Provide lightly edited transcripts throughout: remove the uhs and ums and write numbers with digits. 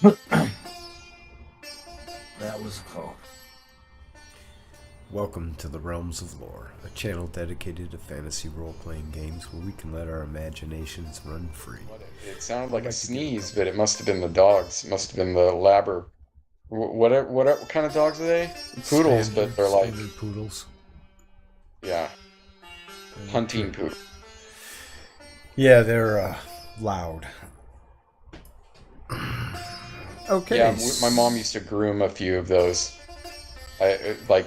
That was a call. Welcome to the Realms of Lore, a channel dedicated to fantasy role-playing games where we can let our imaginations run free. It sounded like a sneeze, but it must have been the dogs. It must have been the labber. What kind of dogs are they? Poodles, but they're like standard poodles. Yeah, hunting poodle. Yeah, they're loud. Okay. Yeah, my mom used to groom a few of those. My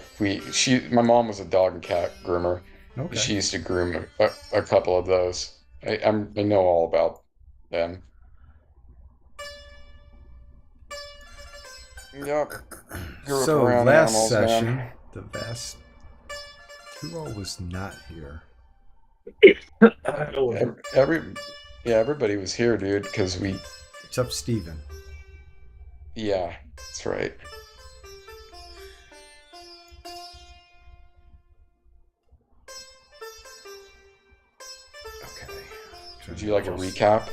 mom was a dog and cat groomer. Okay. She used to groom a couple of those. I know all about them. Yep. Grew up So around last animals, session, man. the vast Hero was not here. Everybody was here, dude, because we. Except Steven. Yeah, that's right. Okay. Would you like a recap?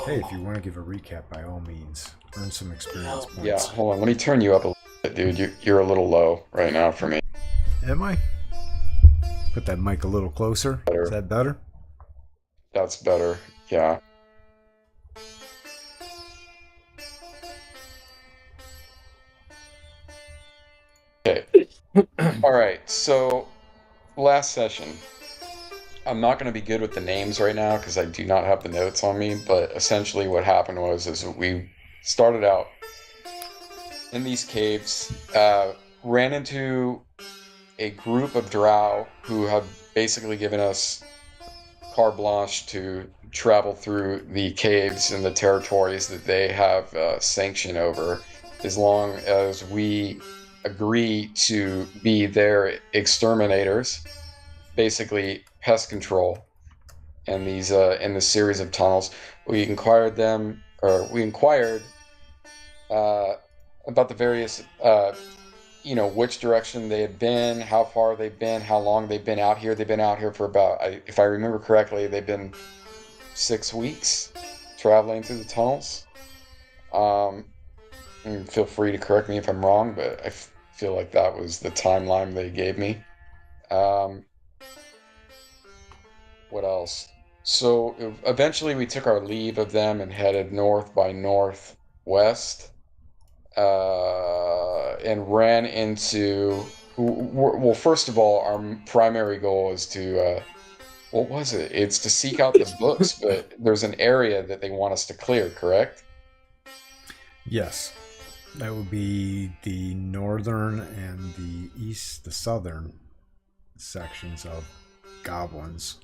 Hey, if you want to give a recap, by all means. Earn some experience points. Yeah, hold on. Let me turn you up a little bit, dude. You're a little low right now for me. Am I? Put that mic a little closer. Better. Is that better? That's better. Yeah. Okay. All right. So, last session. I'm not going to be good with the names right now because I do not have the notes on me. But essentially, what happened is we started out in these caves, ran into a group of drow who have basically given us carte blanche to travel through the caves and the territories that they have sanction over, as long as we agree to be their exterminators, basically pest control. And these in this series of tunnels, we inquired about the various which direction they had been, how far they've been, how long they've been out here. They've been out here for about, if I remember correctly, they've been 6 weeks traveling through the tunnels. And feel free to correct me if I'm wrong, but I feel like that was the timeline they gave me. What else? So eventually we took our leave of them and headed north by northwest. And ran into. Well, first of all, our primary goal is to. What was it? It's to seek out the books, but there's an area that they want us to clear, correct? Yes. That would be the northern and the southern sections of goblins.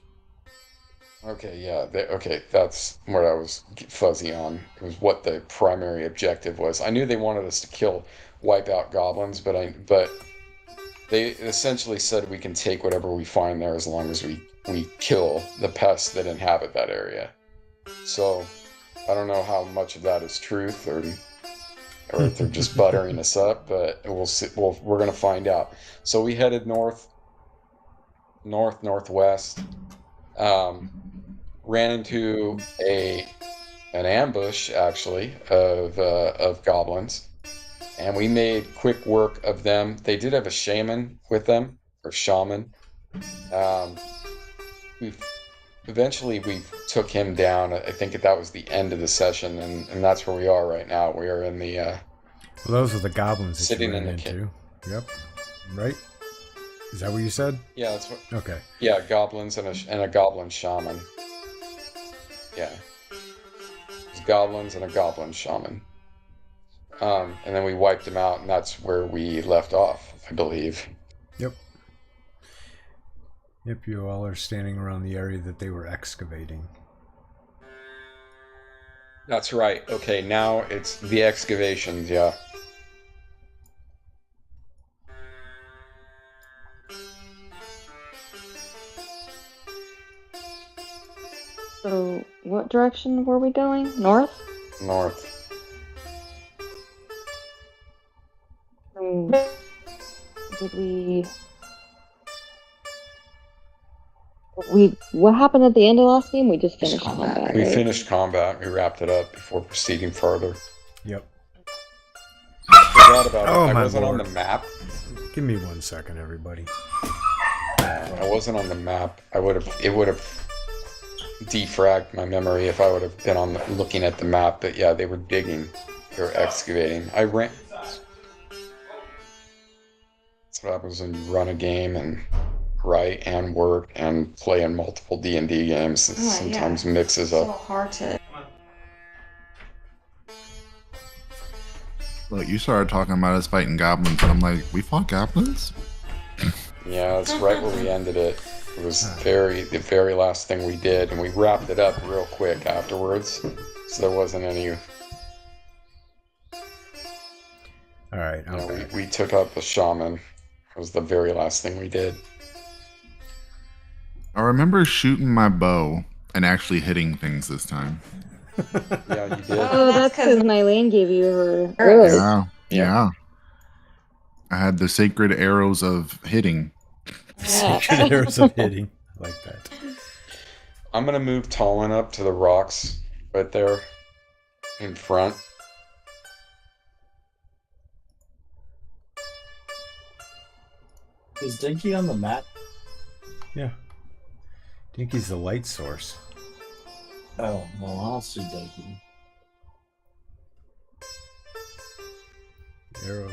Okay, yeah. Okay, that's what I was fuzzy on. It was what the primary objective was. I knew they wanted us to wipe out goblins, but they essentially said we can take whatever we find there as long as we kill the pests that inhabit that area. So I don't know how much of that is truth or if they're just buttering us up, but we'll see. We're gonna find out. So we headed northwest. Ran into an ambush actually of goblins, and we made quick work of them. They did have a shaman with them, or shaman. We eventually we took him down. I think that was the end of the session, and that's where we are right now. We are in the well, those are the goblins that sitting you ran in the into. Yep. Right? Is that what you said? Yeah, that's what. Okay. Yeah, goblins and a goblin shaman. Yeah. There's goblins and a goblin shaman. And then we wiped them out, and that's where we left off, I believe. Yep. Yep, you all are standing around the area that they were excavating. That's right. Okay, now it's the excavations, yeah. So, what direction were we going? North? North. Did we What happened at the end of last game? We just finished combat. combat, We right? finished combat. We wrapped it up before proceeding further. Yep. Forgot about Oh, it. I my wasn't lord. on the map. Give me 1 second, everybody. I wasn't on the map. It would have defragged my memory if I would have been looking at the map. But yeah, they were digging. They were excavating. I ran. That's what happens when you run a game and write and work and play in multiple D&D games. It sometimes mixes So up. hard to. Look, you started talking about us fighting goblins, and I'm like, we fought goblins? Yeah, that's right where we ended it. It was the very last thing we did, and we wrapped it up real quick afterwards. So there wasn't any. All right, I'm back. We took out the shaman. It was the very last thing we did. I remember shooting my bow and actually hitting things this time. Yeah, you did. Oh, that's because Mylene gave you her arrows. Yeah. I had the sacred arrows of hitting. Sacred arrows of hitting. I like that. I'm gonna move Talon up to the rocks right there in front. Is Dinky on the map? Yeah. Dinky's the light source. Oh, well, I'll see Dinky. Arrow.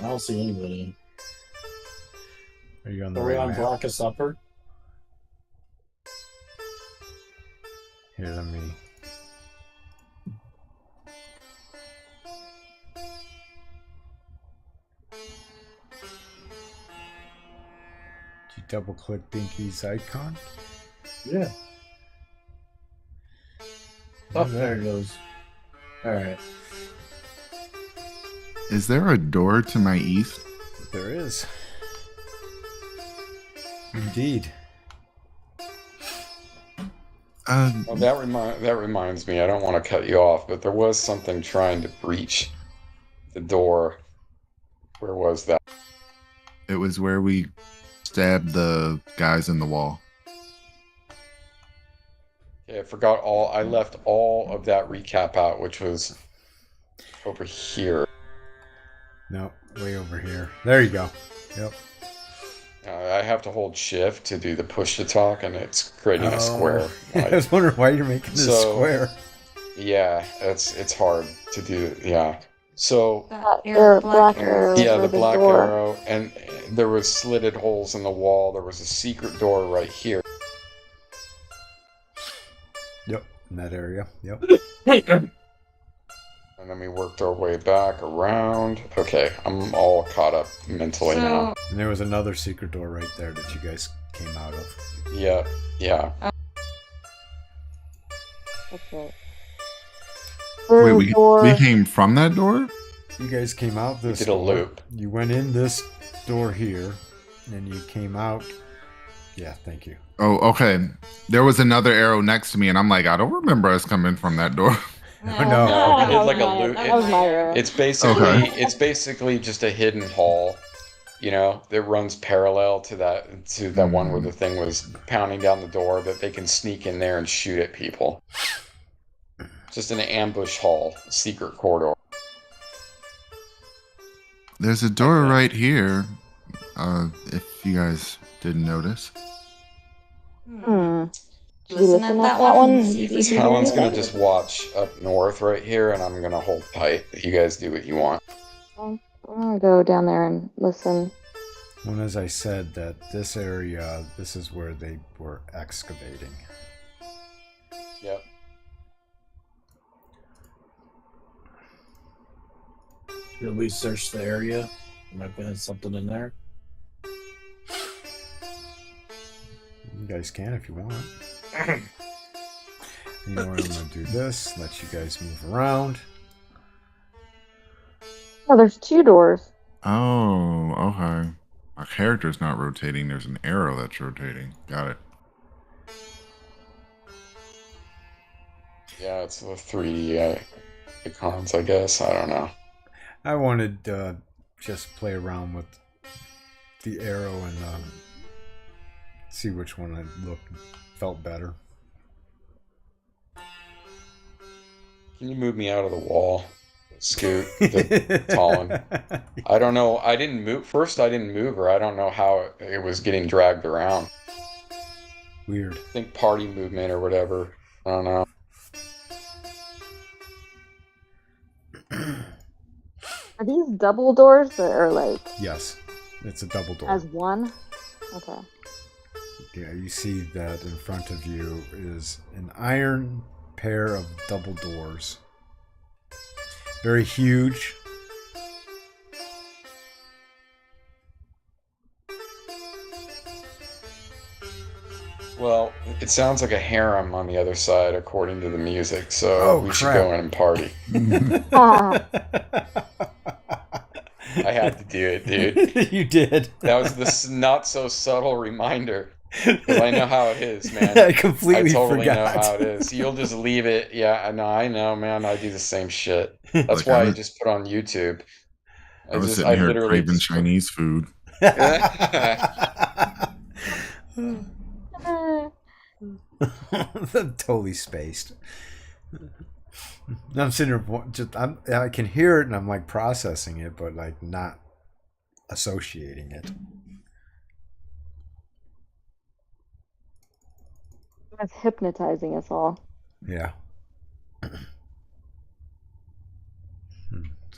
I don't see anybody. Are you on the Are we right on map? Block of Supper? Here, let me. Did you double click Dinky's icon? Yeah. Oh, there it goes. Alright. Is there a door to my east? There is. Indeed. Well, that reminds me. I don't want to cut you off, but there was something trying to breach the door. Where was that? It was where we stabbed the guys in the wall. Yeah, I forgot all. I left all of that recap out, which was over here. No, way over here. There you go. Yep. I have to hold shift to do the push to talk, and it's creating a square. I was wondering why you're making this square. Yeah, it's hard to do. Yeah. So Black arrow. yeah, over the black door. arrow, and there was slitted holes in the wall. There was a secret door right here. Yep, in that area. Yep. And then we worked our way back around. Okay, I'm all caught up mentally now. And there was another secret door right there that you guys came out of. Yeah. Okay. Wait, we came from that door? You guys came out this Did a door. loop. You went in this door here, and you came out. Yeah, thank you. Oh, okay. There was another arrow next to me, and I'm like, I don't remember us coming from that door. No. It's That like a was loop. my- that was my arrow. It's basically just a hidden hall, you know, that runs parallel to that one where the thing was pounding down the door, that they can sneak in there and shoot at people. Just an ambush hall, secret corridor. There's a door right here, if you guys didn't notice. Did you listen at that one? See if you can Talon's hear gonna it? just watch up north right here, and I'm gonna hold tight. You guys do what you want. I'm gonna go down there and listen. Well, as I said, that this area, this is where they were excavating. Yep. Did we search the area? Might have something in there. You guys can if you want. You know what, I'm gonna do this, let you guys move around. Oh, there's two doors. Oh, okay. My character's not rotating. There's an arrow that's rotating. Got it. Yeah, it's the 3D icons, I guess. I don't know. I wanted just play around with the arrow and see which one felt better. Can you move me out of the wall? Scoot the Talon. I don't know. I didn't move. First, I didn't move her. I don't know how it was getting dragged around. Weird. I think party movement or whatever. I don't know. Are these double doors that are like Yes, it's a double door. as one? Okay. Yeah, you see that in front of you is an iron pair of double doors. Very huge. Well, it sounds like a harem on the other side, according to the music. So Oh, we should crap. go in and party. Ah, I had to do it, dude. You did. That was this not so subtle reminder. Because I know how it is, man. I completely I totally forgot. know how it is. You'll just leave it. Yeah, I know, man. I do the same shit. That's Like, why I I was- just put on YouTube. I was sitting here craving Chinese food. I'm totally spaced. I'm sitting here, I can hear it and I'm like processing it, but like not associating it. that's hypnotizing us all. Yeah. So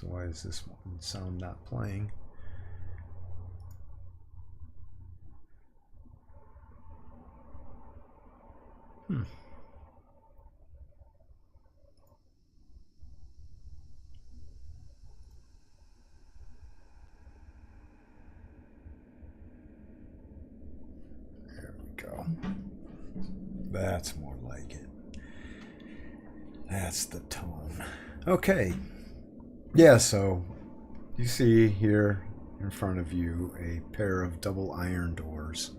why is this one sound not playing? There we go. That's more like it. That's the tone. Okay. Yeah, so you see here in front of you a pair of double iron doors.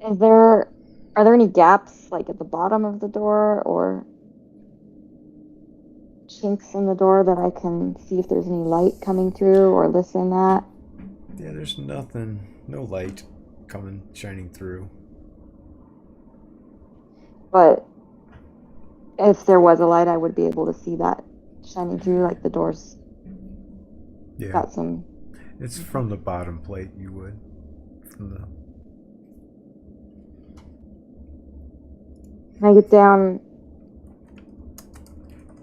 Are there any gaps like at the bottom of the door or chinks in the door that I can see if there's any light coming through or listen at? Yeah, there's nothing, no light shining through. But if there was a light, I would be able to see that shining through, like the doors Yeah, got some. it's from the bottom plate. You would from the. Can I get down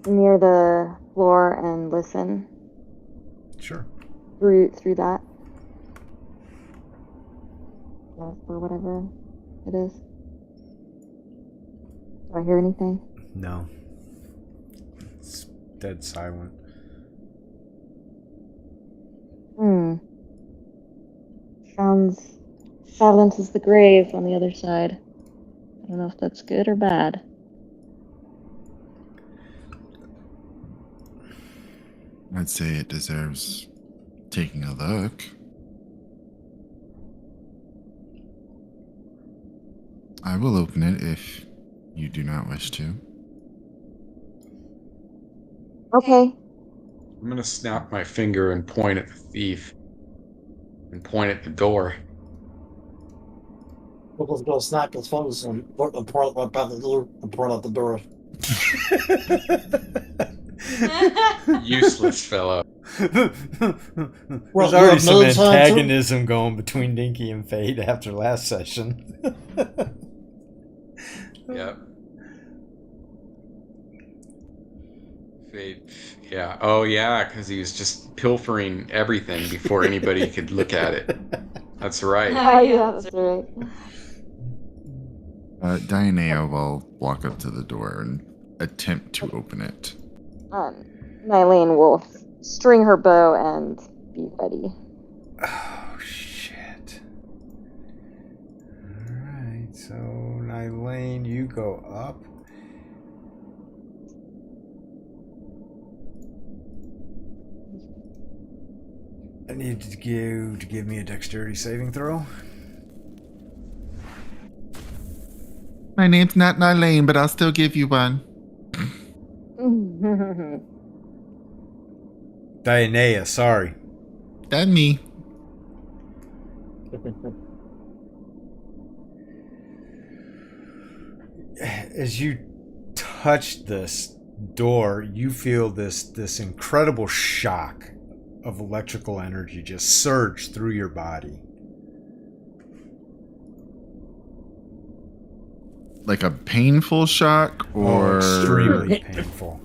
near the floor and listen Sure. through that? Or whatever it is. Do I hear anything? No. It's dead silent. Sounds silent as the grave on the other side. I don't know if that's good or bad. I'd say it deserves taking a look. I will open it if you do not wish to. Okay. I'm gonna snap my finger and point at the thief. And point at the door. Let's go snap his phones and point right by the door and point out the door. Useless fellow. There's already some antagonism going between Dinky and Fate after last session. Yep. Fate. Yeah. Oh, yeah, because he was just pilfering everything before anybody could look at it. That's right. Oh, yeah, that's right. Diana will walk up to the door and attempt to open it. Nylene will string her bow and be ready. Oh, shit. Alright, so Nylene, you go up. I need you to give me a dexterity saving throw. My name's not Nylene, but I'll still give you one. Dianea, sorry. That me. As you touch this door, you feel this incredible shock of electrical energy just surge through your body. Like a painful shock, or Extremely painful.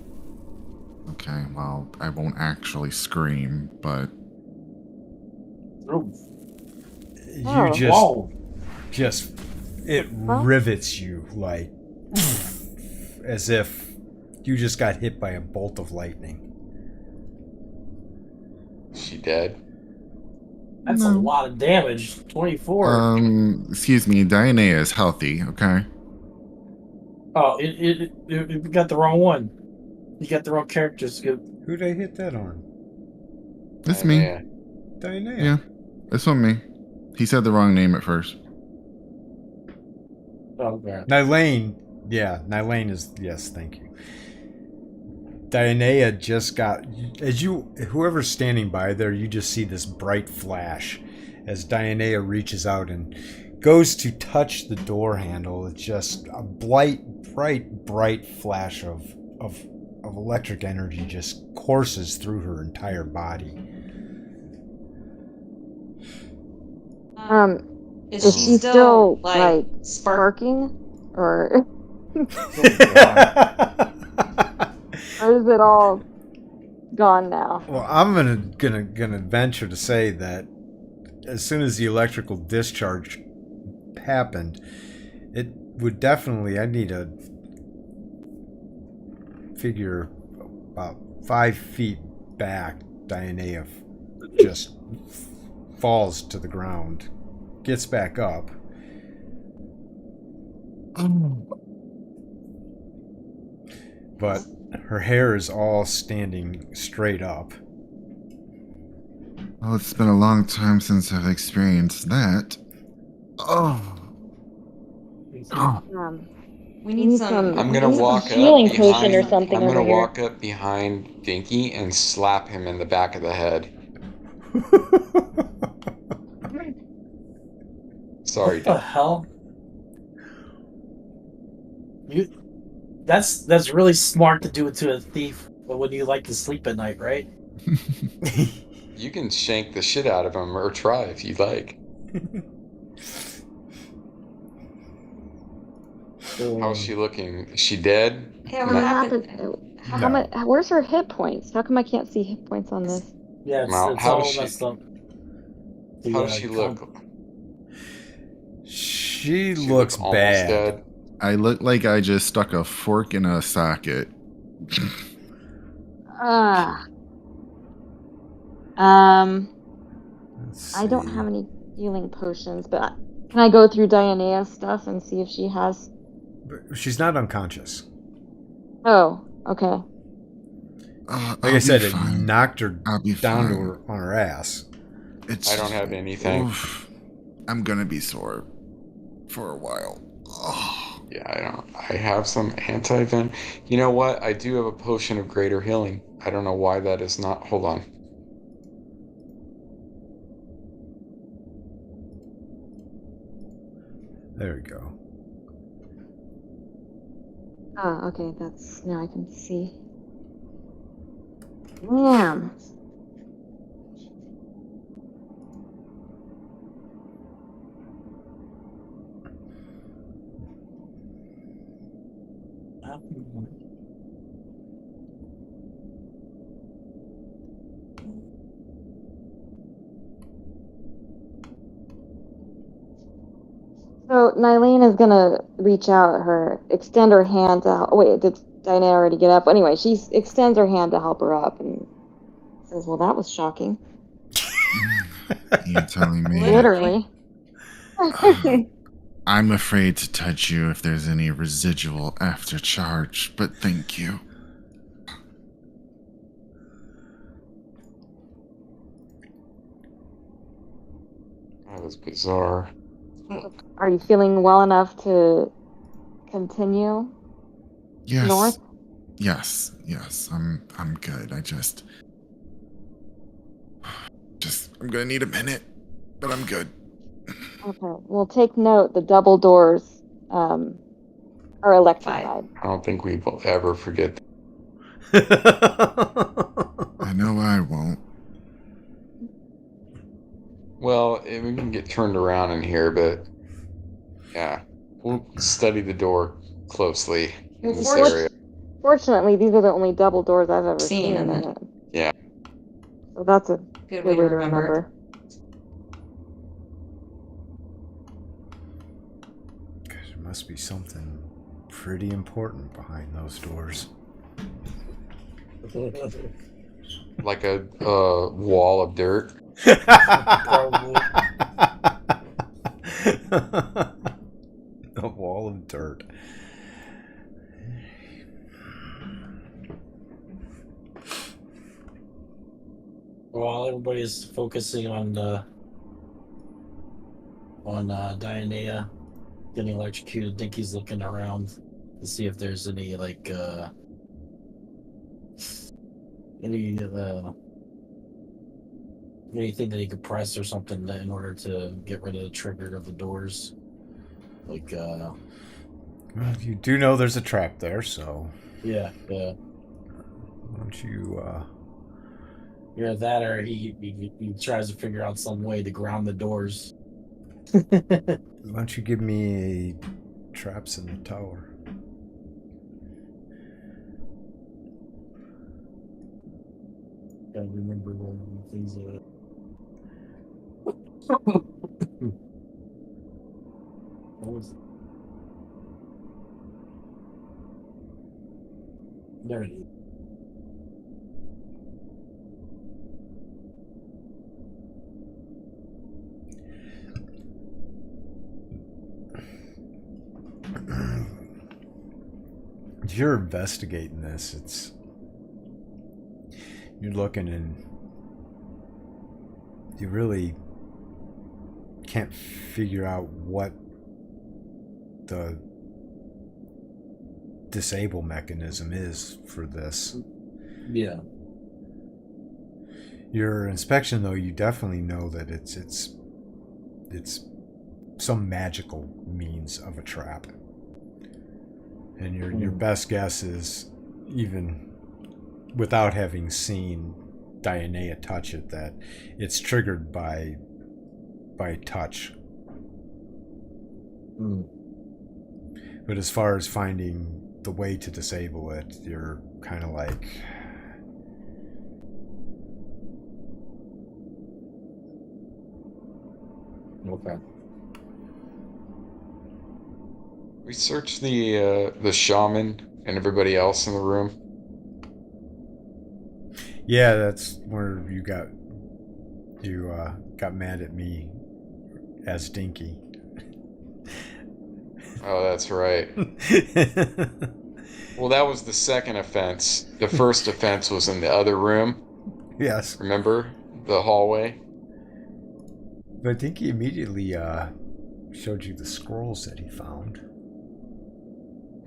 Okay, well, I won't actually scream, but You Oh. just it rivets you like as if you just got hit by a bolt of lightning. She dead? That's a lot of damage. 24. Excuse me, Diana is healthy, okay? Oh, it got the wrong one. You got the wrong character, Scoop. Who'd I hit that on? It's me. Diana. Yeah, it's on me. He said the wrong name at first. Oh, man. Nylane. Yeah, Nylane is, yes, thank you. Diana just got, whoever's standing by there, you just see this bright flash as Diana reaches out and goes to touch the door handle. It's just a bright flash of electric energy just courses through her entire body. Is she still like sparking, or or is it all gone now? Well, I'm gonna venture to say that as soon as the electrical discharge happened, it would definitely. I need to figure about 5 feet back. Diana just falls to the ground, gets back up. But her hair is all standing straight up. Well, it's been a long time since I've experienced that. We need some. I'm gonna walk up healing behind. potion or something. I'm gonna over here. walk up behind Dinky and slap him in the back of the head. Sorry, What the hell? That's really smart to do it to a thief when you like to sleep at night, right? You can shank the shit out of him or try if you'd like. How's she looking? Is she dead? Yeah, what happened? How much? Where's her hit points? How come I can't see hit points on this? Yeah, it's How all does she- messed up. How does she look? She She looks almost bad. dead. I look like I just stuck a fork in a socket. I don't have any healing potions, but can I go through Diana's stuff and see if she has? She's not unconscious. Oh, okay. Like I said, it knocked her I'll be down to fine. her on her ass. I don't have anything. Oof. I'm gonna be sore for a while. Yeah, I have some anti-venom. You know what? I do have a potion of greater healing. I don't know why that is not. Hold on. There we go. Oh, okay. That's now I can see. Damn. So Nylene is gonna reach out, extend her hand to help. Wait, did Diana already get up? Anyway, she extends her hand to help her up and says, "Well, that was shocking." You're telling me. Literally. I'm afraid to touch you if there's any residual after charge, but thank you. That was bizarre. Are you feeling well enough to continue Yes. north? Yes. I'm good. I just I'm gonna need a minute, but I'm good. Okay. We'll take note. The double doors are electrified. I don't think we will ever forget. I know I won't. Well, we can get turned around in here, but yeah, we'll study the door closely in this area. Fortunately, these are the only double doors I've ever seen in it. Yeah. So that's a Good way to remember. There must be something pretty important behind those doors. Like a wall of dirt. Probably. A wall of dirt. While everybody's focusing on Dianea getting electrocuted, Dinky's looking around to see if there's any anything that he could press or something in order to get rid of the trigger of the doors. Well, you do know there's a trap there, so Yeah. why don't you Either that or he tries to figure out some way to ground the doors. why don't you give me a traps in the tower? Gotta remember all the things that. What was there it is. If you're investigating this, you're looking and you really can't figure out what the disable mechanism is for this. Yeah. Your inspection, though, you definitely know that it's some magical means of a trap. And your best guess is, even without having seen Dianea touch it, that it's triggered by touch. But as far as finding the way to disable it, you're kind of like, Okay. We searched the shaman and everybody else in the room. yeah, that's where you got mad at me as Dinky. Oh, that's right. Well, that was the second offense. The first offense was in the other room. Yes. Remember? The hallway? But Dinky immediately showed you the scrolls that he found.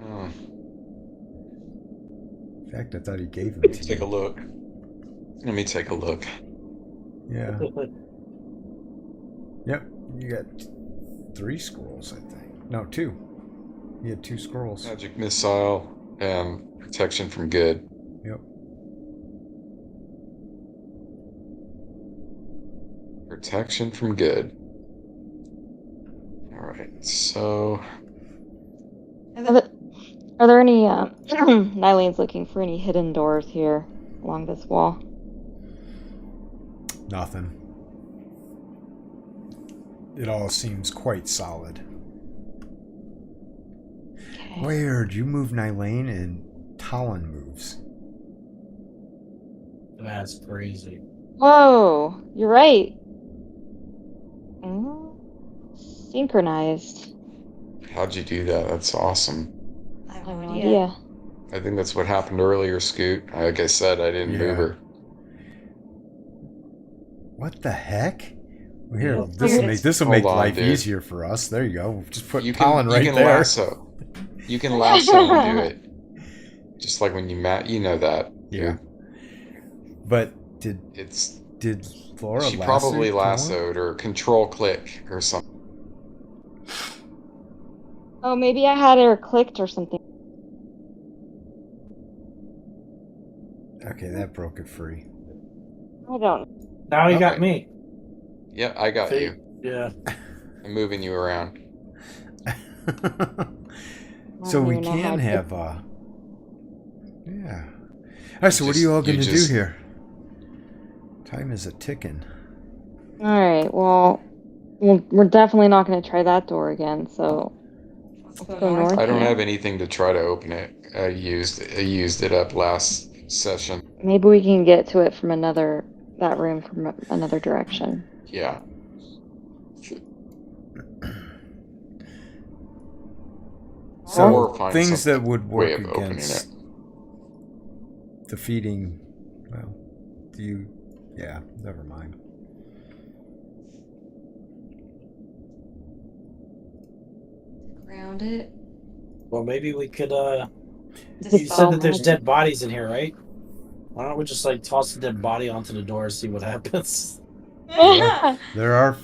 Hmm. In fact, I thought he gave them Let me to take you. a look. Let me take a look. Yeah. Yep. You got 3 scrolls, I think. No, 2. You had 2 scrolls. Magic missile and protection from good. Yep. Protection from good. Alright, so... Are there any, Nylene's looking for any hidden doors here along this wall? Nothing. It all seems quite solid. Okay. Weird. You move Nylane and Talon moves. That's crazy. Whoa, you're right. Synchronized. How'd you do that? That's awesome. I have no idea. I think that's what happened earlier, Scoot. Like I said, I didn't move her. What the heck? Well, here, Yeah. this will make Hold on, life dude. easier for us. There you go. Just put You Talon right can there. lasso. You can lasso and do it. Just like when you you know that. Yeah. But did It's Laura she lasso probably Talon? lassoed or control click or something. Oh, maybe I had her clicked or something. Okay, that broke it free. I don't. Now you got Okay. me. Yeah, I got See? you. Yeah. I'm moving you around. So we even know how can to- have yeah. Alright, so what are you all gonna do here? Time is a ticking. All right. Well, we're definitely not going to try that door again. So let's go north. I don't then. have anything to try to open it. I used it up last session. Maybe we can get to it from that room from another direction. Yeah. So Or find things some that would way work of opening against defeating, well, yeah, never mind. Ground it. Well, maybe we could. You Dispel said that there's magic. dead bodies in here, right? Why don't we just like toss the dead body onto the door and see what happens? There are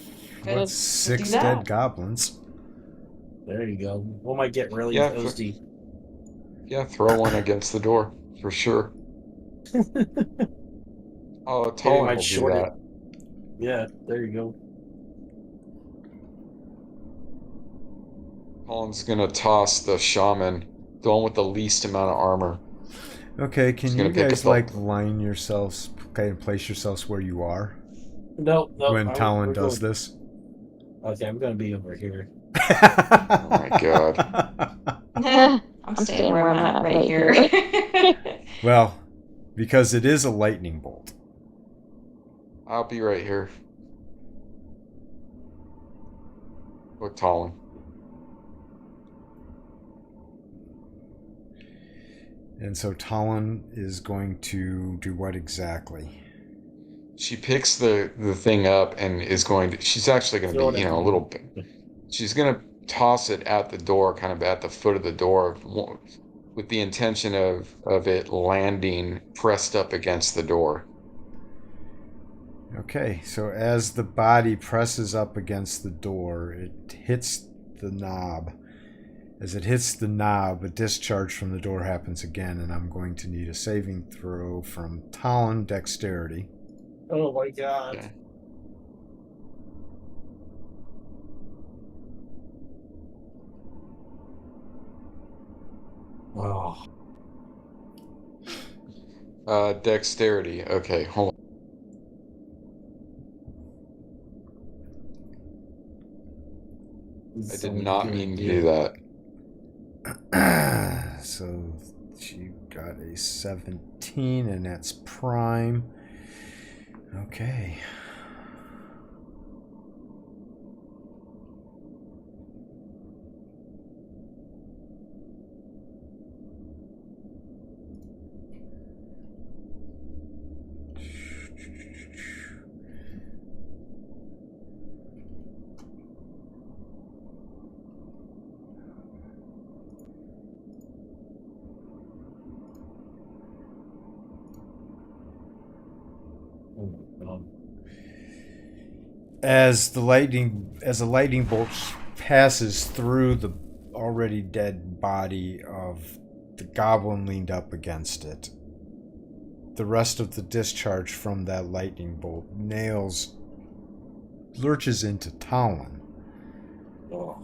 Gotta 6 do that. dead goblins. There you go. We might get really Yeah, toasty. Yeah, throw one against the door for sure. Oh, Maybe Talon might will do short it. that. Yeah, there you go. Talon's gonna toss the shaman, the one with the least amount of armor. Okay, can He's you gonna pick guys up like line yourselves, okay, and place yourselves where you are No. when Talon does this? Okay, I'm gonna be over here. Oh my god. I'm staying where I'm at right here. Well, because it is a lightning bolt. I'll be right here. Look, Talon. And so Talon is going to do what exactly? She picks the thing up and is going to. She's actually going Throw to it be, at a the little door. bit. She's going to toss it at the door, kind of at the foot of the door, with the intention of it landing pressed up against the door. Okay, so as the body presses up against the door, it hits the knob. As it hits the knob, a discharge from the door happens again, and I'm going to need a saving throw from Talon Dexterity. Oh my god. Okay. Oh. Dexterity. Okay, hold on. I did not mean to do that. So she got a 17, and that's prime. Okay. Oh my god. As a lightning bolt passes through the already dead body of the goblin leaned up against it, the rest of the discharge from that lightning bolt lurches into Talon, Oh.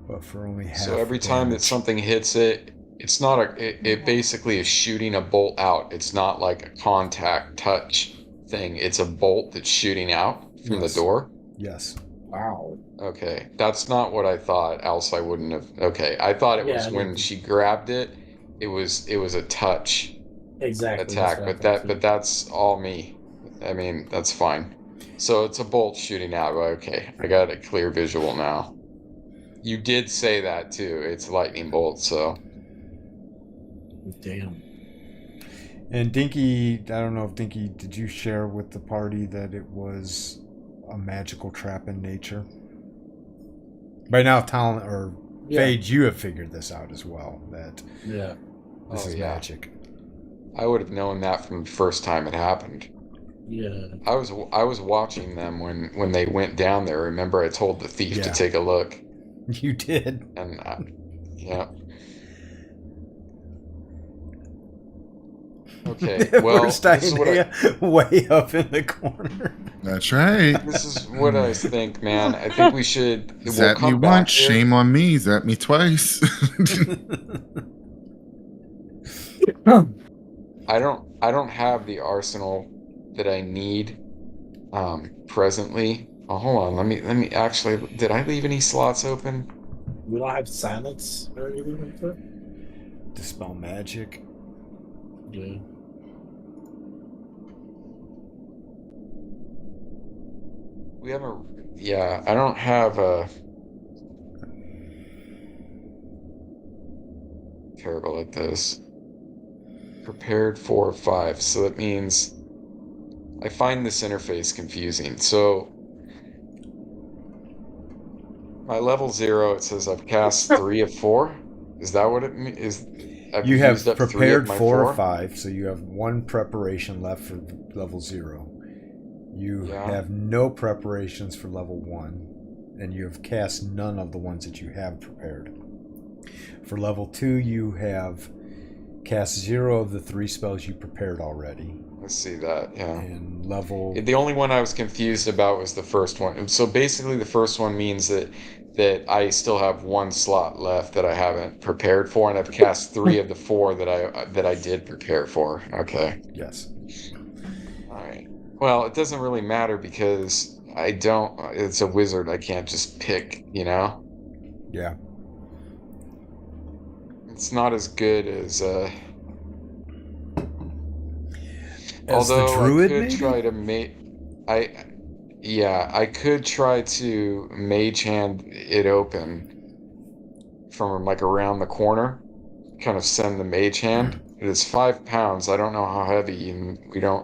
but for only half. So every time that something hits it, it's not it basically is shooting a bolt out. It's not like a contact touch thing. It's a bolt that's shooting out from the door. Yes. Wow. Okay, that's not what I thought, else I wouldn't have. Okay, I thought it was when she grabbed it, it was a touch Exactly. attack, but that's all me. I mean, that's fine. So it's a bolt shooting out. Okay, I got a clear visual now. You did say that too. It's a lightning bolt, so. Damn. And Dinky, I don't know if Dinky, did you share with the party that it was a magical trap in nature? By now, Talon or Phage, you have figured this out as well. That this is magic. I would have known that from the first time it happened. Yeah. I was watching them when they went down there. Remember, I told the thief to take a look. You did. And yeah. Okay. Well, Where's this is what I Dionea? Way up in the corner. That's right. this is what I think, man. I think we should. We'll Zap me come back once, here. shame on me. Zap me twice. I don't have the arsenal that I need presently. Oh, hold on. Let me actually. Did I leave any slots open? We don't have silence or anything like that. Dispel magic. Yeah. We haven't. Yeah, I don't have a. Terrible at this. Prepared 4 or 5. So that means I find this interface confusing. So my level 0, it says I've cast 3 of 4. Is that what it is? I've You have used up 3 of prepared my 4 or 4? 5, so you have 1 preparation left for level 0. You Yeah. have no preparations for level 1, and you have cast none of the ones that you have prepared. For level 2, you have cast 0 of the 3 spells you prepared already. Let's see that. Yeah. And level... The only one I was confused about was the first one. So basically, the first one means that I still have 1 slot left that I haven't prepared for, and I've cast 3 of the 4 that I did prepare for. Okay. Yes. All right. Well, it doesn't really matter because I don't. It's a wizard. I can't just pick. You know. Yeah. It's not as good as. As the Although druid, I could maybe? try to I could try to mage hand it open from like around the corner, kind of send the mage hand. It is 5 pounds. I don't know how heavy, and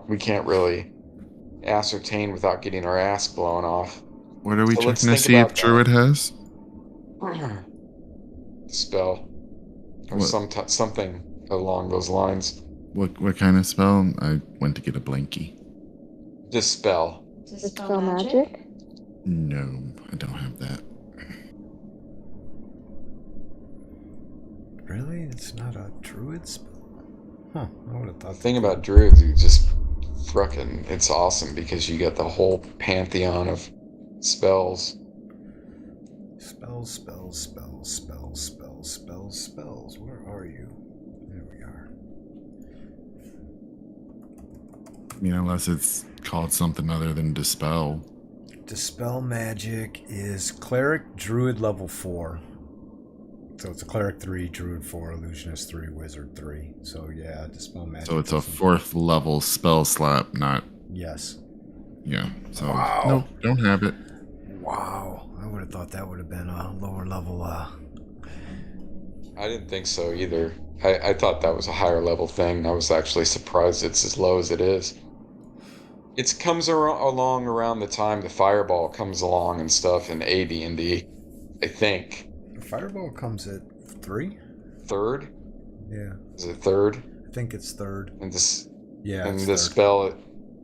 we can't really ascertain without getting our ass blown off. What are we So let's checking to think see if about Druid has? Spell or What? something along those lines. What kind of spell? I went to get a blankie. Dispel. Dispel magic? No, I don't have that. Really? It's not a druid spell? Huh, I would have thought... The thing about druids, you just frickin' it's awesome because you get the whole pantheon of spells. Spells, spells, spells, spells, spells, spells, spells. Where are you? There we are. I mean, unless it's called something other than Dispel. Dispel magic is cleric, druid level 4. So it's a cleric 3, druid 4, illusionist 3, wizard 3. So yeah, dispel magic. So it's a doesn't- 4th level spell slap, not... Yes. Yeah, so... Wow. Nope, don't have it. Wow. I would have thought that would have been a lower level. I didn't think so either. I thought that was a higher level thing. I was actually surprised it's as low as it is. It comes along around the time the fireball comes along and stuff in AD&D, I think. Fireball comes at 3? 3rd? Yeah. Is it 3rd? I think it's 3rd. And this Yeah, and it's the 3rd. spell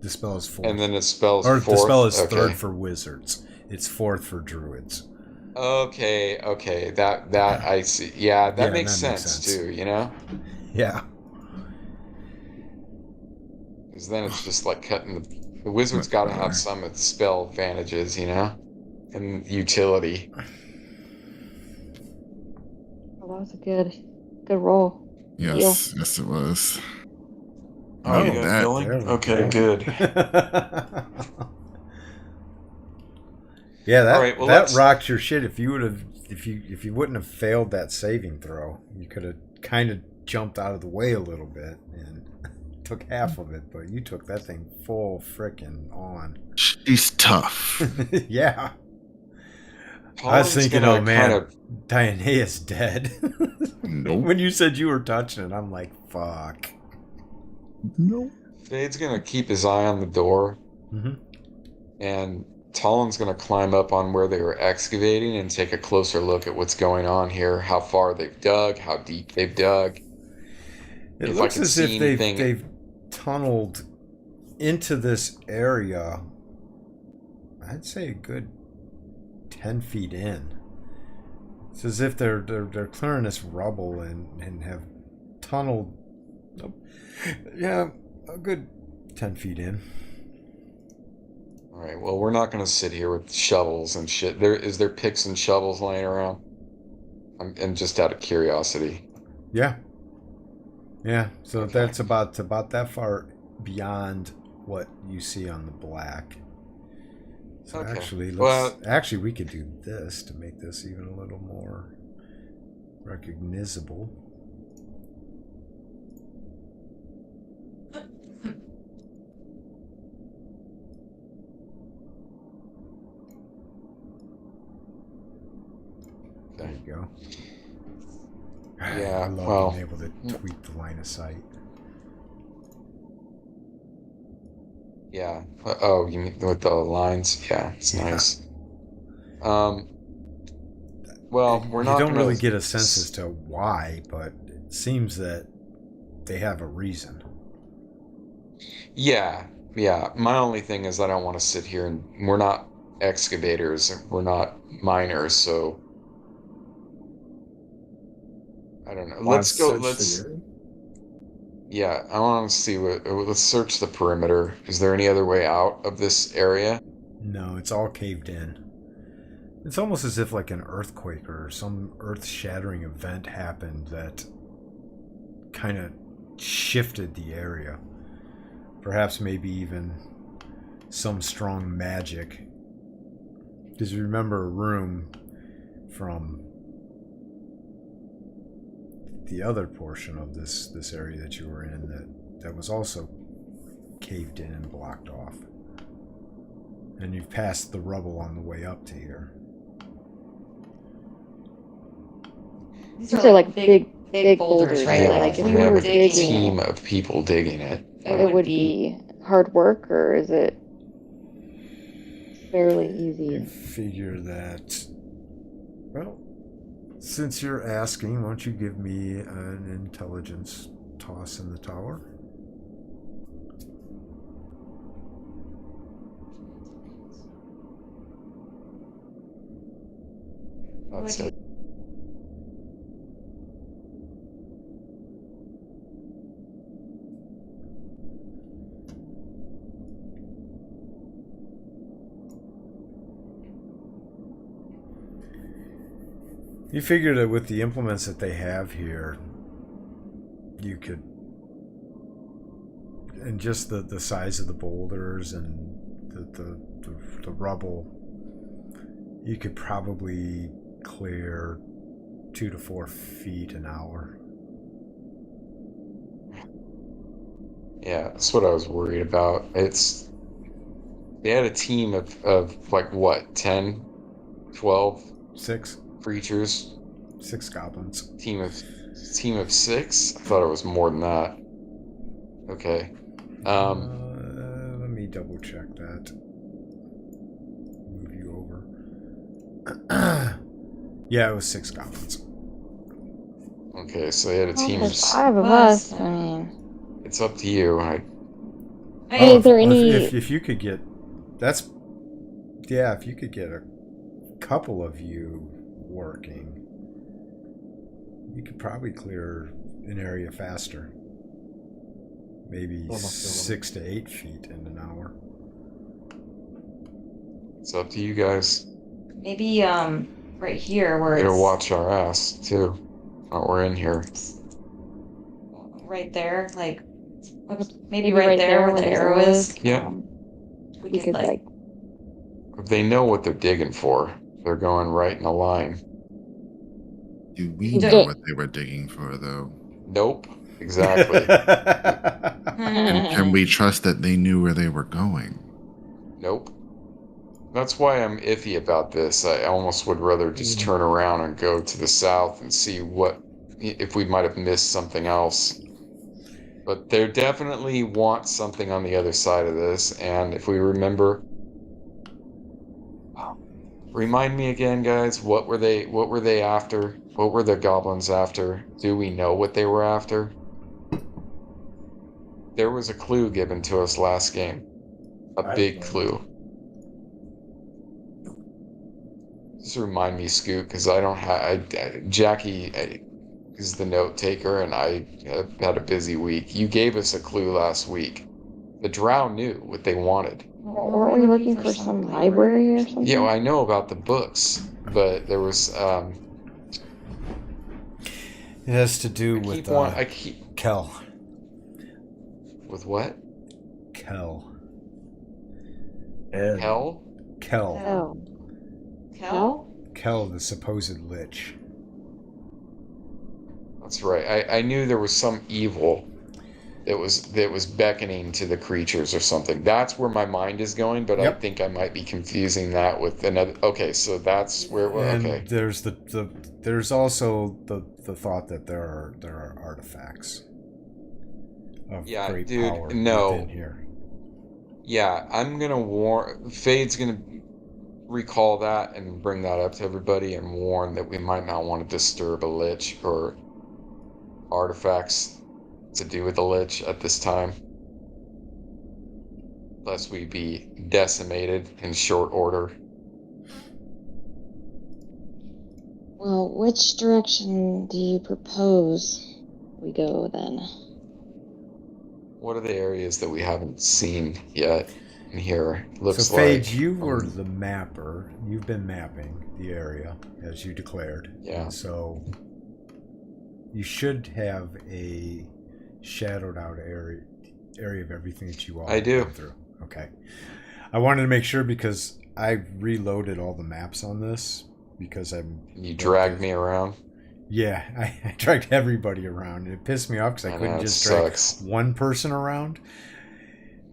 Dispel is 4th. and then the spell's Or 4th. dispel is Okay. 3rd for wizards. It's 4th for druids. Okay. That I see. Yeah, that Yeah, makes that makes sense sense. too, you know? Yeah. Because then it's just like cutting the wizard's got to have some spell advantages, you know? And utility. Oh, that was a good roll. Yes, yes it was. Oh, you Oh, got that- healing? there we Okay, go. good. Yeah, that All right, well, that let's- rocked your shit. If you would have, if you wouldn't have failed that saving throw, you could have kind of jumped out of the way a little bit and took half of it. But you took that thing full frickin' on. She's tough. Yeah, I was Colin's thinking, gonna oh man, kind of- Dionea's dead. Nope. When you said you were touching it, I'm like, fuck. Nope. Fade's gonna keep his eye on the door, Mm-hmm. and Talon's gonna climb up on where they were excavating and take a closer look at what's going on here, how far they've dug, how deep they've dug. It If I looks can as see if anything- they've tunneled into this area. I'd say a good 10 feet in. It's as if they're clearing this rubble and have tunneled. Oh, yeah, a good 10 feet in. All right. Well, we're not gonna sit here with shovels and shit. Is there picks and shovels laying around? And just out of curiosity. Yeah. Yeah. So Okay. that's about that far beyond what you see on the black. So Okay. actually we could do this to make this even a little more recognizable. There you go. Yeah, I love well, being able to tweak the line of sight. yeah. Oh, you mean with the lines? Yeah, it's Yeah. nice. Well, we're You not don't gonna. really get a sense as to why, but it seems that they have a reason. Yeah, yeah. My only thing is I don't want to sit here and we're not excavators, we're not miners, so I don't know. Want Let's to go. search Let's. the area? Yeah, I want to see what. Let's search the perimeter. Is there any other way out of this area? No, it's all caved in. It's almost as if like an earthquake or some earth-shattering event happened that kind of shifted the area. Perhaps maybe even some strong magic. Because you remember a room from the other portion of this area that you were in that was also caved in and blocked off. And you've passed the rubble on the way up to here. These are like big boulders, right? Yeah, Like if we we have were a digging team of people digging it. it would be hard work, or is it fairly easy? I figure that, well, since you're asking, why don't you give me an intelligence toss in the tower? That's it. You figure that with the implements that they have here, you could, and just the size of the boulders and the rubble, you could probably clear 2 to 4 feet an hour. Yeah, that's what I was worried about. They had a team of like what, 10, 12 6 creatures? 6 goblins. Team of 6? I thought it was more than that. Okay. Let me double check that. Move you over. Yeah, it was 6 goblins. Okay, so they had a Well, team there's of 5 of us. I mean, It's up to you. is there any? If you could get, that's, yeah, if you could get a couple of you working, you could probably clear an area faster. Maybe 6 to 8 feet in an hour. It's up to you guys. Maybe right here where We gotta it's watch our ass too. While we're in here. right there, like maybe right there where the arrow is. Yeah. We could like They know what they're digging for. They're going right in a line. Do we know what they were digging for, though? Nope. Exactly. And can we trust that they knew where they were going? Nope. That's why I'm iffy about this. I almost would rather just turn around and go to the south and see if we might have missed something else. But they definitely want something on the other side of this, and if we remember, remind me again, guys, what were they after? What were the goblins after? Do we know what they were after? There was a clue given to us last game. A big clue. Just remind me, Scoot, because I don't have. Jackie is the note taker, and I have had a busy week. You gave us a clue last week. The Drow knew what they wanted. Weren't we looking for some library or something? Yeah, well, I know about the books, but there was. It has to do with Kel. With what? Kel. Hell? Kel. Oh. Kel? Kel, the supposed lich. That's right. I knew there was some evil that was beckoning to the creatures or something. That's where my mind is going, but Yep. I think I might be confusing that with another. Okay, so that's where. And Okay. there's there's also the thought that there are artifacts of Yeah, great dude, power no. within here. Yeah, I'm gonna warn. Fade's gonna recall that and bring that up to everybody and warn that we might not want to disturb a lich or artifacts to do with the lich at this time, lest we be decimated in short order. Well, which direction do you propose we go then? What are the areas that we haven't seen yet in here? Looks So, Phage, like you were the mapper. You've been mapping the area, as you declared. Yeah. And so you should have a shadowed out area of everything that you all I do. went through. Okay. I wanted to make sure because I reloaded all the maps on this because You dragged me around. Yeah, I dragged everybody around. It pissed me off because I couldn't just drag one person around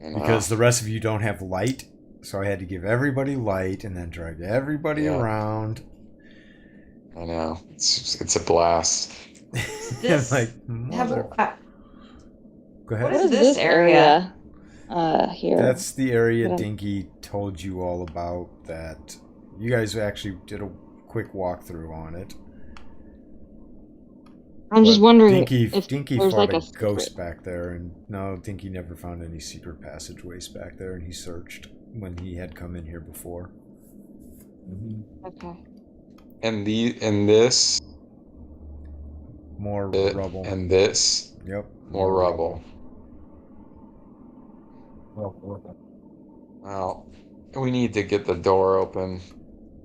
because the rest of you don't have light. So I had to give everybody light and then drag everybody around. I know. It's a blast. Like, mother. Go ahead. What is this area? Here. That's the area Dinky told you all about. That you guys actually did a quick walkthrough on it. I'm just wondering if Dinky there's fought like a ghost back there, and no, Dinky never found any secret passageways back there, and he searched when he had come in here before. Okay. And this more rubble. And this. Yep. More rubble. Well, we need to get the door open.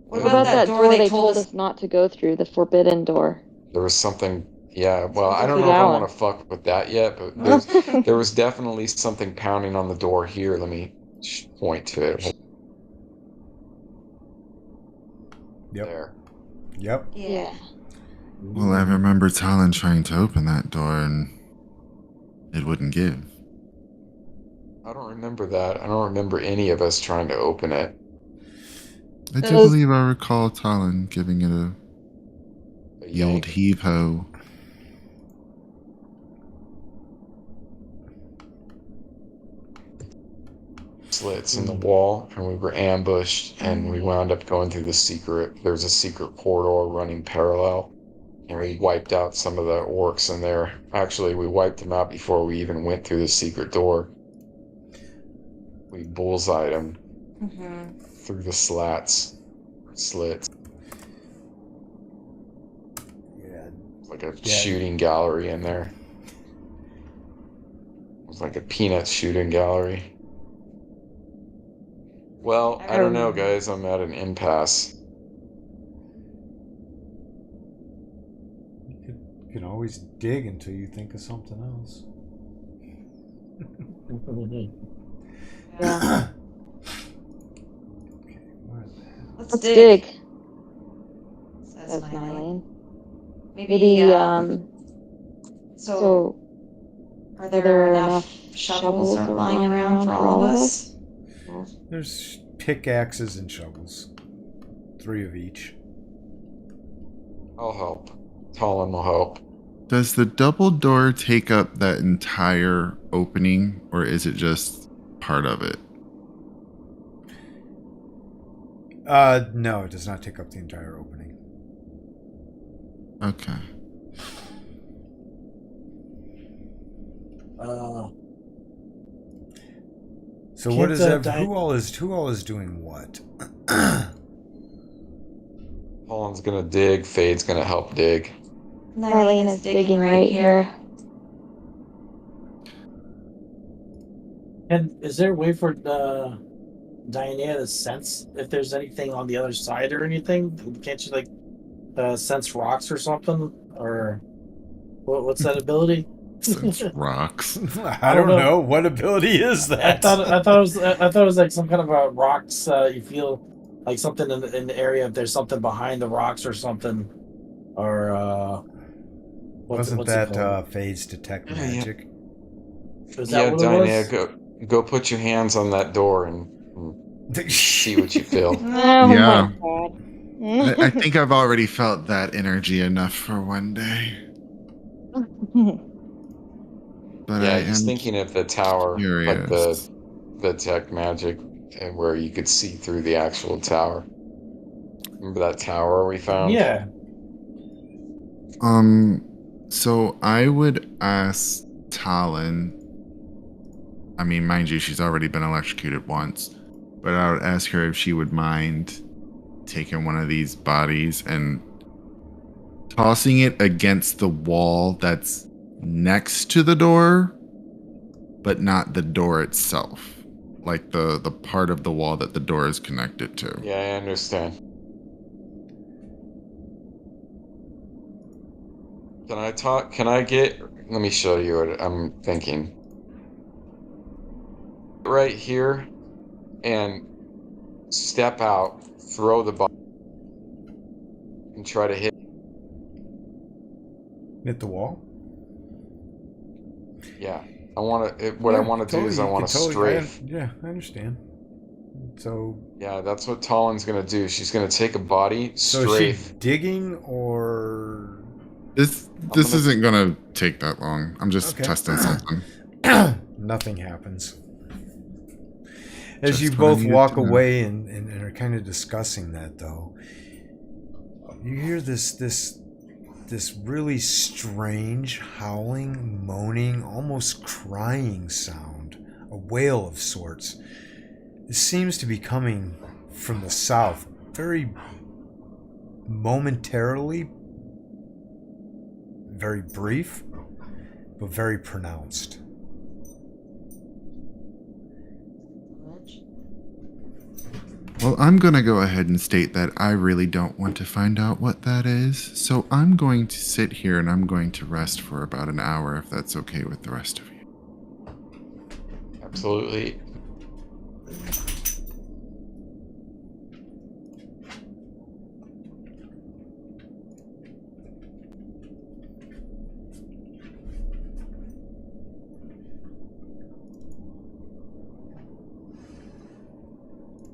What about that door they told us not to go through, the forbidden door? There was something. Yeah, well, I don't know if I want to fuck with that yet, but there was definitely something pounding on the door here. Let me point to it. Yep. There. Yep. Yeah. Well, I remember Talon trying to open that door and it wouldn't give. I don't remember that. I don't remember any of us trying to open it. I do believe I recall Talon giving it the old heave-ho. Slits in the wall, and we were ambushed, and we wound up going through there's a secret corridor running parallel, and we wiped out some of the orcs in there. Actually, we wiped them out before we even went through the secret door. We bullseyed them through the slits. Yeah. Like a shooting gallery in there. It was like a peanut shooting gallery. Well, I don't know, guys. I'm at an impasse. You can always dig until you think of something else. Yeah. Okay, Let's dig. Says Nylene. Maybe, so are there enough shovels lying around for all of us? There's pickaxes and shovels. 3 of each. I'll help. Talon will help. Does the double door take up that entire opening, or is it just part of it? No, it does not take up the entire opening. Okay. So what is who all is doing what? Colin's gonna dig. Fade's gonna help dig. Nylene is digging right here. And is there a way for Diana to sense if there's anything on the other side or anything? Can't you like sense rocks or something? Or what's that ability? Since rocks. I don't know. What ability is that? I thought it was like some kind of a rocks. You feel like something in the area if there's something behind the rocks or something, or Wasn't what's it called? that Fade's detect magic? Is that what it Diana, was? go put your hands on that door and see what you feel. Oh Yeah. my god. I think I've already felt that energy enough for one day. But Yeah, I he's am thinking of the tower, like curious. the tech magic, and where you could see through the actual tower. Remember that tower we found? Yeah. So I would ask Talon. I mean, mind you, she's already been electrocuted once, but I would ask her if she would mind taking one of these bodies and tossing it against the wall that's next to the door, but not the door itself. Like the part of the wall that the door is connected to. Yeah, I understand. Let me show you what I'm thinking. Right here, and step out, throw the body, and try to hit. Hit the wall? Yeah, I want to. What I want to do is I want to strafe. Yeah, I understand. So. Yeah, that's what Talon's gonna do. She's gonna take a body, So strafe. is she digging or? This isn't gonna take that long. I'm just testing something. Nothing happens. As Just you what I both needed walk to know. away and are kind of discussing that, though, you hear this really strange howling, moaning, almost crying sound, a wail of sorts. It seems to be coming from the south, very momentarily, very brief, but very pronounced. Well, I'm going to go ahead and state that I really don't want to find out what that is. So I'm going to sit here and I'm going to rest for about an hour if that's okay with the rest of you. Absolutely.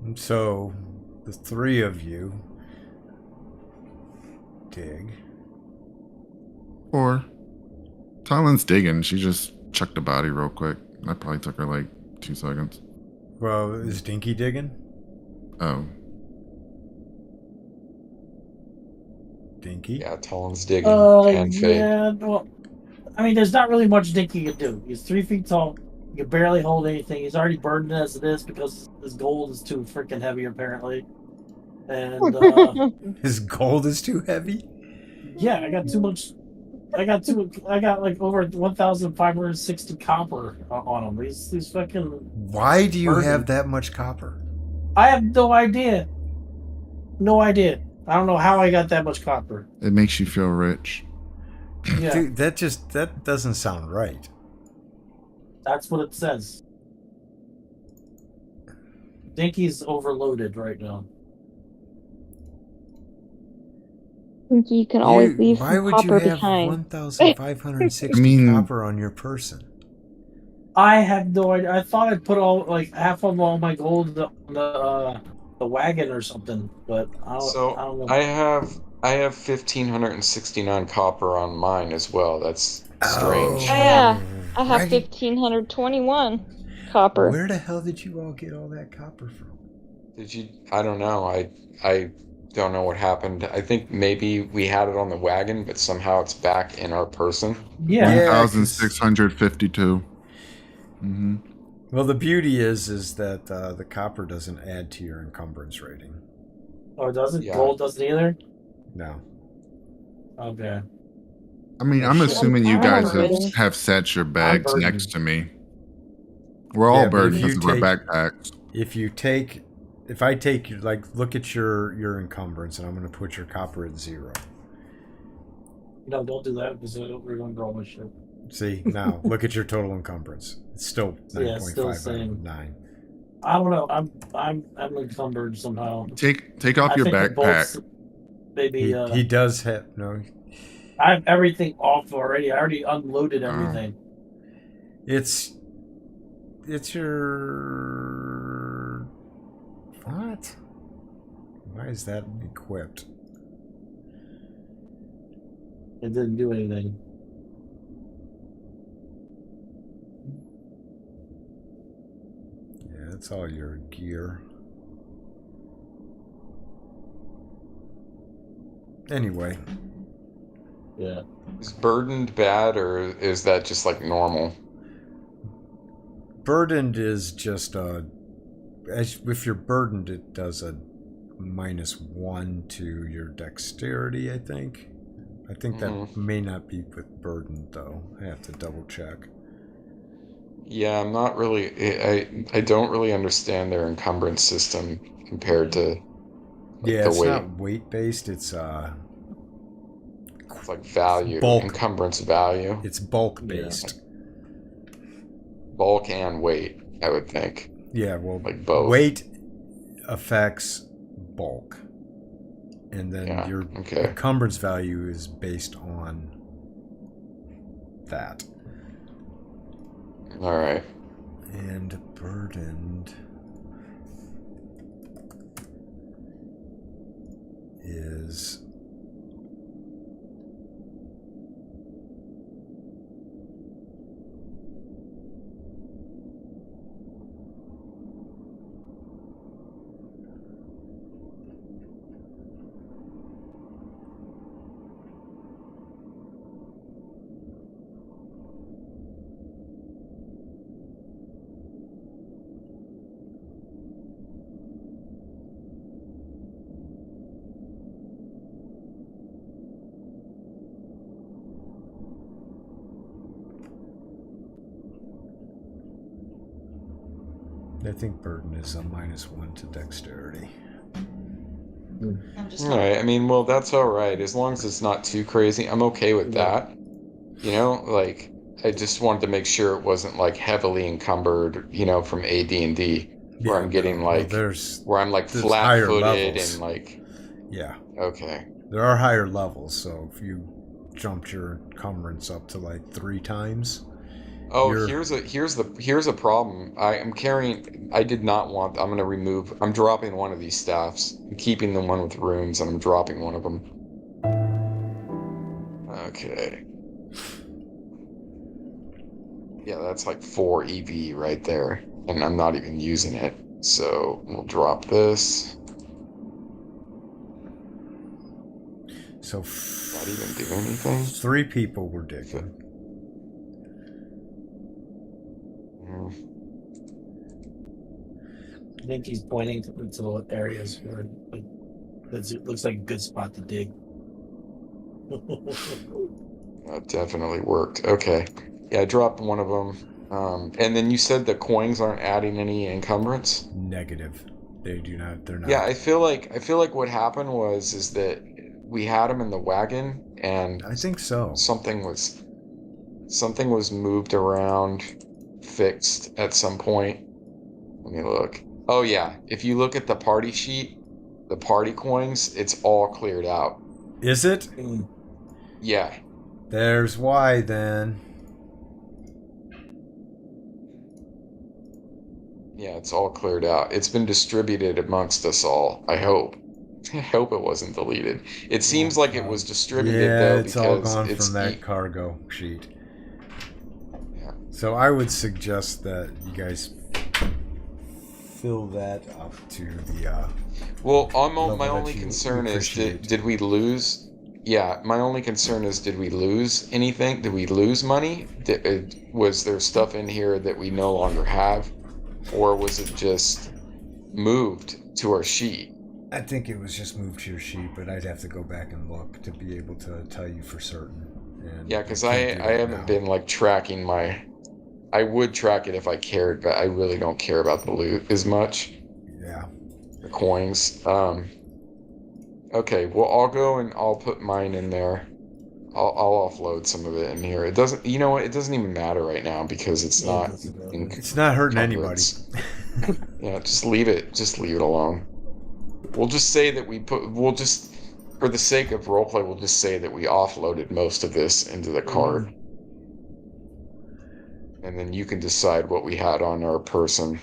And so, the three of you dig. Or Talon's digging. She just chucked a body real quick. That probably took her like 2 seconds. Well, is Dinky digging? Oh. Dinky? Yeah, Talon's digging and Fade. Yeah. Well, I mean, there's not really much Dinky can do. He's 3 feet tall. He can barely hold anything. He's already burdened as it is because his gold is too freaking heavy, apparently. And His gold is too heavy? yeah, I got too much. I got like over 1,560 copper on him. He's fucking. Why do you have that much copper? I have no idea. No idea. I don't know how I got that much copper. It makes you feel rich. Yeah, Dude, that doesn't sound right. that's what it says. Dinky's overloaded right now. You can always leave Why some would copper you have behind. 1,560 I mean- copper on your person? I have no idea. I thought I'd put all like half of all my gold on the wagon or something, but I don't know. I have 1,569 copper on mine as well. That's strange. Oh, yeah. I have Right. 1,521 copper. Where the hell did you all get all that copper from? Did you? I don't know. I don't know what happened. I think maybe we had it on the wagon, but somehow it's back in our person. Yeah. 1,652. Mm-hmm. Well, the beauty is that the copper doesn't add to your encumbrance rating. Or doesn't Yeah. gold doesn't either? No. Okay. I mean, Oh, I'm shit. assuming you I'm guys unburdened. have set your bags burdened. next to me. We're all Yeah, but burdened if you because of our take- backpacks. If I take, like, look at your encumbrance, and I'm going to put your copper at 0. No, don't do that because we're going to draw my shit. See, now, look at your total encumbrance. It's still 9.5 Yeah, still out of same. 9. I don't know. I'm encumbered somehow. Take off I your think the bolts backpack. maybe He does have, no, I have everything off already. I already unloaded Oh. everything. it's your, what? Why is that equipped? It didn't do anything. Yeah, that's all your gear. Anyway, Yeah. Is burdened bad, or is that just like normal? burdened is just if you're burdened, it does a -1 to your dexterity, I think. I think that may not be with burdened, though. I have to double check. Yeah, I'm not really. I don't really understand their encumbrance system compared to like, Yeah, the it's weight. not weight based. It's like value, bulk. encumbrance value, It's bulk based. bulk and weight. I would think. Yeah, well, Like both. weight affects bulk, and then Yeah, your okay. encumbrance value is based on that. All right. And burdened is I think burden is a -1 to dexterity. I'm just All right. I mean, well, that's all right as long as it's not too crazy. I'm okay with that. You know, like I just wanted to make sure it wasn't like heavily encumbered. You know, from AD&D where I'm getting like where I'm like there's higher flat-footed levels. and like. Yeah, Okay. there are higher levels. So if you jumped your encumbrance up to like 3 times. Oh, here's a problem. I did not want. I'm dropping one of these staffs. I'm keeping the one with runes, and I'm dropping one of them. Okay. Yeah, that's like 4 EV right there, and I'm not even using it. So we'll drop this. So Not even do anything. 3 people were digging. I think he's pointing to the areas where like it looks like a good spot to dig. That definitely worked. Okay. Yeah, I dropped one of them. And then you said the coins aren't adding any encumbrance? Negative. They do not. They're not. Yeah, I feel like what happened is that we had them in the wagon, and I think so. something was moved around, fixed at some point. Let me look. Oh yeah, if you look at the party sheet, the party coins, it's all cleared out. Is it? Yeah. There's why then. Yeah, it's all cleared out. It's been distributed amongst us all. I hope. I hope it wasn't deleted. It seems like it was distributed though, it's all because gone it's from that cargo sheet. Yeah. So I would suggest that you guys fill that up to the. Well, level my that only you concern is appreciate. did we lose? Yeah, my only concern is did we lose anything? Did we lose money? Was there stuff in here that we no longer have, or was it just moved to our sheet? I think it was just moved to your sheet, but I'd have to go back and look to be able to tell you for certain. And Yeah, because I can't do that haven't now. been like tracking my. I would track it if I cared, but I really don't care about the loot as much. Yeah. The coins. Okay, well I'll go and I'll put mine in there. I'll offload some of it in here. It doesn't. You know what? It doesn't even matter right now because it's Yeah, it not doesn't matter. in It's not hurting anybody. couplets. Yeah, just leave it. Just leave it alone. We'll just say that we put. We'll just, for the sake of roleplay, we'll just say that we offloaded most of this into the cart, and then you can decide what we had on our person.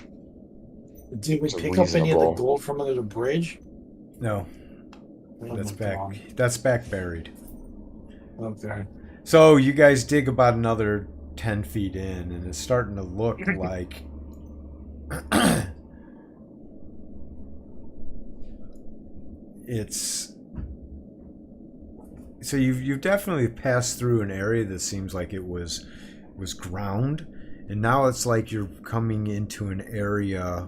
Did we It's pick up any of the reasonable. gold from under the bridge? No, Oh that's my back. God. That's back buried. Okay. So you guys dig about another 10 feet in, and it's starting to look like it's. So you've definitely passed through an area that seems like it was ground, and now it's like you're coming into an area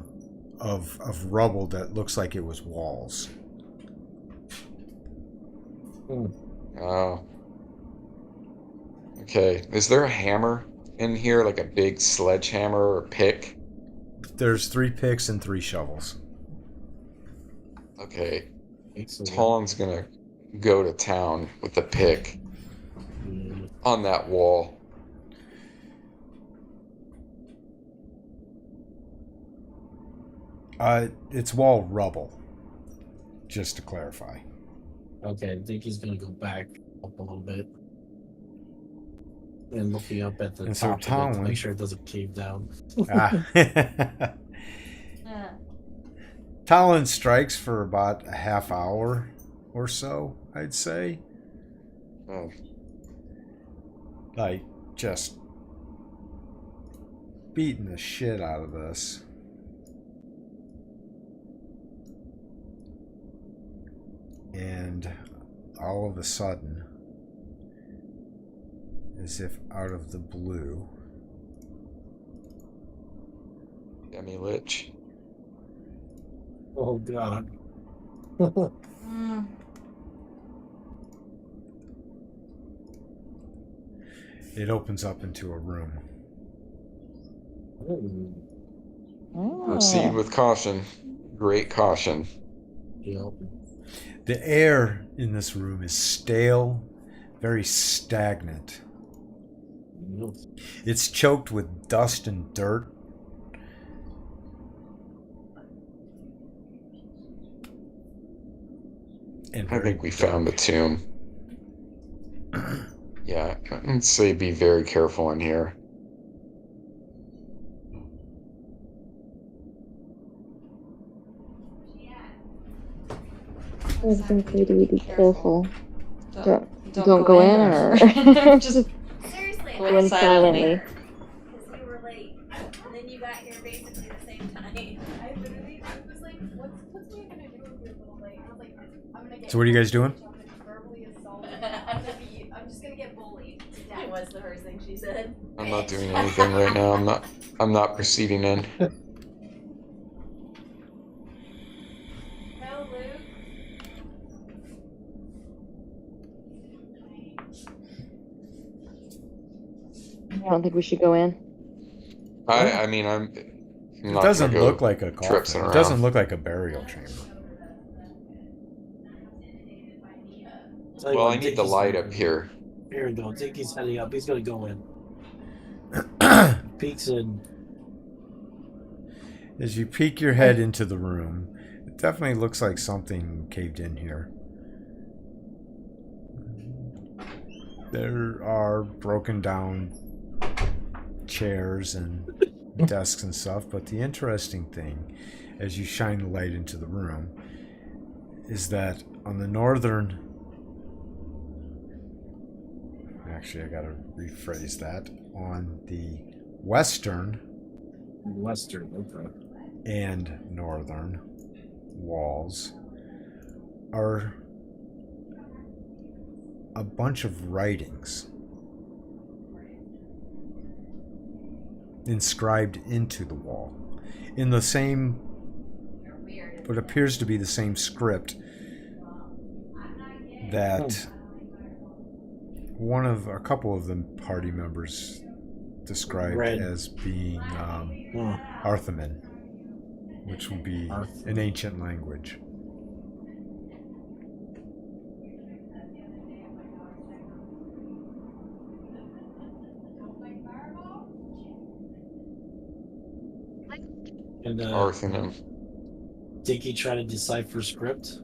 of rubble that looks like it was walls. Oh. Okay. Is there a hammer in here, like a big sledgehammer or pick? There's 3 picks and 3 shovels. Okay. Excellent. Talon's gonna go to town with the pick Mm. on that wall. It's wall rubble, just to clarify. Okay, I think he's gonna go back up a little bit. And looking up at the And so top of it to Talon- make sure it doesn't cave down. Ah. Talon strikes for about a half hour or so, I'd say. Oh. Like, just beating the shit out of this. And all of a sudden, as if out of the blue, Demi Lich. Oh God. it opens up into a room. Proceed with caution. Great caution. Yep. The air in this room is stale, very stagnant. Yep. It's choked with dust and dirt. And I think we found the tomb. Yeah, I'd say be very careful in here. I was going to say, do we be careful? Don't go in or just Seriously, go in silently? because we were late, and then you got here basically the same time. I literally was like, "What's we gonna do if we're a little late?" I was like, "I'm gonna get." So what are you guys doing? Verbally assaulted. I'm just gonna get bullied to death. It was the first thing she said. I'm not doing anything right now. I'm not proceeding in. No, Luke. I don't think we should go in. I mean, I'm It not doesn't gonna go look like a tripping coffin. It around. doesn't look like a burial chamber. Tell you Well, what, I need the Dickie's light gonna- up here. Here we go. Dickie's heading up. He's gonna go in. Peeks in. As you peek your head into the room, it definitely looks like something caved in here. There are broken down chairs and desks and stuff, but the interesting thing, as you shine the light into the room, is that on the northern... Actually, I gotta rephrase that. On the western Okay. and northern walls are a bunch of writings inscribed into the wall in the same what appears to be the same script that a couple of the party members described Red. as being Arthaman, which would be an ancient language. And Arthaman. Dinky try to decipher script.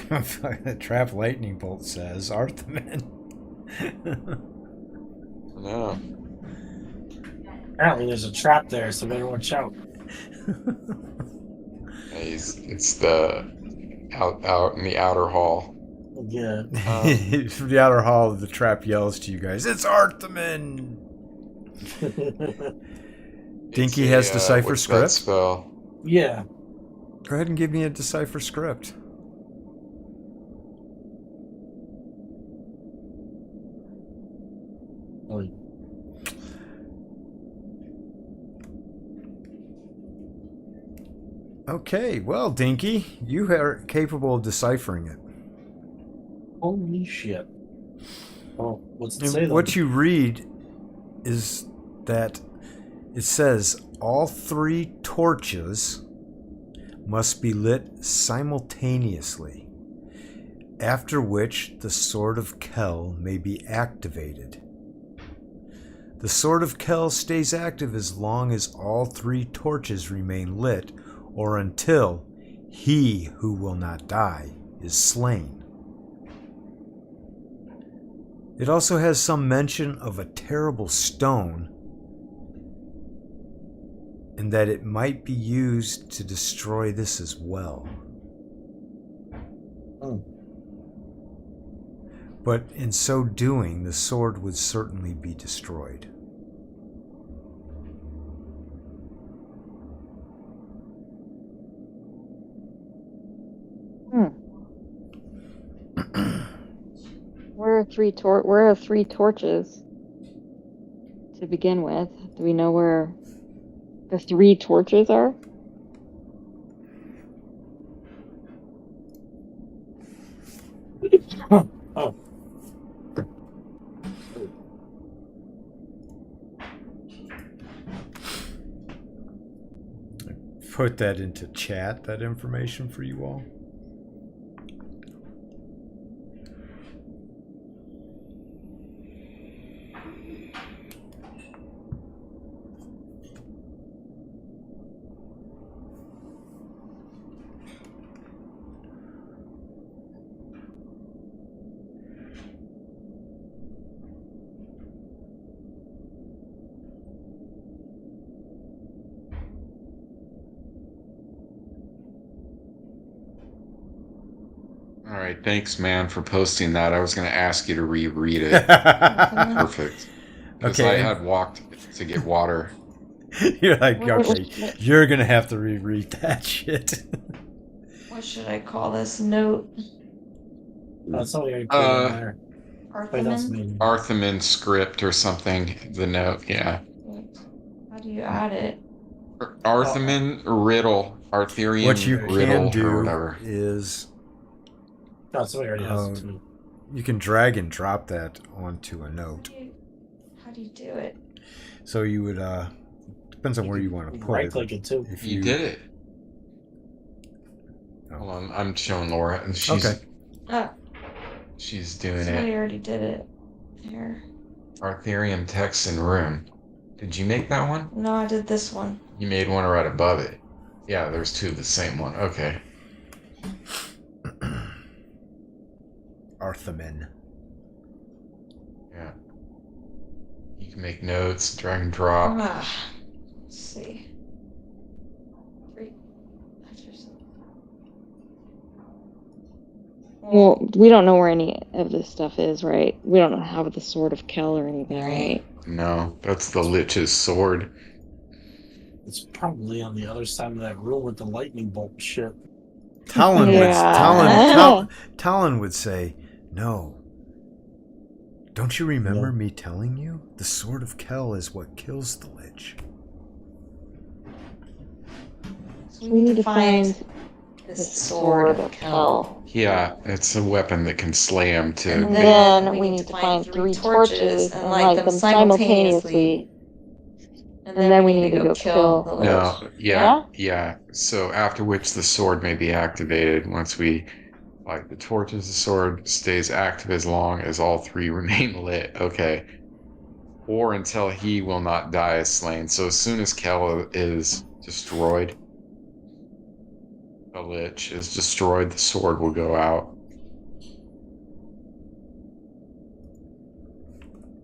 The trap lightning bolt says Arthaman. No. Apparently there's a trap there, so better watch out. It's the out in the outer hall. Yeah. From the outer hall, the trap yells to you guys, "It's Arthaman!" Dinky has decipher what's that script. spell? Yeah. Go ahead and give me a decipher script. Like, Okay, well, Dinky, you are capable of deciphering it. holy shit. Oh, what's it And say then? what you read is that it says all 3 torches must be lit simultaneously, after which the Sword of Kel may be activated. The Sword of Kel stays active as long as all 3 torches remain lit, or until he who will not die is slain. It also has some mention of a terrible stone, and that it might be used to destroy this as well. Oh. But in so doing, the sword would certainly be destroyed. Where are 3 torches to begin with? Do we know where the 3 torches are? Oh. Put that into chat, that information for you all. All right, thanks, man, for posting that. I was going to ask you to reread it. Perfect. Because Okay. I had walked to get water. You're like, What- okay, you're gonna have to reread that shit. What should I call this note? Somebody already put it in there. Wait, that's Arthaman? me. Arthaman script or something. The note, yeah. How do you add it? Arthaman riddle. Arthurian What you riddle can or do whatever. is Oh, somebody already has it too. you can drag and drop that onto a note. How do you do it? So you would depends on where you want to put Right it. click it too. If You did it. Oh. Hold on, I'm showing Laura, and she's Okay. Ah, she's doing somebody it. already did it. Here. Arthurian text and rune. Did you make that one? No, I did this one. You made one right above it. Yeah, there's 2 of the same one. Okay. Arthaman. Yeah. You can make notes, drag and drop. Let's see. 3. Well, we don't know where any of this stuff is, right? We don't have the Sword of Kel or anything, right? No, that's the Lich's sword. It's probably on the other side of that room with the lightning bolt shit. Talon Yeah. Talon would say, no, Don't you remember me telling you? The Sword of Kel is what kills the Lich. So we need to find this sword of Kel. Yeah, it's a weapon that can slay him too. And then we need to find 3 torches and light them simultaneously. And then we need to go kill the Lich. No, yeah. So after which the sword may be activated. Once we light the torches, the sword stays active as long as all 3 remain lit. Okay. Or until he will not die as slain. So as soon as Kel is destroyed, the Lich is destroyed, the sword will go out.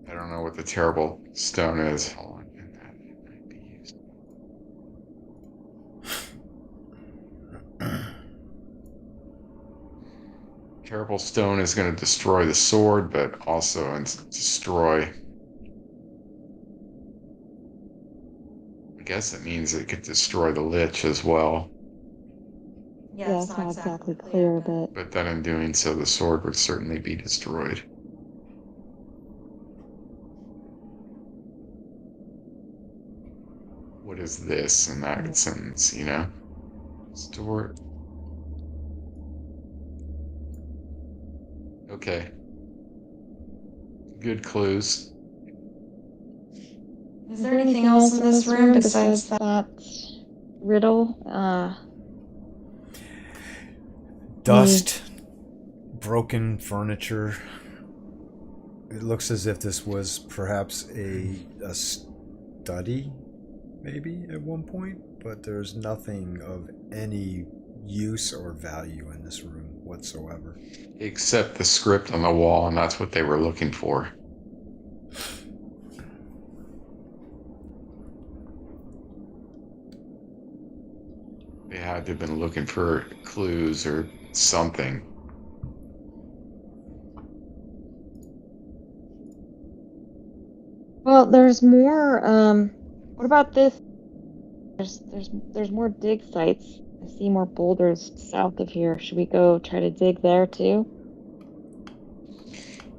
I don't know what the terrible stone is. Hold on. Terrible stone is going to destroy the sword, but also destroy. I guess it means it could destroy the Lich as well. Yeah, it's not exactly clear, but... But then in doing so, the sword would certainly be destroyed. What is this in that sentence, you know? Store. Okay. Good clues. Is there anything else in this room besides that riddle? Dust, broken furniture. It looks as if this was perhaps a study, maybe, at one point, but there's nothing of any use or value in this room whatsoever. Except the script on the wall, and that's what they were looking for. They had to have been looking for clues or something. Well, there's more, what about this? There's more dig sites. I see more boulders south of here. Should we go try to dig there too?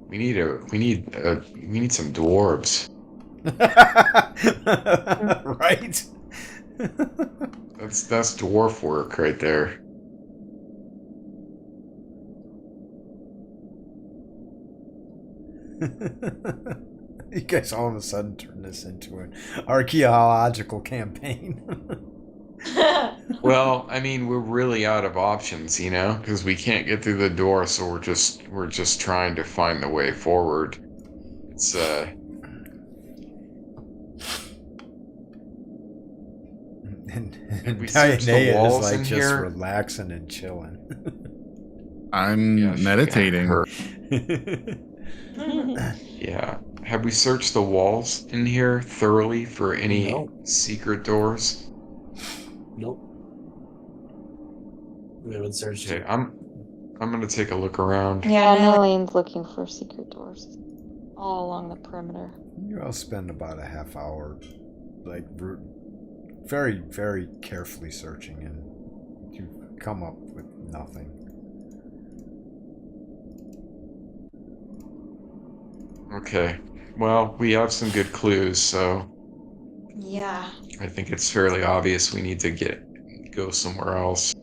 We need some dwarves. Right? That's dwarf work right there. You guys all of a sudden turn this into an archaeological campaign. Well, I mean, we're really out of options, you know, because we can't get through the door, so we're just trying to find the way forward. It's and we search the Diana is walls like in just here? relaxing and chilling. I'm meditating. Yeah. Have we searched the walls in here thoroughly for any No. secret doors? Nope. We haven't searched Okay, it. I'm gonna take a look around. Yeah, Nelline's looking for secret doors all along the perimeter. You all spend about a half hour, like, very, very carefully searching, and you come up with nothing. Okay. Well, we have some good clues, so Yeah. I think it's fairly obvious we need to go somewhere else.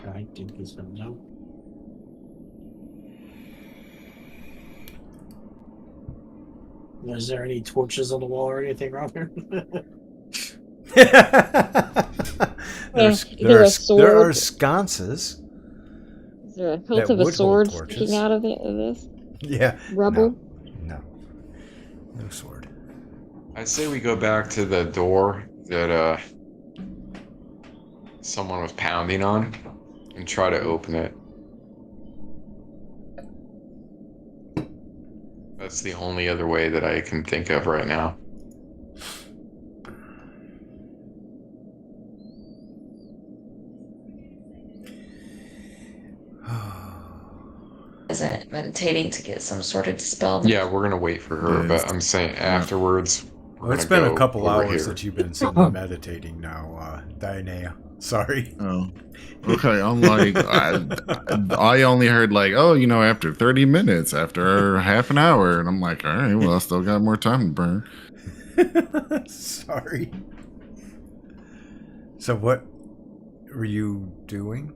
I think he's gonna know. Is there any torches on the wall or anything around here? There are sconces. Is there a hilt That of a would hold sword torches. sticking out of this? Yeah. Rubble? No. No sword. I say we go back to the door that someone was pounding on and try to open it. That's the only other way that I can think of right now. Isn't meditating to get some sort of dispel? Yeah, we're gonna wait for her, but I'm saying afterwards Well, it's been a couple hours that you've been sitting meditating now, Diana. Sorry. Oh, okay. I'm like, I only heard like, oh, after 30 minutes, after half an hour, and I'm like, all right, well, I still got more time to burn. Sorry. So what were you doing?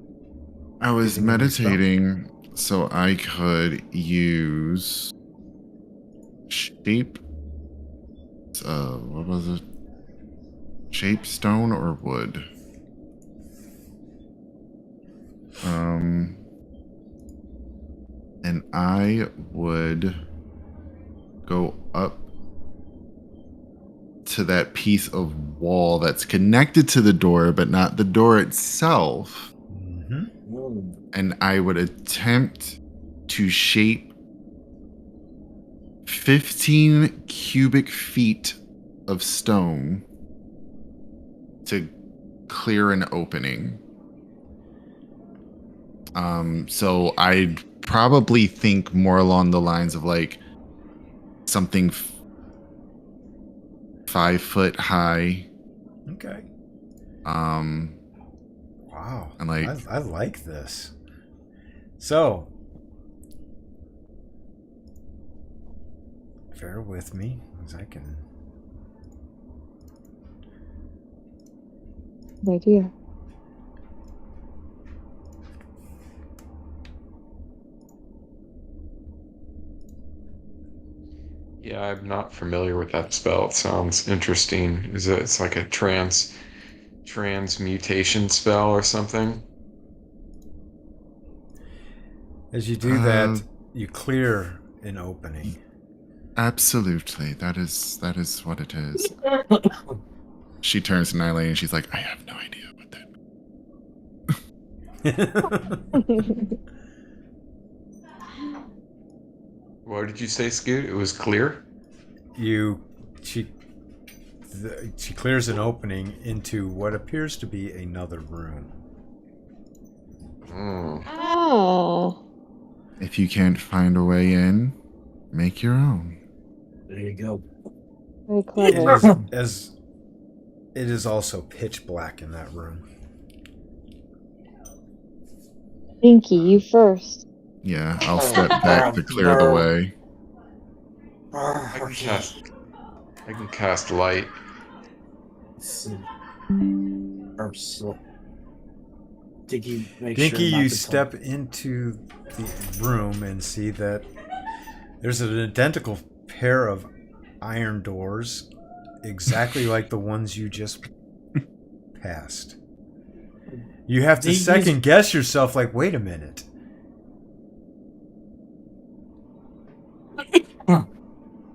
I was meditating so I could use shape. What was it? Shape stone or wood? And I would go up to that piece of wall that's connected to the door, but not the door itself. Mm-hmm. And I would attempt to shape 15 cubic feet of stone to clear an opening. So I'd probably think more along the lines of like something 5 foot high. Okay. Wow. And like I like this. So, bear with me as I can. Good idea. Yeah, I'm not familiar with that spell. It sounds interesting. It's like a transmutation spell or something? As you do that, you clear an opening. Absolutely. That is what it is. She turns to Nylane and she's like, I have no idea what that. What did you say, Scoot? It was clear? She clears an opening into what appears to be another room. Oh. If you can't find a way in, make your own. There you go. Very clever. It is also pitch black in that room. Pinky, you first. Yeah, I'll step back to clear the way. I can cast light. Dinky, you step into the room and see that there's an identical pair of iron doors, exactly like the ones you just passed. You have to second guess yourself, like, wait a minute.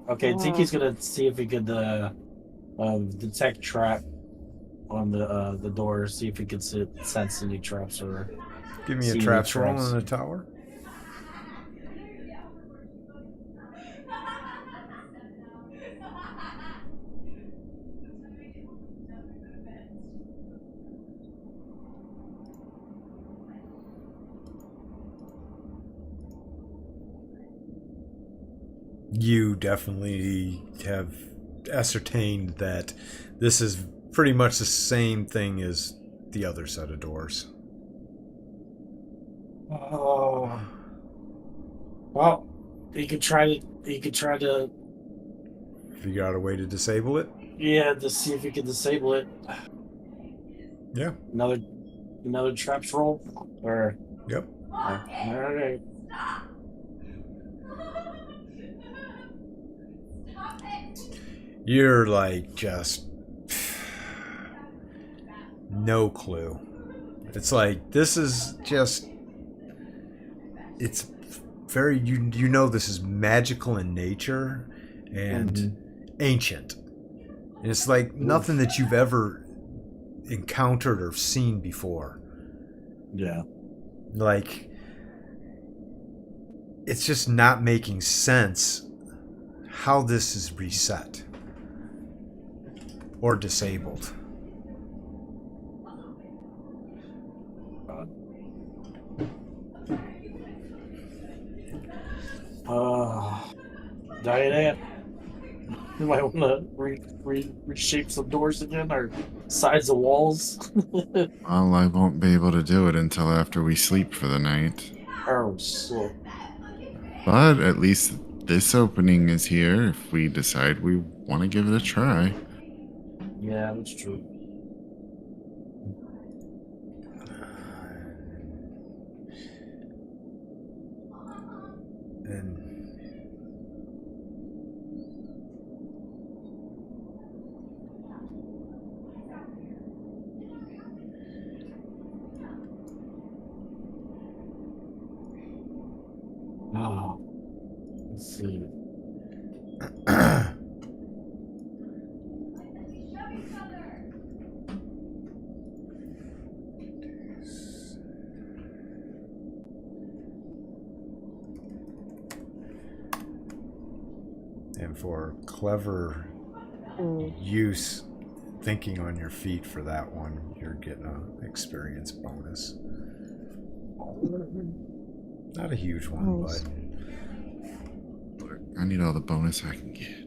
Okay, Dinky's gonna see if he could detect trap on the door, see if he could sense any traps or. Give me a traps roll on the tower. You definitely have ascertained that this is pretty much the same thing as the other set of doors. Oh. Well, he could try to figure out a way to disable it. Yeah, to see if he could disable it. Yeah. Another traps roll, or. Yep. All right. You're like just no clue. It's like this is just it's very you know this is magical in nature and ancient. And it's like nothing that you've ever encountered or seen before. Yeah. Like it's just not making sense how this is reset. Or disabled. Diana. You might want to reshape some doors again or sides of walls. Well, I won't be able to do it until after we sleep for the night. Oh, shit. But at least this opening is here if we decide we want to give it a try. Yeah, that's true. And Oh, let's see. and for clever use, thinking on your feet for that one, you're getting an experience bonus. Not a huge one, Nice. but I need all the bonus I can get.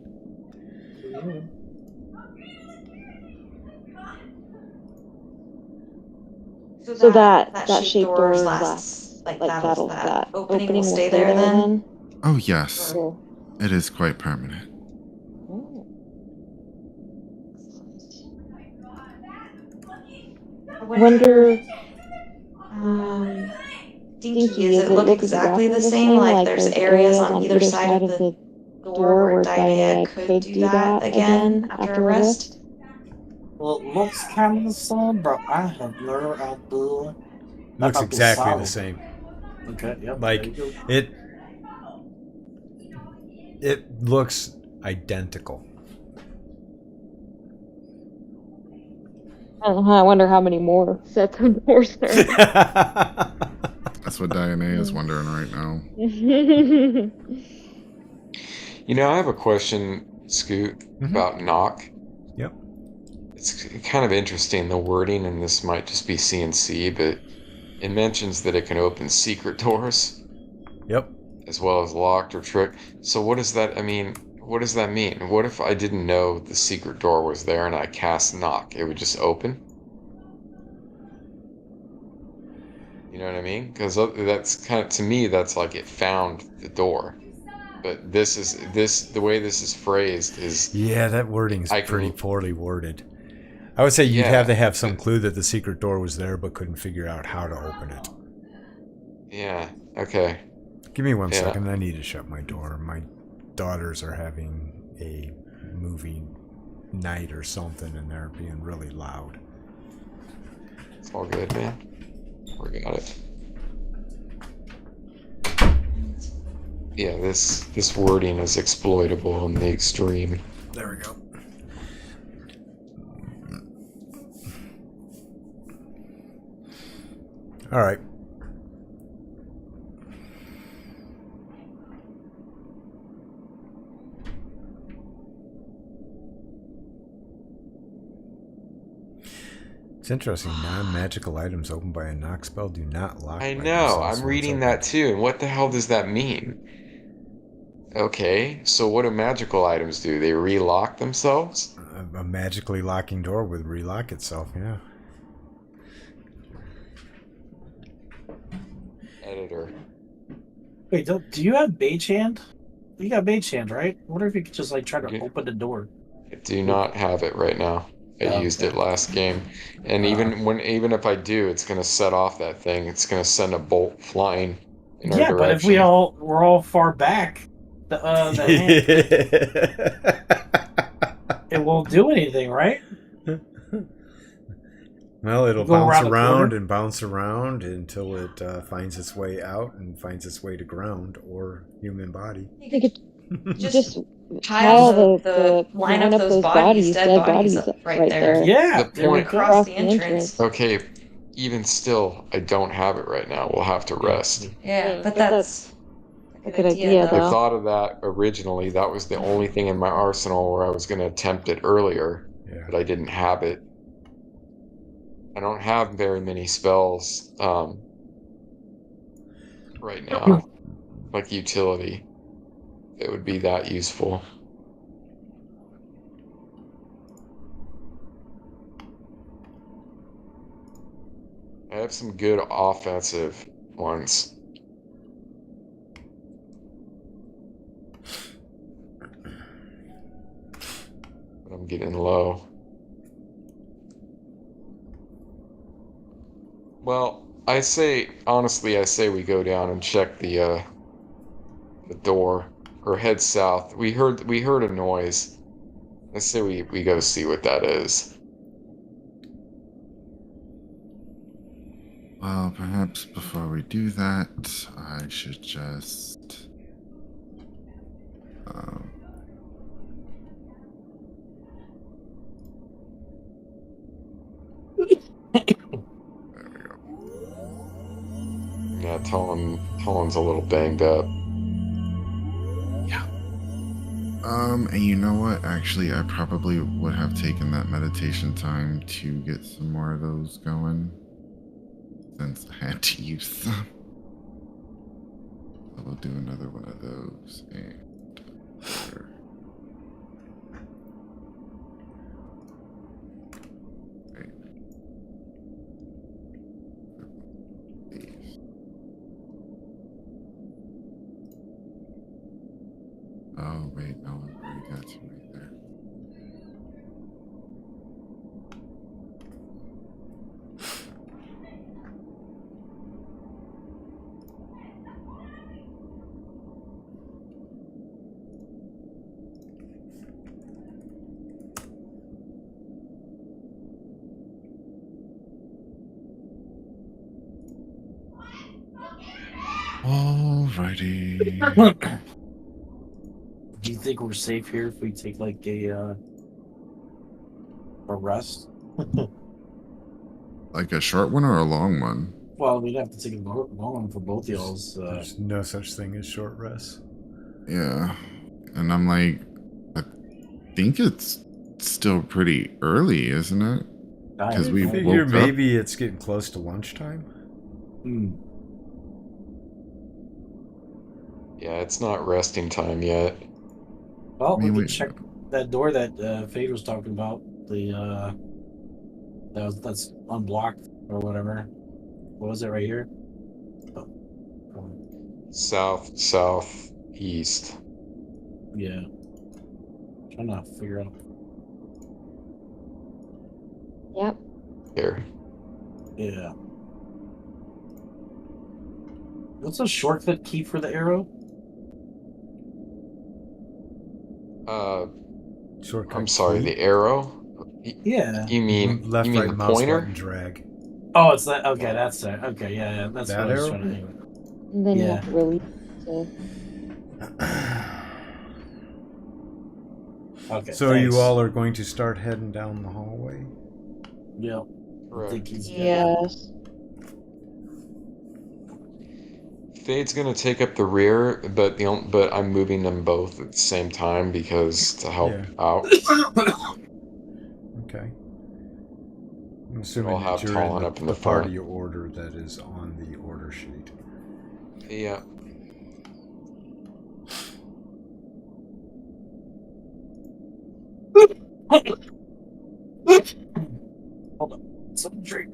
So that shaped door lasts like that opening will stay there then? Oh, yes. Or- It is quite permanent. Oh. I wonder, Dinky, does it look exactly the same? Like there's areas on either side of the door where Dynea could do that again after a rest? Well, it looks kind of the same, but I have no idea. looks About exactly the solid. same. Okay, yep. Like there you go. it looks identical. I wonder how many more sets of doors there are. That's what Diana is wondering right now. You know, I have a question, Scoot, about knock. Yep. It's kind of interesting, the wording, and this might just be CNC, but it mentions that it can open secret doors Yep. as well as locked or trick. So what does that, I mean, what does that mean? What if I didn't know the secret door was there and I cast knock? It would just open? You know what I mean? Because that's kind of, to me, that's like it found the door. But the way this is phrased is Yeah, that wording's I can- pretty poorly worded. I would say you'd Yeah, have to have some clue that the secret door was there, but couldn't figure out how to open it. yeah, okay. Give me 1 Yeah. second. I need to shut my door. My daughters are having a movie night or something, and they're being really loud. It's all good, man. We got it. Yeah, this wording is exploitable in the extreme. There we go. All right. It's interesting. Non-magical items opened by a knock spell do not lock. I by know, themselves I'm once reading opened. that too, and what the hell does that mean? Okay, so what do magical items do? They relock themselves? A magically locking door would relock itself. Yeah. Editor. Wait, do you have Mage Hand? You got Mage Hand, right? I wonder if you could just like try to Yeah. open the door. I do not have it right now. I Oh, used okay. it last game. And even if I do, it's gonna set off that thing. It's gonna send a bolt flying in our Yeah, direction. but if we're all far back, the hand, it won't do anything, right? Well, it'll Go bounce around the around corner? and bounce around until it finds its way out and finds its way to ground or human body. You could just Tile the line up those bodies, dead bodies right there. Yeah, The there we point- go. Across the entrance. Okay, even still, I don't have it right now. We'll have to rest. Yeah, but that's a good idea, I though. thought of that originally. That was the only thing in my arsenal where I was going to attempt it earlier, Yeah. but I didn't have it. I don't have very many spells right now, like utility. It would be that useful. I have some good offensive ones. But I'm getting low. Well, honestly, I say we go down and check the door, or head south. We heard a noise. I say we go see what that is. Well, perhaps before we do that, I should just. There we go. Yeah, Tolan's a little banged up. Yeah. And you know what? Actually, I probably would have taken that meditation time to get some more of those going, since I had to use them. So we'll do another one of those. And there. Right. These. Oh, wait, no, I've already got some right there. Alrighty. Do you think we're safe here if we take like a rest? Like a short one or a long one? Well, we'd have to take a long one for both y'all's. There's no such thing as short rests. Yeah. And I'm like, I think it's still pretty early, isn't it? Because we figure woke maybe it's getting close to lunchtime. Hmm. Yeah, it's not resting time yet. Well, we can check that door that Fade was talking about. The that's unblocked or whatever. What was it right here? Southeast. Yeah. Trying to figure out. Yep. Here. Yeah. What's a shortcut key for the arrow? Shortcut I'm sorry, key? the arrow? Yeah. You mean left, you mean right the mouse pointer? button drag. Oh, it's that. Okay, that's it. Okay, yeah, that's That what I was arrow? trying to think. And then you Yeah. have to release it. Okay. So thanks. you all are going to start heading down the hallway? Yeah. I Correct. think he's good. Yes. Fade's gonna take up the rear, but I'm moving them both at the same time because to help Yeah. out. Okay. I'm assuming I'll that have you're in Talon up in the the party front. order that is on the order sheet. Yeah. Hold on. Some drink.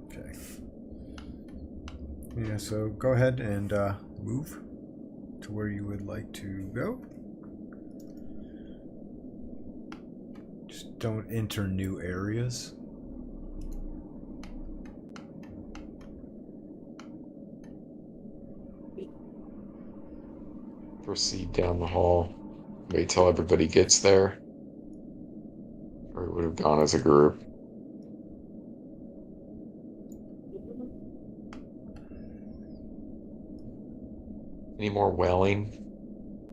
Okay. Yeah, so go ahead and move to where you would like to go. Just don't enter new areas. Proceed down the hall. Wait till everybody gets there. Or we would have gone as a group. Any more wailing?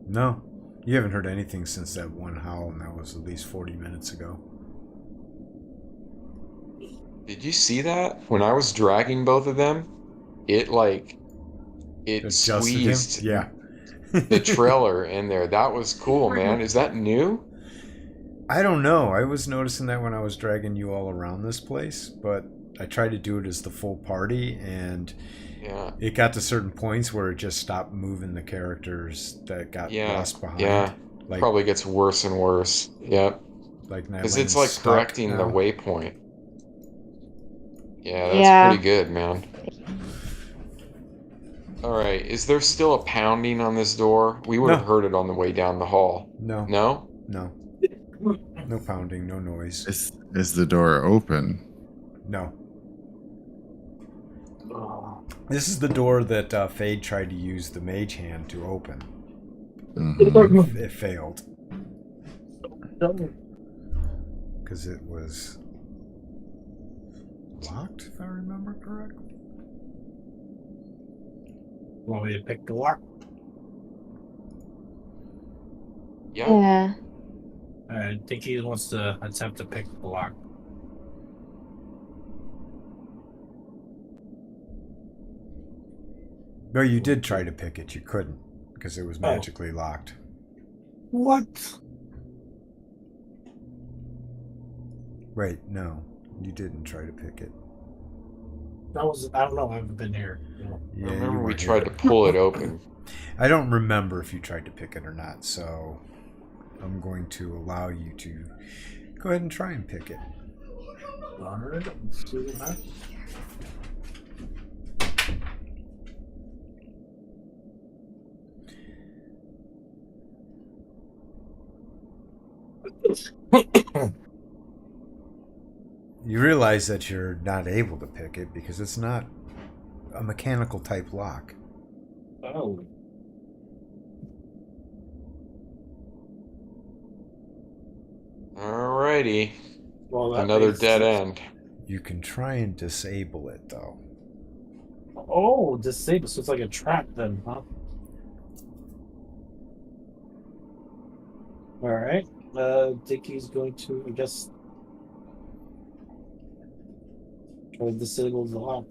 No, you haven't heard anything since that one howl, and that was at least 40 minutes ago. Did you see that? When I was dragging both of them, it Adjusted squeezed him? Yeah. the trailer in there. That was cool, man. Is that new? I don't know. I was noticing that when I was dragging you all around this place, but I tried to do it as the full party, and Yeah. it got to certain points where it just stopped moving the characters that got lost behind. Yeah. Like, probably gets worse and worse. Yep. Like Because Nylane's it's like stuck correcting the now. waypoint. Yeah, that's Yeah. pretty good, man. Alright, is there still a pounding on this door? We would have No. heard it on the way down the hall. No. No? No. No pounding, no noise. Is the door open? No. This is the door that Fade tried to use the mage hand to open. Mhm. It failed. Because it was locked, if I remember correctly. Want me to pick the lock? Yeah. Yeah. I think he wants to attempt to pick the lock. No, you did try to pick it. You couldn't. Because it was magically locked. What? Wait, no. You didn't try to pick it. That was, I don't know, I haven't been here. Yeah, I remember we weren't tried here. to pull it open. I don't remember if you tried to pick it or not, so I'm going to allow you to go ahead and try and pick it. Alright, let's see what happens. You realize that you're not able to pick it because it's not a mechanical type lock. Oh. Alrighty. Well, that Another means- dead end. You can try and disable it, though. Oh, disable. So it's like a trap then, huh? Alright. Dickie's going to, I guess, try to disable the lock.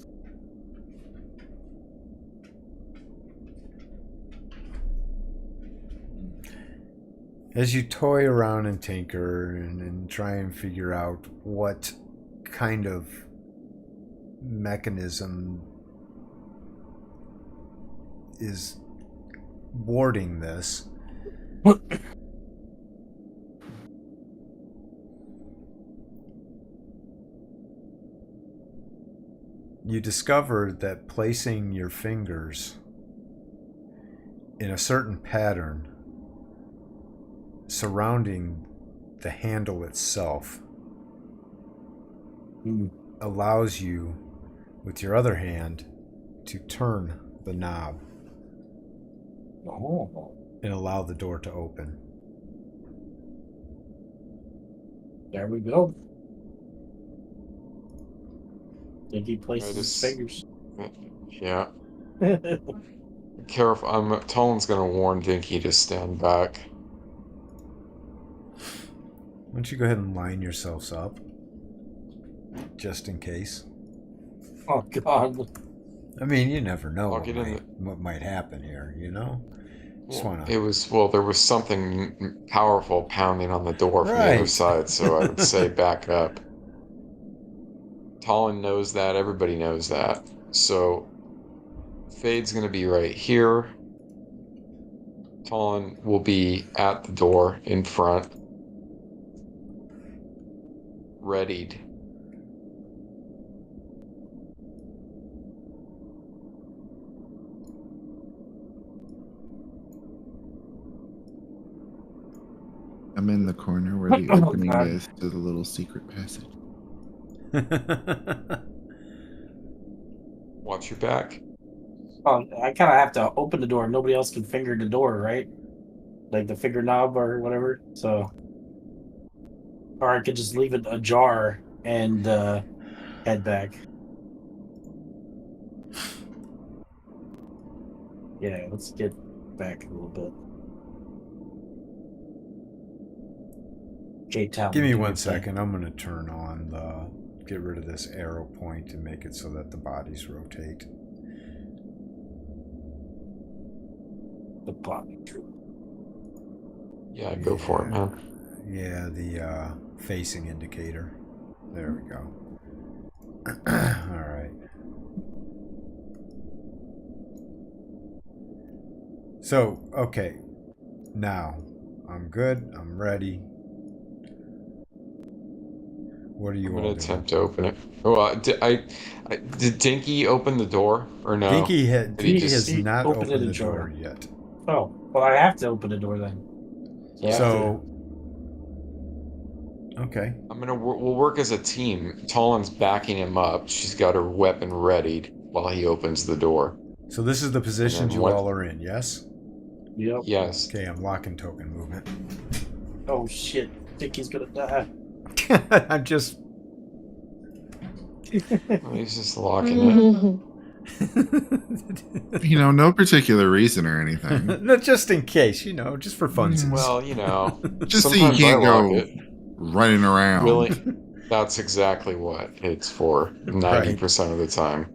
As you toy around and tinker and try and figure out what kind of mechanism is warding this, you discover that placing your fingers in a certain pattern surrounding the handle itself allows you, with your other hand, to turn the knob and allow the door to open. There we go. Dickie places his fingers. Yeah. Careful. Tolan's gonna warn Dinky to stand back. Why don't you go ahead and line yourselves up, just in case. Oh, God. I mean, you never know I'll get in what might happen here, you know? Just wanna... There was something powerful pounding on the door from the other side, so I would say back up. Talon knows that, everybody knows that. So Fade's gonna be right here. Talon will be at the door in front. Readied. I'm in the corner where the opening is to the little secret passage. Watch your back. Oh, I kind of have to open the door. Nobody else can finger the door, right? Like the finger knob or whatever. So, or I could just leave it ajar and head back. Yeah, let's get back a little bit. J-Town. Give me 1 second. I'm going to turn on get rid of this arrow point and make it so that the bodies rotate. The body. Yeah, go for it, man. Yeah, the facing indicator. There we go. All right. So, okay. Now, I'm good. I'm ready. What are you I'm all gonna doing? attempt to open it. Well, did Dinky open the door or no? Dinky Did he has just? not opened opened it the ajar. door yet. Oh, well, I have to open the door then. Yeah. So, okay. We'll work as a team. Talon's backing him up. She's got her weapon readied while he opens the door. So this is the positions you all are in, yes? Yep. Yes. Okay, I'm locking token movement. Oh shit! Think he's gonna die. I'm just. Oh, he's just locking it. You know, no particular reason or anything. No, just in case, just for funsies. Well, Just so you sometimes I can't lock go it. running around. Really, that's exactly what it's for. 90% of the time.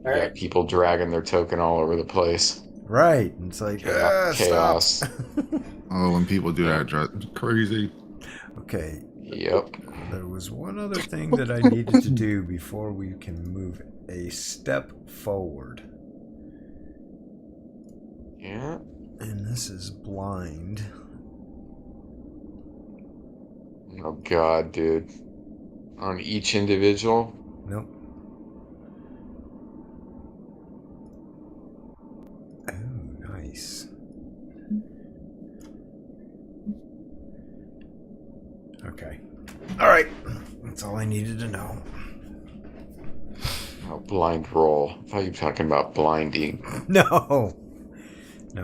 All Yeah, right. people dragging their token all over the place. Right. It's like, Chaos. Stop. Oh, when people do that, crazy. Okay. Yep. There was one other thing that I needed to do before we can move a step forward. Yeah. And this is blind. Oh god, dude. On each individual? Nope. Oh, nice. Okay. All right. That's all I needed to know. Oh, blind roll. I thought you were talking about blinding. No. No.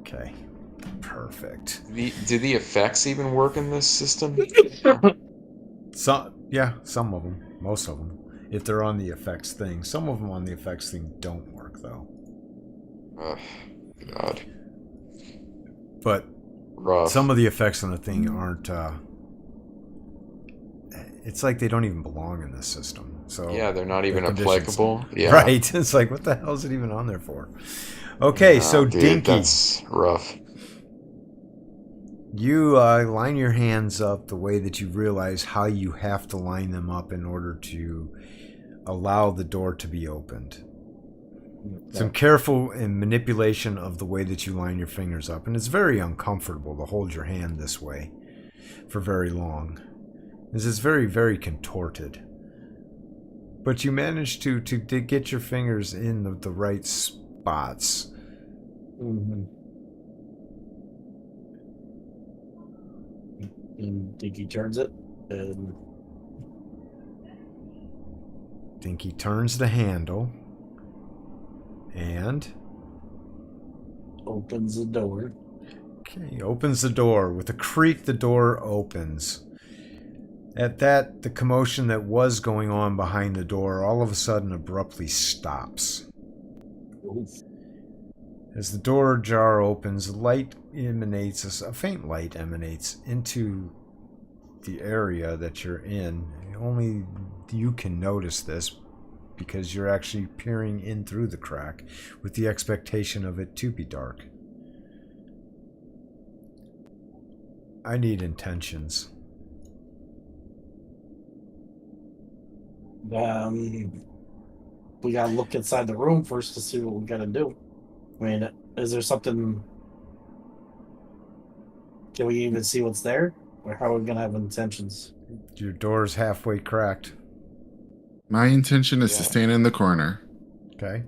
Okay. Perfect. Do the effects even work in this system? Yeah, some of them. Most of them. If they're on the effects thing. Some of them on the effects thing don't work, though. Oh, God. But rough. Some of the effects on the thing aren't. It's like they don't even belong in this system. So yeah, they're not even applicable. Yeah. Right. It's like, what the hell is it even on there for? Okay, so dude, Dinky. That's rough. You line your hands up the way that you realize how you have to line them up in order to allow the door to be opened. Some careful and manipulation of the way that you line your fingers up. And it's very uncomfortable to hold your hand this way for very long. This is very, very contorted. But you manage to get your fingers in the right spots. Mm-hmm. And Dinky turns it, and Dinky turns the handle and opens the door. Okay, he opens the door. With a creak, the door opens. At that, the commotion that was going on behind the door all of a sudden abruptly stops. Oof. As the door jar opens, light emanates, a faint light emanates into the area that you're in. Only you can notice this because you're actually peering in through the crack with the expectation of it to be dark. I need intentions. We gotta look inside the room first to see what we gotta do. I mean, is there something? Can we even see what's there? Or how are we gonna have intentions? Your door's halfway cracked. My intention is to stand in the corner. Okay.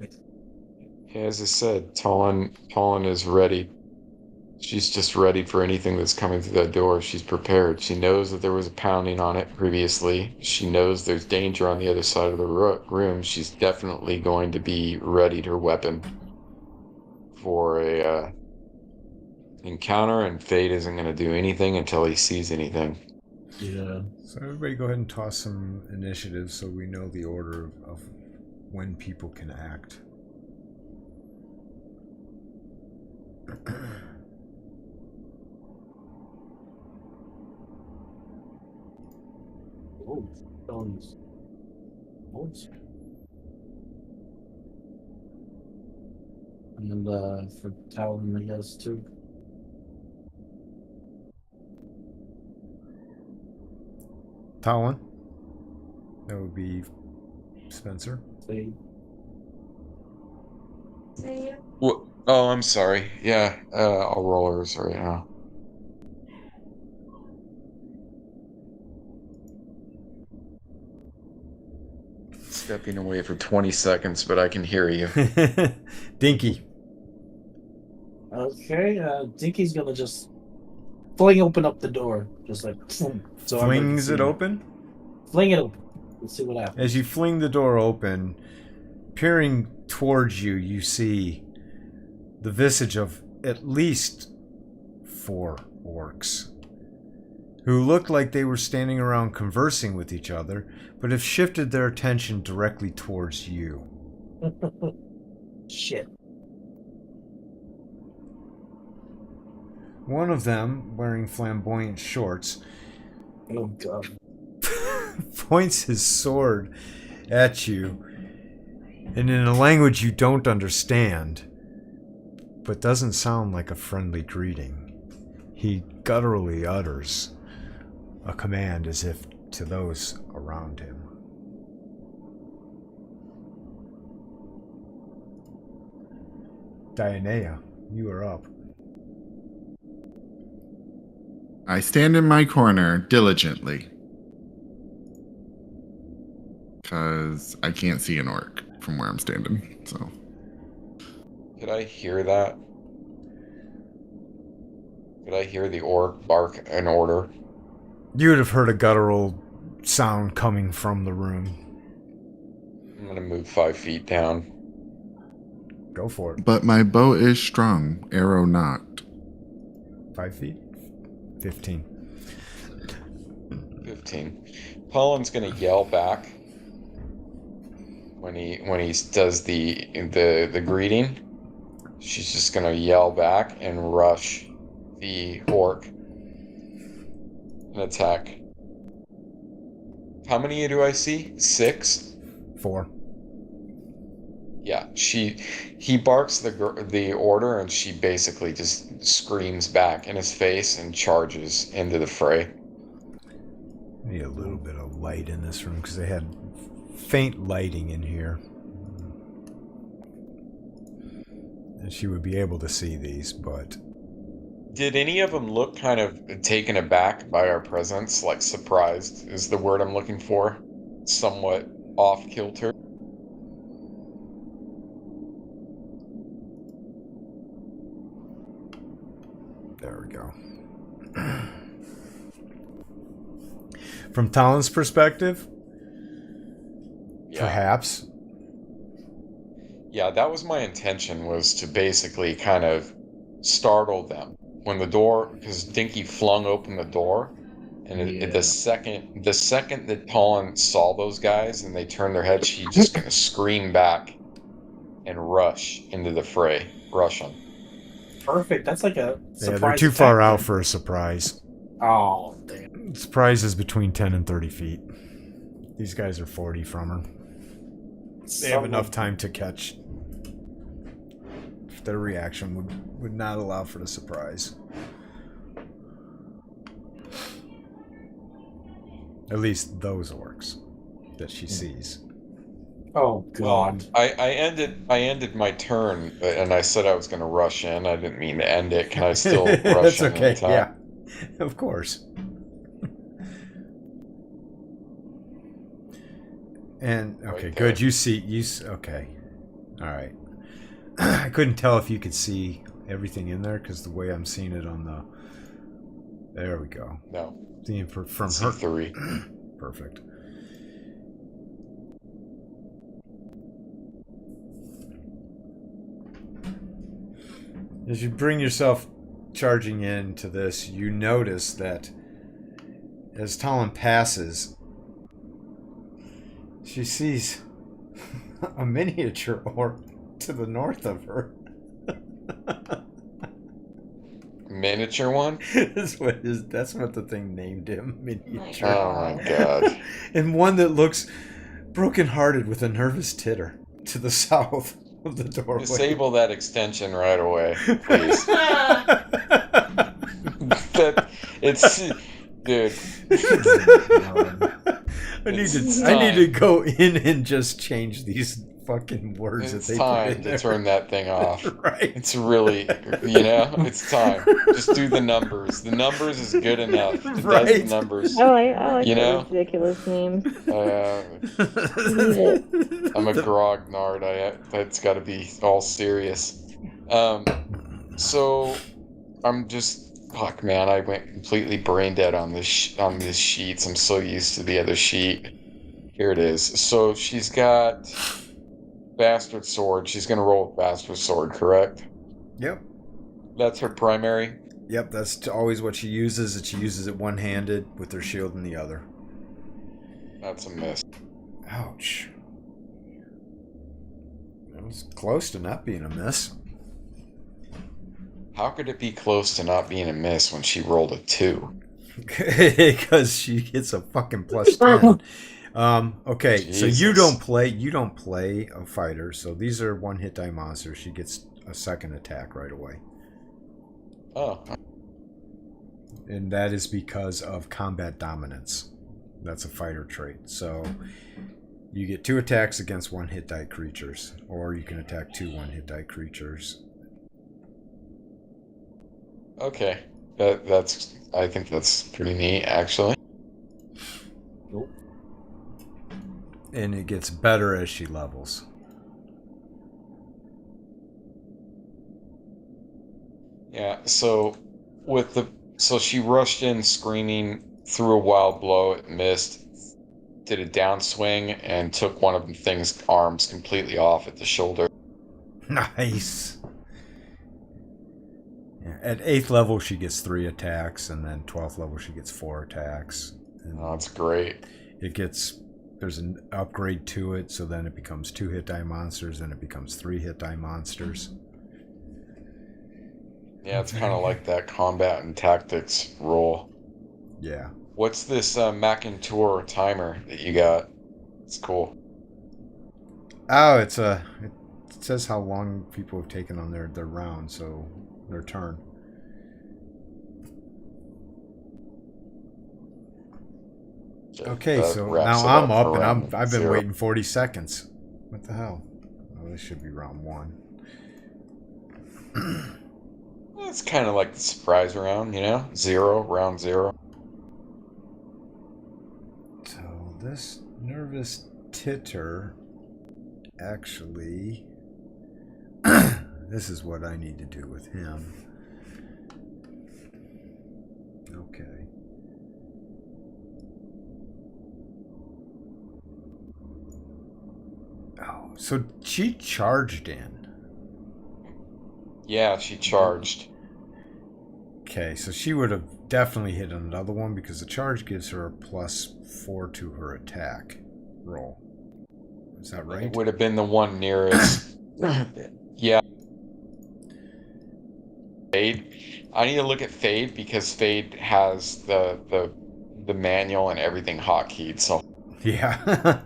Yeah, as I said, Talon is ready. She's just ready for anything that's coming through that door. She's prepared. She knows that there was a pounding on it previously. She knows there's danger on the other side of the room. She's definitely going to be readied her weapon for a encounter, and Fate isn't going to do anything until he sees anything. Yeah. So everybody go ahead and toss some initiative so we know the order of when people can act. Oh, stones. And for Talon, I guess, too. Talon. That would be Spencer. What? Oh, I'm sorry. Yeah, I'll roll hers right now. Stepping away for 20 seconds, but I can hear you. Dinky. Okay, Dinky's gonna just open up the door, just like so Flings it open? Fling it open. Let's see what happens. As you fling the door open, peering towards you, you see the visage of at least 4 orcs who looked like they were standing around conversing with each other, but have shifted their attention directly towards you. Shit. One of them, wearing flamboyant shorts, Oh god. points his sword at you, and in a language you don't understand, but doesn't sound like a friendly greeting. He gutturally utters a command as if to those around him. Dionea, you are up. I stand in my corner diligently. Because I can't see an orc from where I'm standing, so. Could I hear that? Could I hear the orc bark an order? You would have heard a guttural sound coming from the room. I'm gonna move 5 feet down. Go for it. But my bow is strong, arrow not. 5 feet? 15. 15. Pollen's gonna yell back when he does the greeting. She's just gonna yell back and rush the orc and attack. How many do I see? 6? 4. Yeah, he barks the order, and she basically just screams back in his face and charges into the fray. Need a little bit of light in this room because they had faint lighting in here. And she would be able to see these, but... Did any of them look kind of taken aback by our presence? Like surprised is the word I'm looking for. Somewhat off kilter. There we go. From Talon's perspective, Yeah. perhaps. Yeah, that was my intention, was to basically kind of startle them. When the door, because Dinky flung open the door, and the second that Pollen saw those guys and they turned their heads, she just gonna scream back and rush into the fray. Rush them. Perfect. That's like a surprise. Yeah, they're too far out for a surprise. Oh, damn. Surprise is between 10 and 30 feet. These guys are 40 from her. They have enough time to catch. Their reaction would not allow for the surprise. At least those orcs that she sees. Oh god. I ended my turn, and I said I was going to rush in. I didn't mean to end it. Can I still rush That's in okay. and attack? Yeah, of course. And okay, Right good. there. Okay, all right. I couldn't tell if you could see everything in there because the way I'm seeing it on the. There we go. No. Seeing from her. C3. Perfect. As you bring yourself charging into this, you notice that as Talon passes, she sees a miniature orc to the north of her. Miniature one? That's what the thing named him, miniature. Oh my god. And one that looks brokenhearted with a nervous titter to the south of the doorway. Disable that extension right away, please. Dude. I need to go in and just change these fucking words It's that they put time in to there. turn that thing off. Right. It's really, it's time. Just do the numbers. The numbers is good enough. It does the numbers. I like You know? those ridiculous names. I'm a grognard. That's got to be all serious. So I'm just fuck, man. I went completely brain dead on this sheets. I'm so used to the other sheet. Here it is. So she's got Bastard Sword. She's gonna roll with Bastard Sword, correct? Yep. That's her primary. Yep, that's always what she uses. She uses it one-handed with her shield in the other. That's a miss. Ouch. That was close to not being a miss. How could it be close to not being a miss when she rolled a 2? Because she gets a fucking plus 10. Okay, Jesus. so you don't play a fighter, so these are one hit die monsters. She gets a second attack right away. Oh. And that is because of combat dominance. That's a fighter trait. So you get 2 attacks against one hit die creatures, or you can attack 2 one hit die creatures. Okay. I think that's pretty neat, actually. Nope. And it gets better as she levels. Yeah, so she rushed in screaming, threw a wild blow, it missed, did a downswing, and took one of the thing's arms completely off at the shoulder. Nice. Yeah, at 8th level she gets 3 attacks, and then 12th level she gets 4 attacks. And Oh, that's great. there's an upgrade to it, so then it becomes 2 hit die monsters, then it becomes 3 hit die monsters. Yeah, it's kind of like that combat and tactics roll. Yeah. What's this McIntyre timer that you got? It's cool. Oh, it says how long people have taken on their round, so their turn. Okay, so now I'm up and I've been waiting 40 seconds. What the hell? Oh, this should be round 1. It's kind of like the surprise round, round 0. So this nervous titter actually this is what I need to do with him. Okay. Oh, so she charged in. Yeah, she charged. Okay, so she would have definitely hit another one because the charge gives her a +4 to her attack roll. Is that right? It would have been the one nearest. Yeah. Fade. I need to look at Fade because Fade has the manual and everything hotkeyed. So yeah.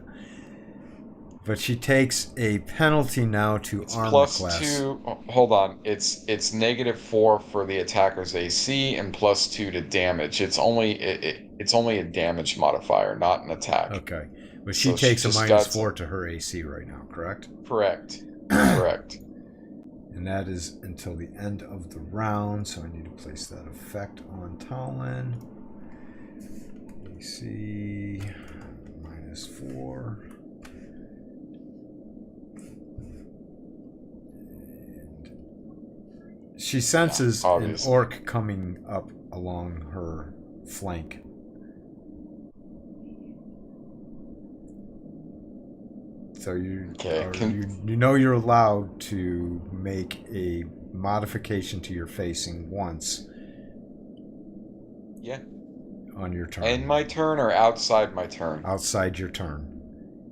But she takes a penalty now to armor plus class. +2. Oh, hold on. It's -4 for the attacker's AC and +2 to damage. It's only a damage modifier, not an attack. Okay, but she takes a -4 to her AC right now, correct? Correct. Correct. And that is until the end of the round, so I need to place that effect on Talon. AC -4. She senses an orc coming up along her flank. So you know you're allowed to make a modification to your facing once. Yeah. On your turn. In my turn or outside my turn? Outside your turn.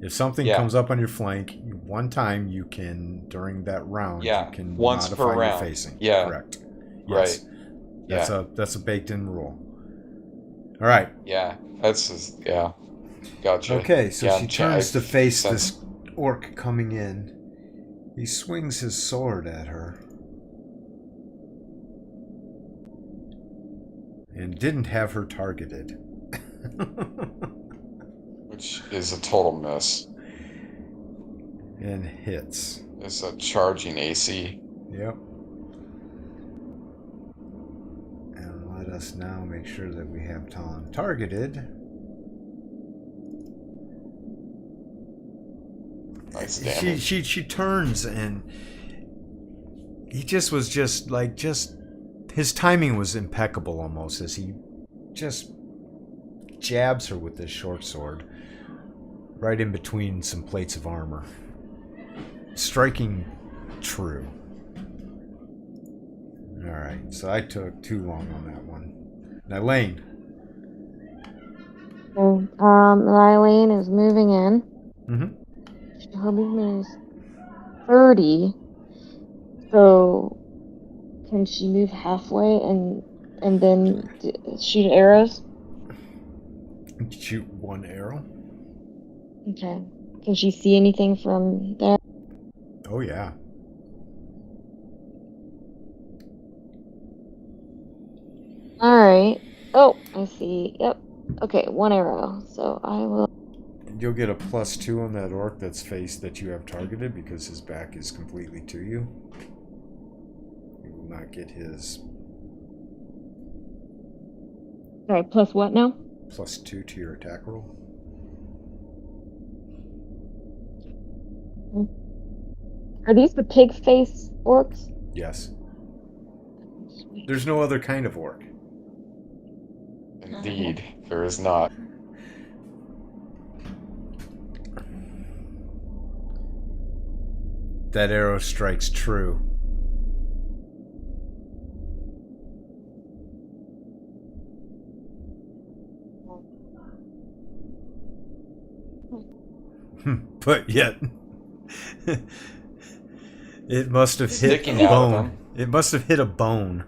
If something comes up on your flank, one time you can, during that round, you can once modify per your round. facing. Yeah. Correct. Yes. Right. That's a baked in rule. All right. Yeah. That's just, yeah. Gotcha. Okay, so she turns to face this orc coming in. He swings his sword at her. and didn't have her targeted. Which is a total miss. And hits. It's a charging AC. Yep. And let us now make sure that we have Talon targeted. Nice damage. She turns, and he was his timing was impeccable almost, as he just jabs her with this short sword right in between some plates of armor, striking true. All right, so I took too long on that one. Nylane. Nylane is moving in. Mm-hmm. Her movement is 30. So can she move halfway and then shoot arrows? Shoot one arrow. Okay. Can she see anything from there? Oh yeah. Alright. Oh, I see. Yep. Okay, one arrow. So I will... You'll get a +2 on that orc that you have targeted, because his back is completely to you. You will not get his... Sorry, plus what now? +2 to your attack roll. Are these the pig face orcs? Yes. There's no other kind of orc. Indeed, there is not. That arrow strikes true. But yet, it must have hit Sticking a out of bone. him. It must have hit a bone.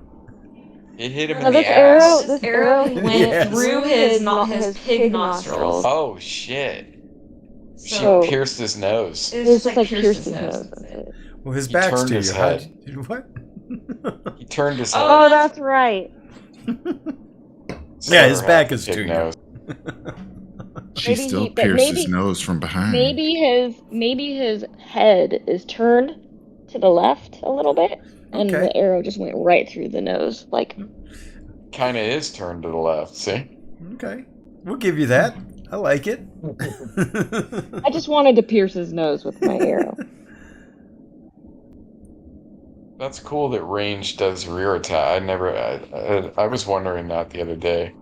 It hit him No, in the this ass. arrow went Yes. through his pig nostrils. Oh shit! She So- pierced his nose. It It's was just like pierced his nose. That's That's it. it. Well, his He back's turned to his you. head. What? He turned his head. Oh, that's right. Yeah, his Sir back had is pig to you. nose. She Maybe still but pierced his maybe- nose from behind. Maybe his head is turned to the left a little bit, and Okay. the arrow just went right through the nose. Like, Kinda is turned to the left, see? Okay. We'll give you that. I like it. I just wanted to pierce his nose with my arrow. That's cool that range does rear attack. I was wondering that the other day.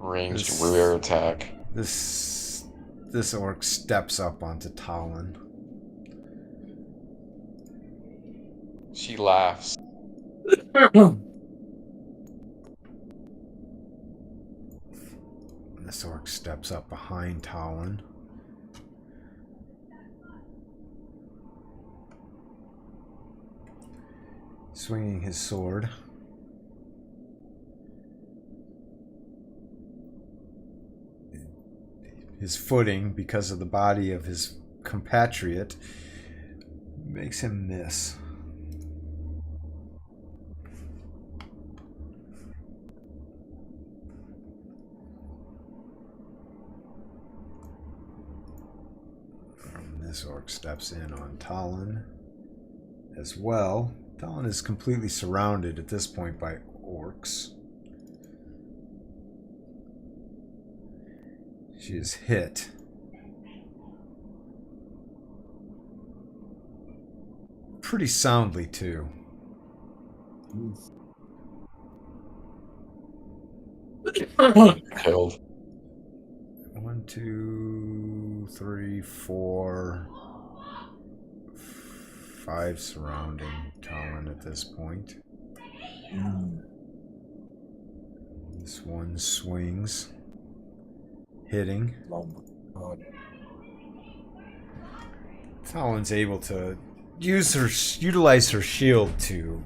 Ranged This- rear attack. This orc steps up onto Talon. She laughs. This orc steps up behind Talon. Swinging his sword. His footing, because of the body of his compatriot, makes him miss. And this orc steps in on Talon as well. Talon is completely surrounded at this point by orcs. She is hit. Pretty soundly, too. Killed. 1, 2, 3, 4, 5 surrounding Talon at this point. This one swings, hitting. Talon's able to utilize her shield to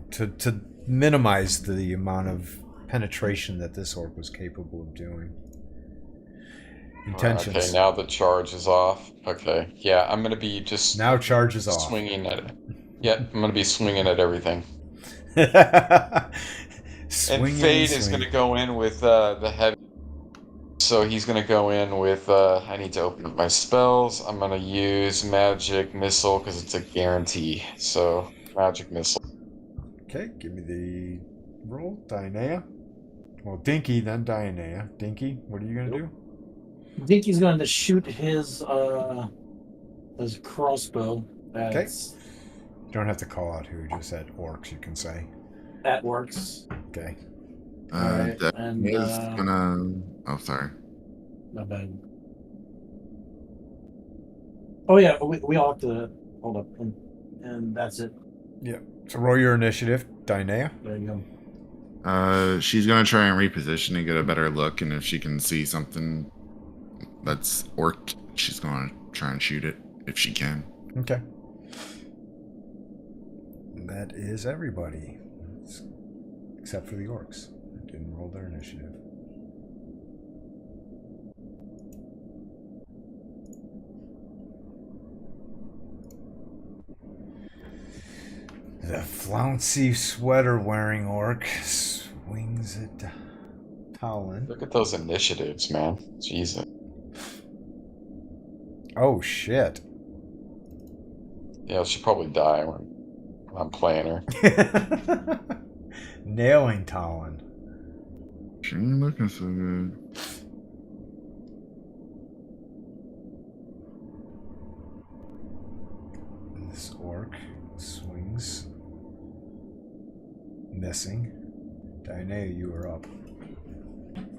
minimize the amount of penetration that this orc was capable of doing. Intentions. Okay, now the charge is off. Okay, yeah, I'm gonna be just Now charge is off. swinging at it. Yeah, I'm gonna be swinging at everything. Swinging Fade and is going to swinging. go in with the heavy. So he's going to go in with, I need to open up my spells. I'm going to use Magic Missile because it's a guarantee. So, Magic Missile. Okay, give me the roll, Dionea. Well, Dinky, then Dionea. Dinky, what are you going to do? Dinky's going to shoot his crossbow. Okay. You don't have to call out who, just said orcs, you can say. That works. Okay. Alright, That and, is gonna. Oh, sorry. My bad. Oh yeah, we all have to hold up, and that's it. Yeah. So roll your initiative, Dionea. There you go. She's gonna try and reposition and get a better look, and if she can see something that's orc, she's gonna try and shoot it if she can. Okay. That is everybody, except for the orcs. They didn't roll their initiative. The flouncy sweater-wearing orc swings at Talon. Look at those initiatives, man. Jesus. Oh, shit. Yeah, she'll probably die when I'm playing her. Nailing Talon. She ain't looking so good. This orc swings. Missing. Dionea, you are up.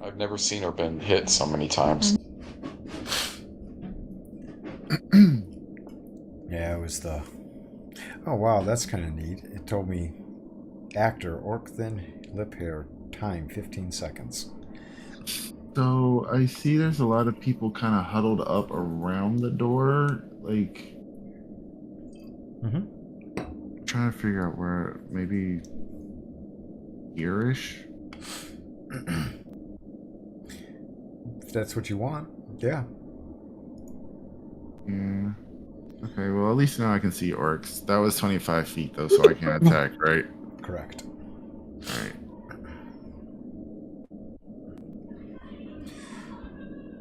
I've never seen her been hit so many times. Yeah, it was the... Oh, wow, that's kind of neat. It told me actor, orc thin lip hair, time 15 seconds. So I see there's a lot of people kind of huddled up around the door, like. Trying to figure out where, maybe here-ish. If that's what you want, yeah. Yeah. Okay, well, at least now I can see orcs. That was 25 feet, though, so I can attack, right? Correct. Alright.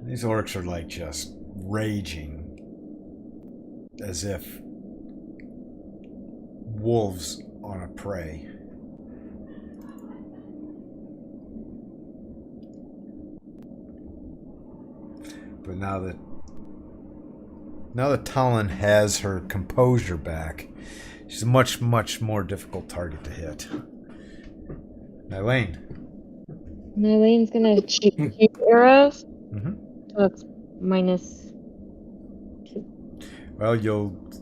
These orcs are like just raging as if wolves on a prey. But now that Talon has her composure back, she's a much, much more difficult target to hit. Nylane. Nylane's gonna shoot 2 arrows. Mm-hmm. So that's minus 2. Well,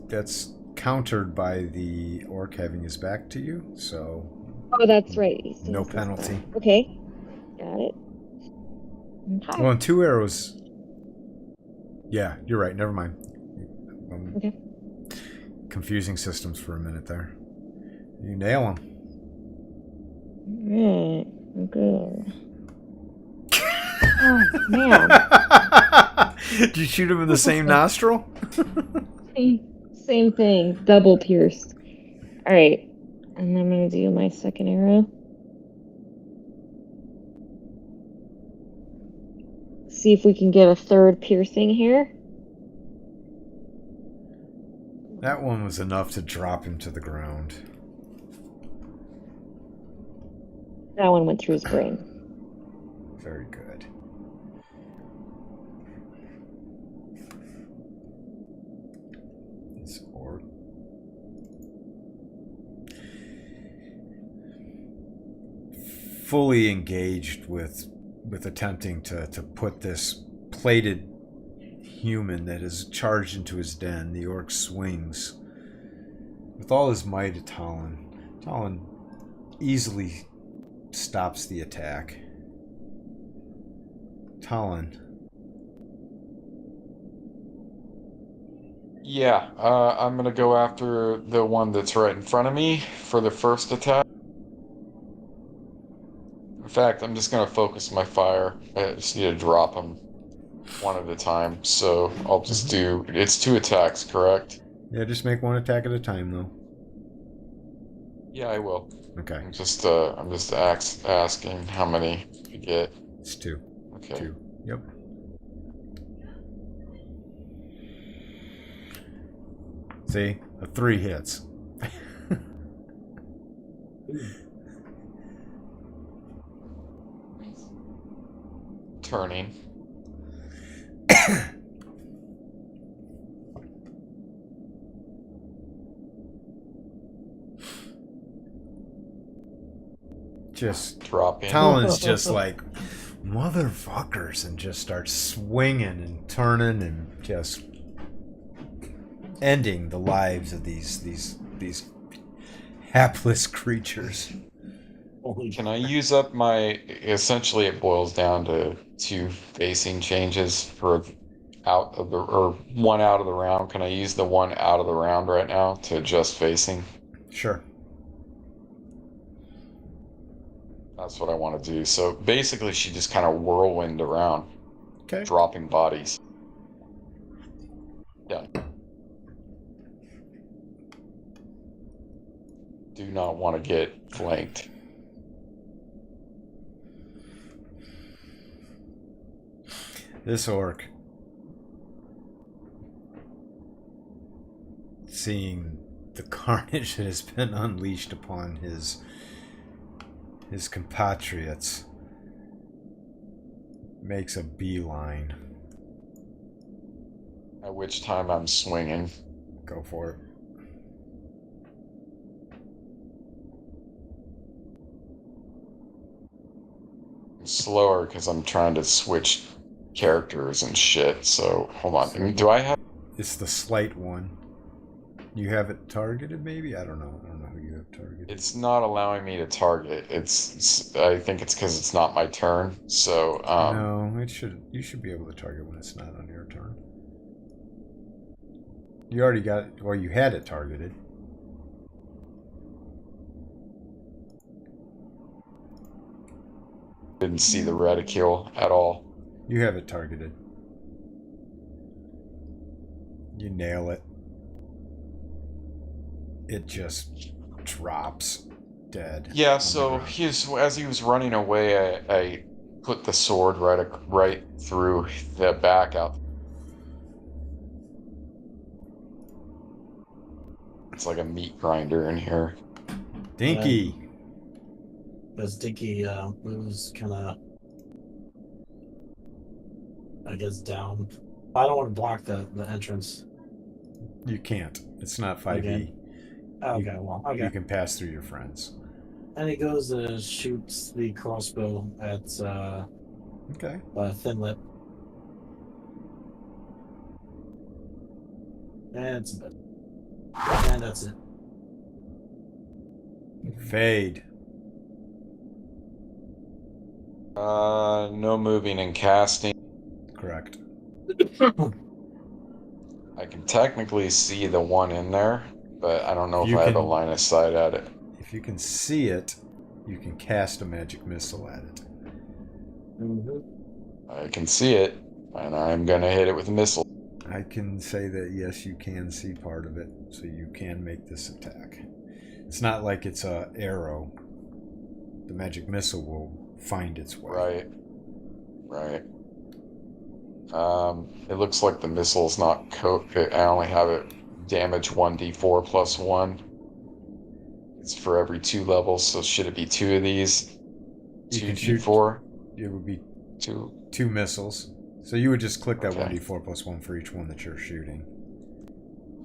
that's countered by the orc having his back to you, so Oh, that's right. no penalty. Okay. Got it. Okay. Well, and 2 arrows. Yeah, you're right. Never mind. Okay. Confusing systems for a minute there. You nail them. Alright. Okay. Oh, man. Did you shoot him in the same nostril? Same thing. Double pierced. Alright. And I'm going to do my second arrow. See if we can get a third piercing here. That one was enough to drop him to the ground. That one went through his brain. Very good. This orc. Fully engaged with attempting to put this plated human that is charged into his den. The orc swings with all his might at Talon. Talon easily stops the attack. Talon. Yeah, I'm gonna go after the one that's right in front of me for the first attack. In fact, I'm just gonna focus my fire. I just need to drop them one at a time. So I'll just do. It's 2 attacks, correct? Yeah, just make one attack at a time, though. Yeah, I will. Okay. I'm just asking how many you get. It's 2. Okay. 2. Yep. See? A 3 hits. Turning. Just dropping. Talon's just like motherfuckers and just starts swinging and turning and just ending the lives of these hapless creatures. Can I use up my? Essentially, it boils down to 2 facing changes for out of the or 1 out of the round. Can I use the 1 out of the round right now to adjust facing? Sure. That's what I want to do. So basically, she just kind of whirlwind around, Okay. dropping bodies. Done. Do not want to get flanked. This orc, seeing the carnage that has been unleashed upon his compatriots, makes a beeline. At which time I'm swinging. Go for it. I'm slower because I'm trying to switch characters and shit. So hold on. Do I have? It's the slight one. You have it targeted, maybe? I don't know. I don't know who you have targeted. It's not allowing me to target. I think it's because it's not my turn. So no, it should. You should be able to target when it's not on your turn. You already got it. Well, you had it targeted. Didn't see the reticule at all. You have it targeted. You nail it. It just drops dead. Yeah, so as he was running away, I put the sword right through the back out. It's like a meat grinder in here. Dinky. As Dinky moves kind of, I guess, down. I don't want to block the entrance. You can't. It's not 5e. Okay, well, okay. You can pass through your friends. And he goes to shoots the crossbow at Okay. Thin Lip. And it's a bit. And that's it. Fade. No moving and casting. Correct. I can technically see the one in there, but I don't know if I have a line of sight at it. If you can see it, you can cast a magic missile at it. I can see it, and I'm gonna hit it with a missile. I can say that yes, you can see part of it, so you can make this attack. It's not like it's a arrow. The magic missile will find its way. Right. It looks like the missile's not I only have it damage 1d4 plus 1. It's for every 2 levels, so should it be 2 of these? 2d4? It would be 2 missiles. So you would just click that 1d4 plus 1 for each one that you're shooting.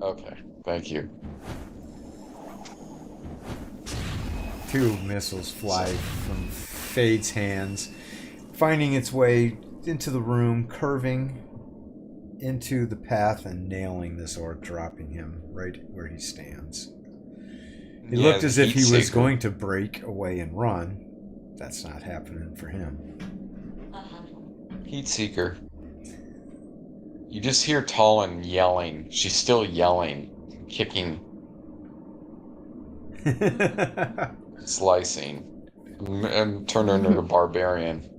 Okay, thank you. 2 missiles fly from Fade's hands, finding its way into the room, curving into the path and nailing this orc, dropping him right where he stands. He looked as if he was going to break away and run. That's not happening for him. Heat Seeker. You just hear Talon yelling. She's still yelling, kicking, slicing, and turn her into a barbarian.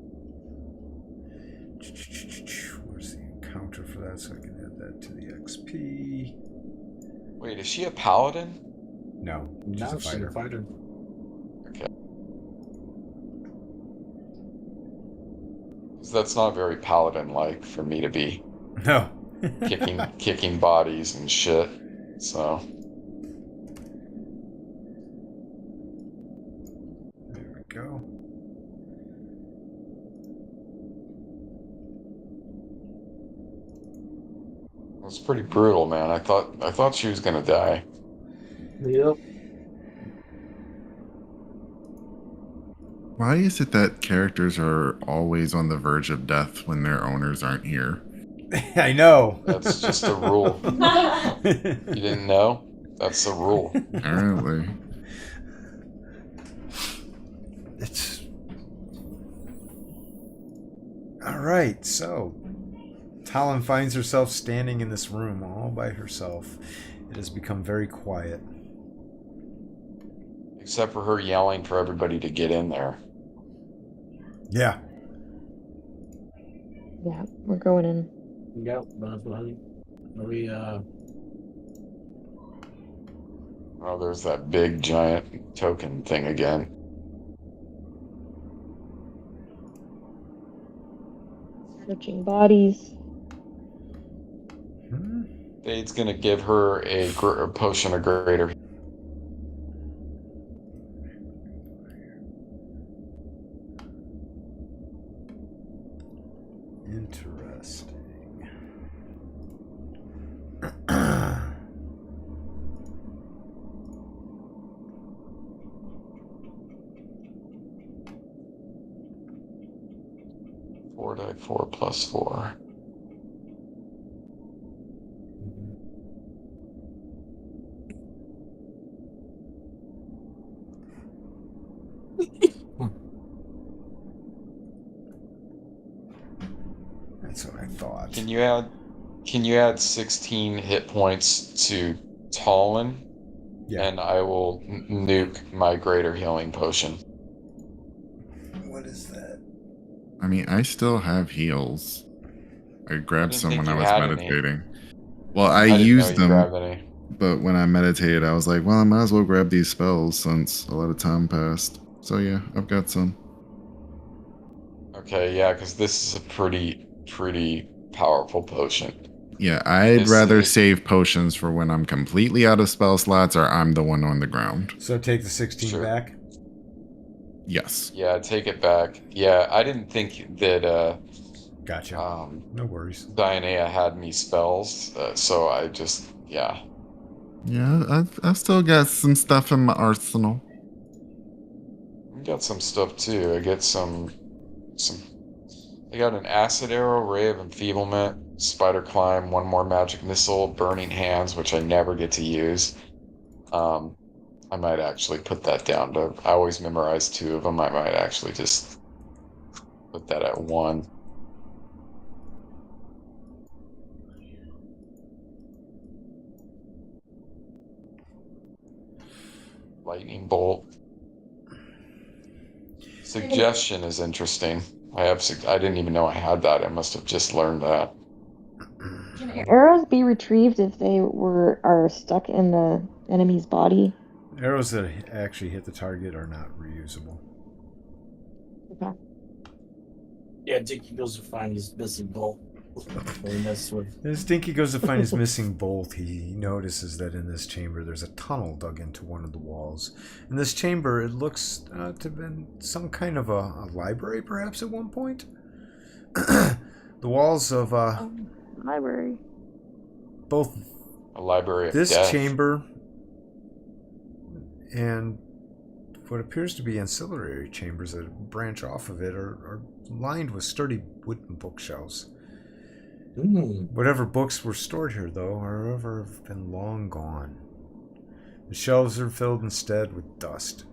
Where's the encounter for that so I can add that to the XP? Wait, is she a paladin? No, she's Now a she's fighter. a fighter. That's not very paladin-like for me to be No. kicking bodies and shit. So There we go. it was pretty brutal, man. I thought she was gonna die. Yep. Why is it that characters are always on the verge of death when their owners aren't here? I know. That's just a rule. You didn't know? That's the rule. Apparently. It's all right. So, Talon finds herself standing in this room all by herself. It has become very quiet. Except for her yelling for everybody to get in there. Yeah. Yeah, we're going in. Yep. We Oh, there's that big giant token thing again. Searching bodies. Fade's gonna give her a potion of greater. Interesting. 4 plus 4. That's what I thought. Can you add 16 hit points to Talon? Yeah. And I will nuke my greater healing potion. What is that? I mean, I still have heals. I grabbed didn't some think when I you was had any. meditating. Well, I didn't know used you them, grabbed any. but when I meditated, I was like, well, I might as well grab these spells since a lot of time passed. So yeah, I've got some. Okay, yeah, because this is a pretty powerful potion. Yeah, I'd This rather is- save potions for when I'm completely out of spell slots or I'm the one on the ground. So take the 16 Sure. back? Yes. Yeah, take it back. Yeah, I didn't think that Gotcha. No worries. Dianea had any spells, so I just, yeah. Yeah, I've still got some stuff in my arsenal. I got some stuff too. I get some. I got an acid arrow, ray of enfeeblement, spider climb, one more magic missile, burning hands, which I never get to use. I might actually put that down to. I always memorize 2 of them. I might actually just put that at 1. Lightning bolt. Suggestion is interesting. I didn't even know I had that. I must have just learned that. Can arrows be retrieved if they are stuck in the enemy's body? Arrows that actually hit the target are not reusable. Okay. Yeah, Dickie goes to find his missing bolt. As Dinky goes to find his missing bolt, he notices that in this chamber there's a tunnel dug into one of the walls. In this chamber, it looks to have been some kind of a library, perhaps, at one point. The walls of Library. both A library of this death. chamber and what appears to be ancillary chambers that branch off of it are lined with sturdy wooden bookshelves. Whatever books were stored here, though, however, have been long gone. The shelves are filled instead with dust,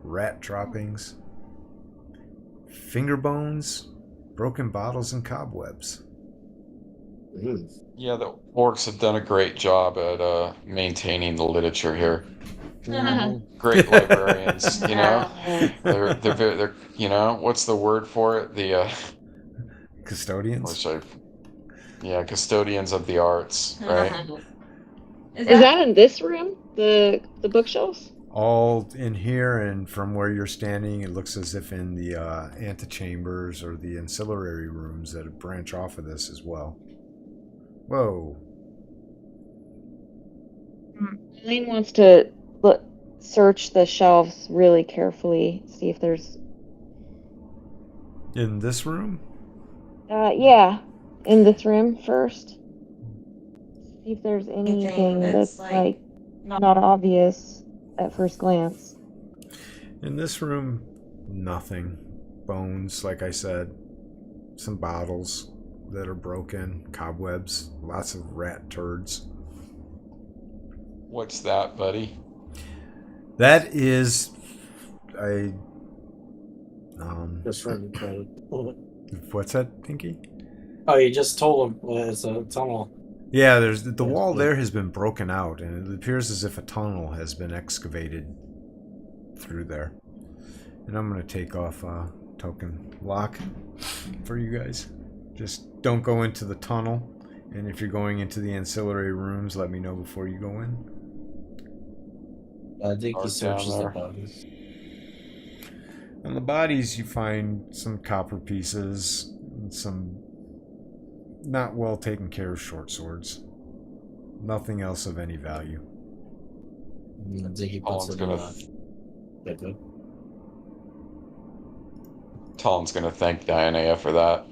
rat droppings, finger bones, broken bottles, and cobwebs. Yeah, the orcs have done a great job at maintaining the literature here. Great librarians, you know. They're you know, what's the word for it? The Custodians? custodians of the arts, right? Is that in this room? The bookshelves? All in here, and from where you're standing, it looks as if in the antechambers or the ancillary rooms that branch off of this as well. Whoa. Eileen wants to search the shelves really carefully, see if there's... In this room? Yeah, in this room first. See if there's anything that's, like, not obvious at first glance. In this room, nothing. Bones, like I said. Some bottles that are broken. Cobwebs. Lots of rat turds. What's that, buddy? That is a... Just from What's that, Pinky? Oh, you just told him it's a tunnel. Yeah, there's the wall there has been broken out, and it appears as if a tunnel has been excavated through there. And I'm going to take off a token lock for you guys. Just don't go into the tunnel, and if you're going into the ancillary rooms, let me know before you go in. I think he searches the bodies. On the bodies, you find some copper pieces, and some not well taken care of short swords. Nothing else of any value. I think he puts it in Tom's gonna thank Diana for that.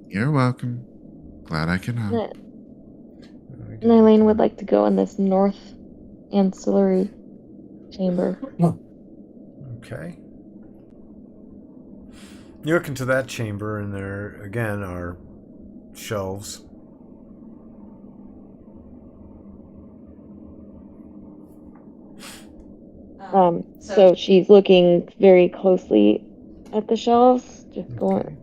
You're welcome. Glad I can help. Eileen would like to go in this north ancillary chamber. Okay. You look into that chamber, and there again are shelves. So she's looking very closely at the shelves, just going.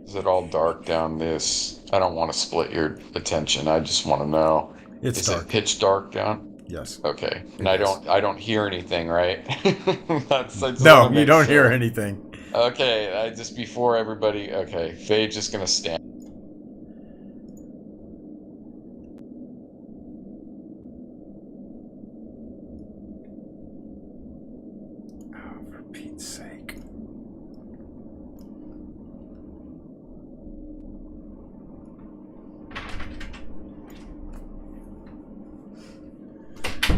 Is it all dark down this? I don't want to split your attention. I just want to know. Is it pitch dark down? Yes. Okay. And I don't hear anything, right? No, you don't hear anything. Okay, just before everybody. Okay, Faye's just gonna stand. Oh, for Pete's sake.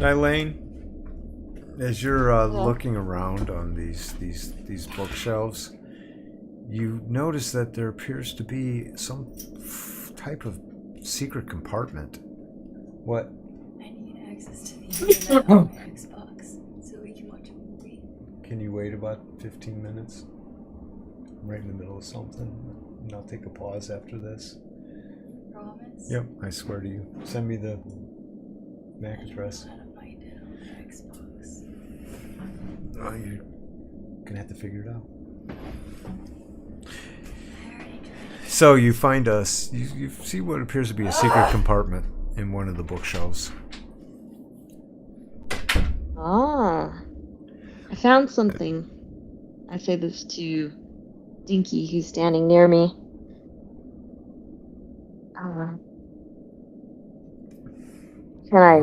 Eileen, as you're looking around on these bookshelves, you notice that there appears to be some type of secret compartment. What? I need access to the internet on my Xbox so we can watch a movie. Can you wait about 15 minutes? I'm right in the middle of something. And I'll take a pause after this. Promise? Yep, I swear to you. Send me the MAC address. Xbox. Oh, you're gonna have to figure it out. So you find us. You see what appears to be a secret compartment in one of the bookshelves. Ah, I found something. I say this to Dinky, who's standing near me. Can I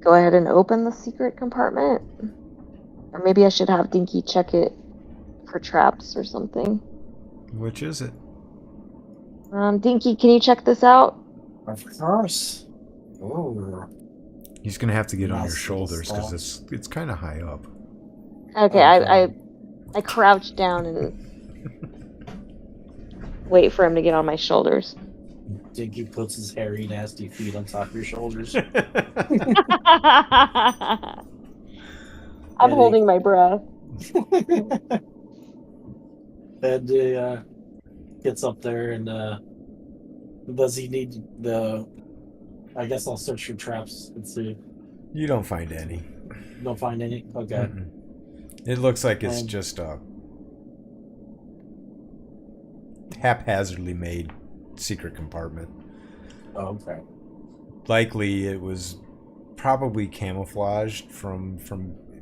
go ahead and open the secret compartment? Or maybe I should have Dinky check it for traps or something. Which is it? Dinky, can you check this out? Of course. Oh. He's gonna have to get on your shoulders because it's kind of high up. Okay, I crouch down and wait for him to get on my shoulders. Dinky puts his hairy, nasty feet on top of your shoulders. I'm holding my breath. And gets up there and does he need the... I guess I'll search for traps and see. You don't find any. Don't find any? Okay. Mm-mm. It looks like it's just a haphazardly made secret compartment. Oh, okay. Likely it was probably camouflaged from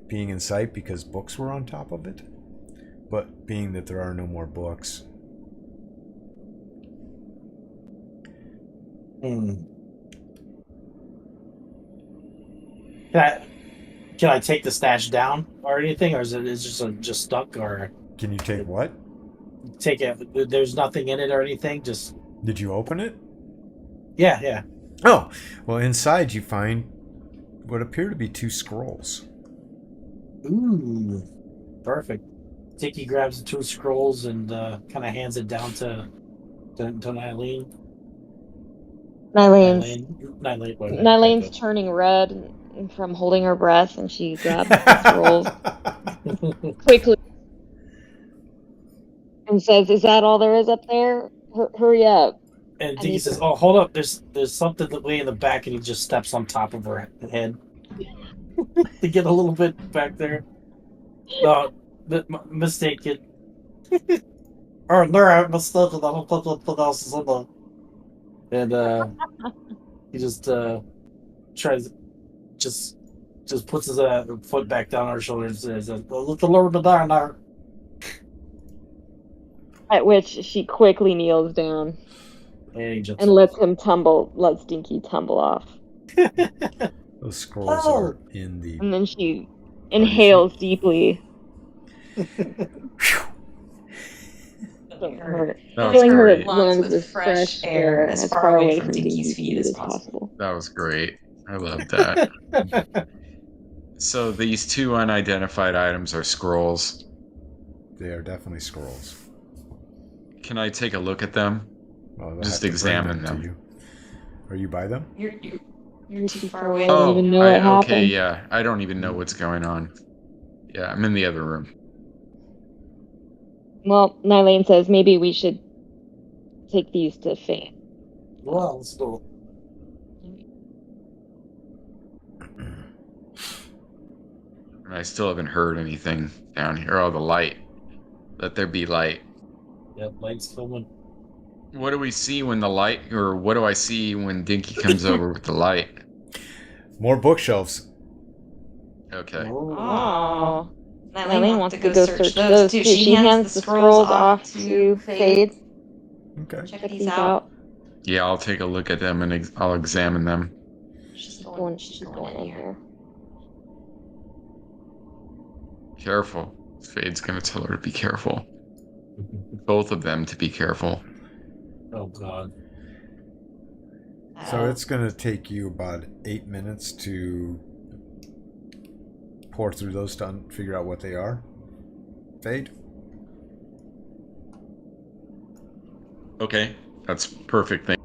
being in sight because books were on top of it. But being that there are no more books, Hmm. Can I take the stash down or anything, or is it just stuck, or Can you take what? take it? There's nothing in it or anything. Just Did you open it? yeah. Oh, well, inside you find what appear to be 2 scrolls. Ooh, perfect. Tiki grabs the 2 scrolls and kind of hands it down to Nylene. Nylane's turning red from holding her breath, and she grabs the scrolls quickly and says, "Is that all there is up there? Hurry up!" And Tiki says, "Oh, hold up! There's something way in the back," and he just steps on top of her head to get a little bit back there. No, mistake it. Or no, I mistaken. I don't think anything else is in there. And he just tries, just puts his foot back down her shoulder and says, "Let the Lord die now." At which she quickly kneels down and lets Dinky tumble off. Those scrolls are in the... And then she inhales deeply. Filling her lungs with fresh air as far away from Dinky's feet as possible. That was great. I love that. So these 2 unidentified items are scrolls. They are definitely scrolls. Can I take a look at them? Well, just examine them. To you. Are you by them? You're too far away. I don't even know what happened. Okay, yeah. I don't even know what's going on. Yeah, I'm in the other room. Well, Nylane says maybe we should take these to Fane. Well, let's go. I still haven't heard anything down here. Oh, the light. Let there be light. Yep, light's filming. What do we see when the light, or what do I see when Dinky comes over with the light? More bookshelves. Okay. Oh. Nylane wants to go search those too. She hands the scrolls off to Fade. Okay. Check these out. Yeah, I'll take a look at them and I'll examine them. She's going in here. Careful. Fade's gonna tell her to be careful. Both of them to be careful. Oh, God. So it's going to take you about 8 minutes to pour through those to figure out what they are. Fade? Okay, that's perfect. Thing.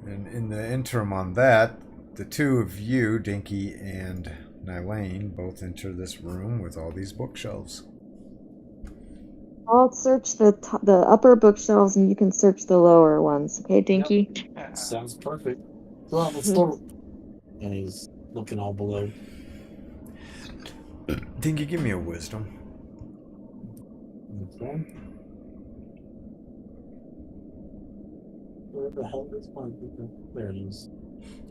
And in the interim on that, the 2 of you, Dinky and Nylane, both enter this room with all these bookshelves. I'll search the upper bookshelves, and you can search the lower ones. Okay, Dinky? Yep. That sounds perfect. Well, let's start. And he's looking all below. Dinky, give me a wisdom. Okay. Where the hell is my... There it is.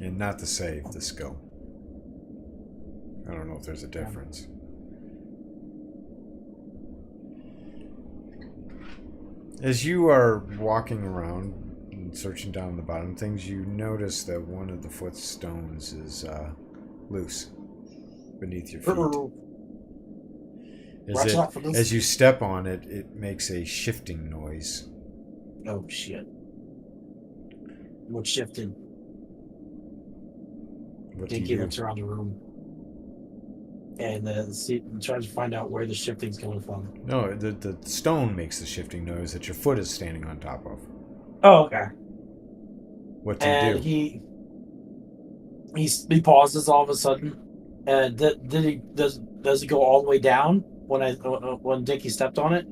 And not the save, the skill. I don't know if there's a difference. As you are walking around and searching down the bottom things, you notice that one of the footstones is loose beneath your feet. As you step on it, it makes a shifting noise. Oh, shit. What's shifting? Dinky looks around the room and tries to find out where the shifting's coming from. No, the stone makes the shifting noise that your foot is standing on top of. Oh, okay. What do you do? He pauses all of a sudden. Does it go all the way down when Dinky stepped on it?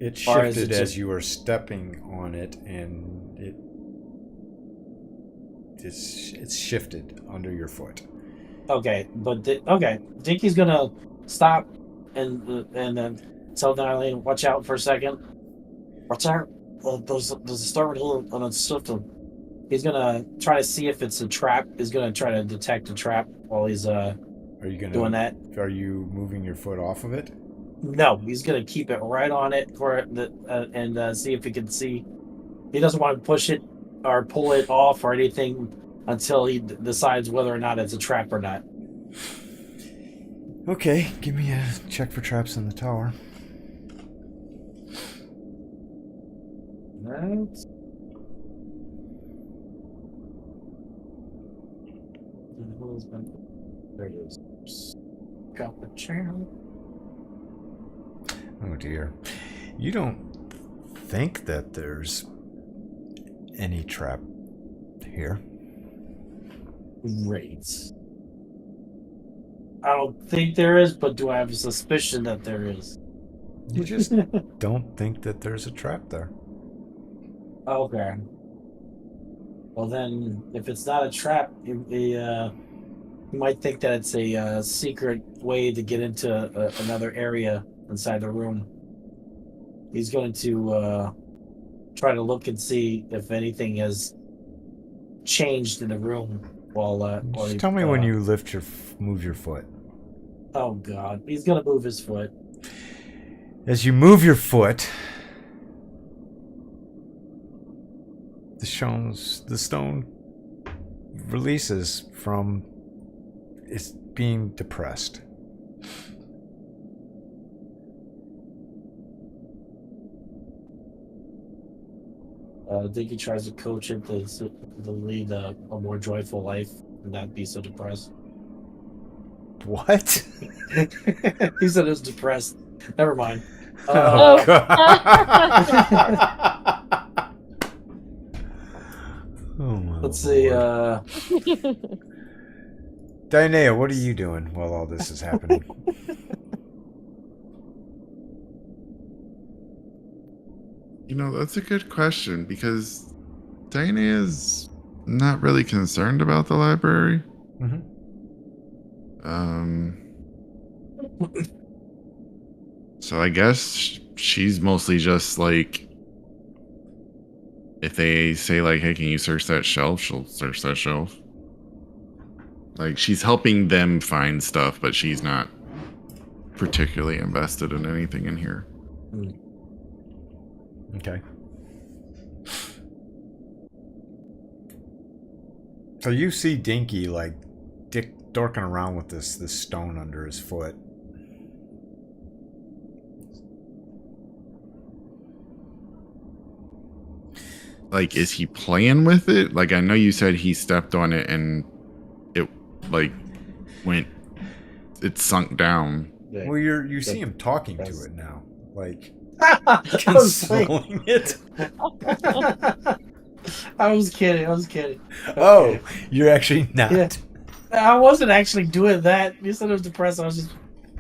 It shifted as you were stepping on it, and it's shifted under your foot. Okay, but Dinky's gonna stop and then tell Nylane, "Watch out for a second. Watch out. There's a star here on a shifting." He's gonna try to see if it's a trap. He's gonna try to detect a trap while he's Are you doing that. Are you moving your foot off of it? No, he's gonna keep it right on it and see if he can see. He doesn't want to push it or pull it off or anything until he decides whether or not it's a trap or not. Okay, give me a check for traps in the tower. Right. There it is. Got the channel. Oh dear. You don't think that there's any trap here? Great. I don't think there is, but do I have a suspicion that there is? You just don't think that there's a trap there. Okay. Well then, if it's not a trap, you might think that it's a secret way to get into another area inside the room. He's going to try to look and see if anything has changed in the room while Just tell me when you move your foot. Oh God, he's gonna move his foot. As you move your foot, the stone releases from it's being depressed. Dinky tries to coach it to lead a more joyful life and not be so depressed. What? He said it was depressed. Never mind. Oh, God. Oh, my Let's see. Dionea, what are you doing while all this is happening? You know, that's a good question because Diana is not really concerned about the library. Mm-hmm. So I guess she's mostly just like, if they say like, hey, can you search that shelf? She'll search that shelf. Like, she's helping them find stuff, but she's not particularly invested in anything in here. Okay. So you see Dinky like dorking around with this stone under his foot. Like, is he playing with it? Like, I know you said he stepped on it and it like it sunk down. Well, you see him talking to it now, like Consoling it. I was kidding. Okay. Oh, you're actually not. Yeah. I wasn't actually doing that. You said it was depressed. I was just.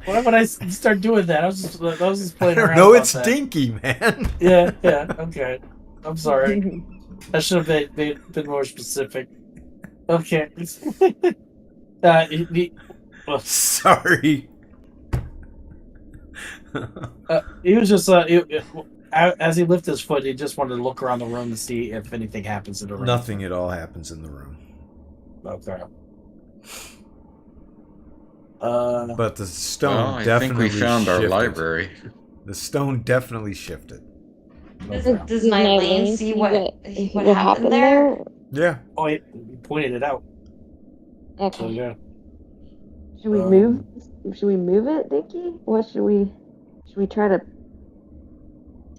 Why would I start doing that? I was just playing around. No, it's that. Dinky, man. Yeah. Okay. I'm sorry. I should have been more specific. Okay. Sorry. He was just as he lifted his foot, he just wanted to look around the room to see if anything happens in the room. Nothing at all happens in the room. Okay. But the stone I definitely think we found shifted. our library. The stone definitely shifted. Does Nylene see what happened there? Yeah. Oh, he pointed it out. Okay. So yeah. Should we move? Should we move it, Dinky? What should we? Should we try to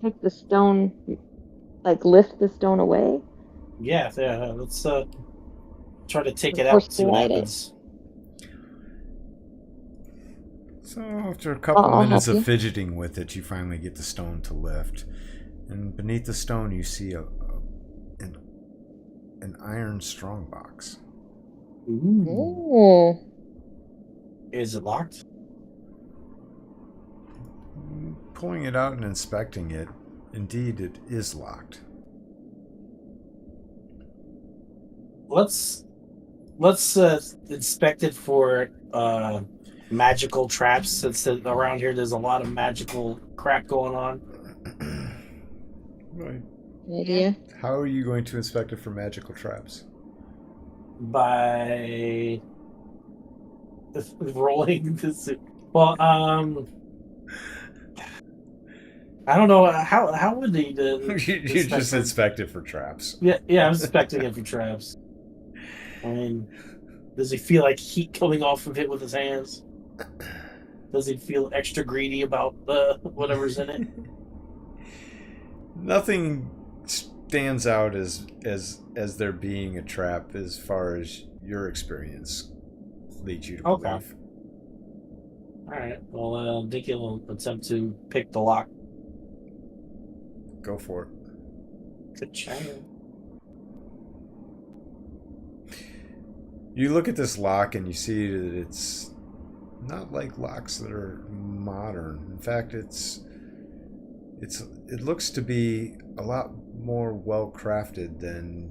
take the stone, like lift the stone away? Yeah. Let's try to take it out. See what happens. So after a couple minutes of fidgeting with it, you finally get the stone to lift. And beneath the stone, you see an iron strongbox. Ooh. Is it locked? Pulling it out and inspecting it, indeed it is locked. Let's inspect it for magical traps, since around here there's a lot of magical crap going on. Right. Idea. How are you going to inspect it for magical traps? By rolling this. Well, I don't know how would he You just inspect it for traps. Yeah, I'm suspecting it for traps. I mean, does he feel like heat coming off of it with his hands? Does he feel extra greedy about whatever's in it? Nothing stands out as there being a trap as far as your experience leads you to believe. Okay. All right. Well, Dinky will attempt to pick the lock. Go for it. Good chance. You look at this lock and you see that it's not like locks that are modern. In fact, it looks to be a lot more well crafted than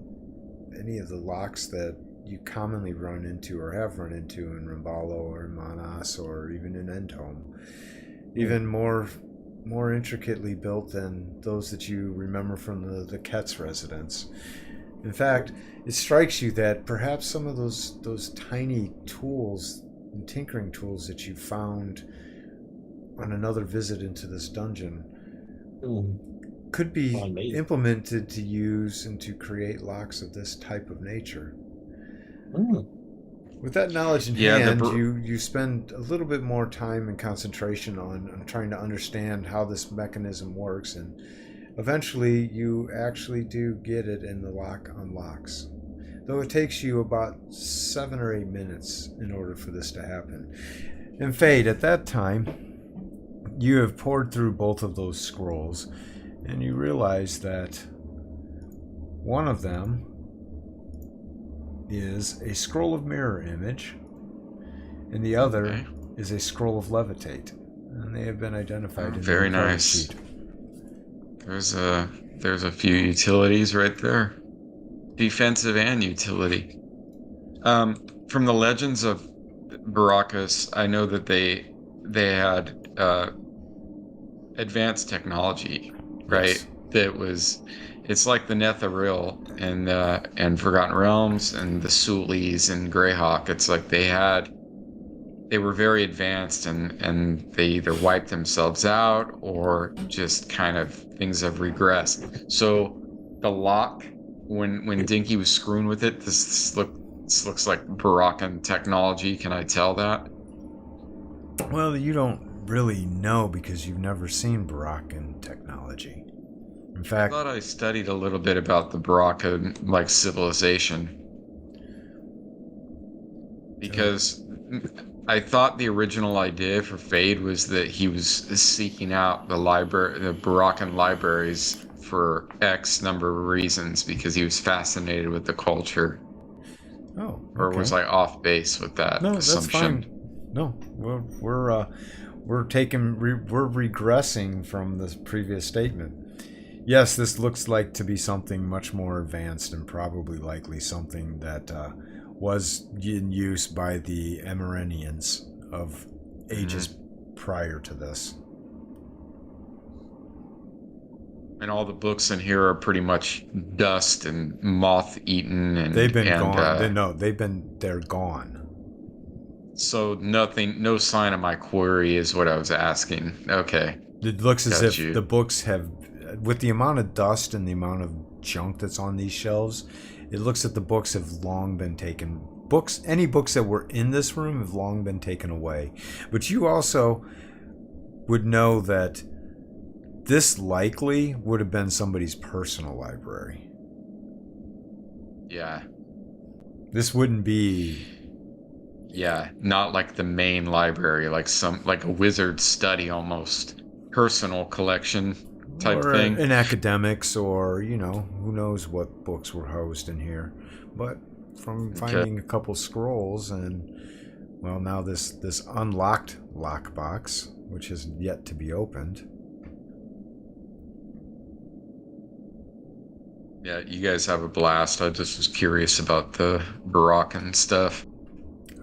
any of the locks that you commonly run into or have run into in Rimbalo or in Manas or even in Endhome. Even more intricately built than those that you remember from the Ketz residence. In fact, it strikes you that perhaps some of those tiny tools and tinkering tools that you found on another visit into this dungeon could be implemented to use and to create locks of this type of nature. With that knowledge in hand, you spend a little bit more time and concentration on trying to understand how this mechanism works, and eventually you actually do get it and the lock unlocks. Though it takes you about 7 or 8 minutes in order for this to happen. And Fade, at that time, you have poured through both of those scrolls, and you realize that one of them is a scroll of mirror image, and the other is a scroll of levitate, and they have been identified. In very nice. Sheet. There's a few utilities right there, defensive and utility. From the Legends of Baracus, I know that they had advanced technology, right? Yes. It's like the Netheril and Forgotten Realms and the Sulis and Greyhawk. It's like they were very advanced and they either wiped themselves out or just kind of things have regressed. So the lock, when Dinky was screwing with it, this looks like Baroccan technology. Can I tell that? Well, you don't really know because you've never seen Baroccan technology. In fact, I thought I studied a little bit about the Baroccan civilization, because I thought the original idea for Fade was that he was seeking out the Baroccan libraries for X number of reasons, because he was fascinated with the culture. Oh, okay. Or was I off base with that assumption? That's fine. No, we're regressing from the previous statement. Yes, this looks like to be something much more advanced and probably likely something that was in use by the Emerenians of ages prior to this. And all the books in here are pretty much dust and moth-eaten, and they've been gone. They're gone. So no sign of my query is what I was asking. Okay. It looks as if the books have, with the amount of dust and the amount of junk that's on these shelves, it looks that the books have long been taken. Any books that were in this room have long been taken away. But you also would know that this likely would have been somebody's personal library. Yeah. This wouldn't be... Yeah, not like the main library, like a wizard study almost. Personal collection type or thing. In academics, or, who knows what books were housed in here. But from finding a couple scrolls and, well, now this unlocked lockbox, which is yet to be opened. Yeah, you guys have a blast. I just was curious about the Baroccan stuff.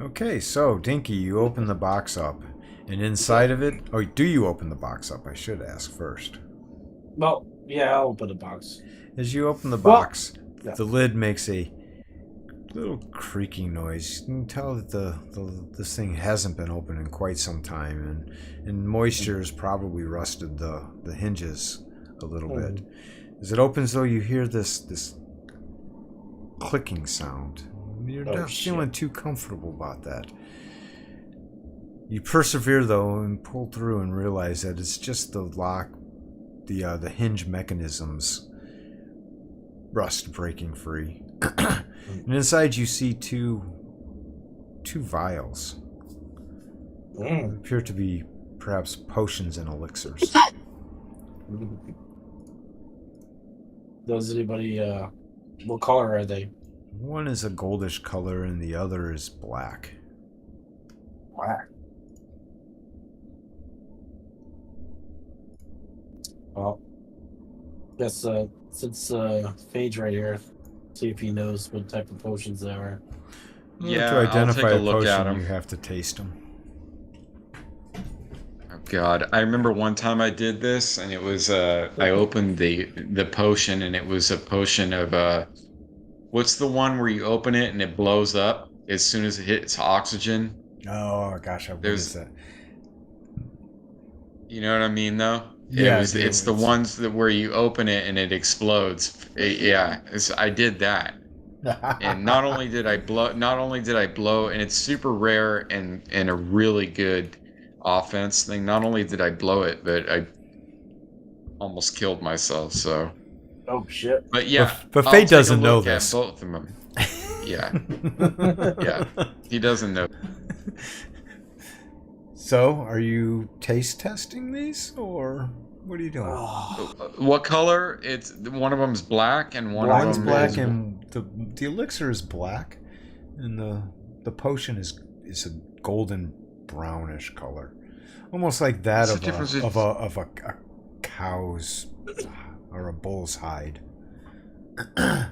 Okay, so Dinky, you open the box up, and inside of it... Oh, do you open the box up? I should ask first. Well, yeah, I'll open the box. As you open the box, the lid makes a little creaking noise. You can tell that this thing hasn't been open in quite some time, and moisture has probably rusted the hinges a little bit. As it opens, though, you hear this clicking sound. You're not feeling too comfortable about that. You persevere, though, and pull through and realize that it's just the lock, the hinge mechanisms rust breaking free. And inside you see two vials. They appear to be perhaps potions and elixirs. Does anybody, what color are they? One is a goldish color and the other is black. Black. Well, guess since Phage right here, see if he knows what type of potions they are. Yeah, to identify I'll take a look at potion, them. you have to taste them. Oh God, I remember one time I did this, and it was I opened the potion, and it was a potion of what's the one where you open it and it blows up as soon as it hits oxygen? Oh gosh, what is that? You know what I mean, though? Yeah, it's the ones that where you open it and it explodes. I did that. And not only did I blow, and it's super rare and a really good offense thing. Not only did I blow it, but I almost killed myself. So. Oh shit! But yeah, but Fate doesn't know this. Both of them. Yeah, yeah, he doesn't know. So, are you taste testing these, or what are you doing? What color? It's one of them's black and One's of them black, is and the elixir is black, and the potion is a golden brownish color, almost like that of a cow's or a bull's hide.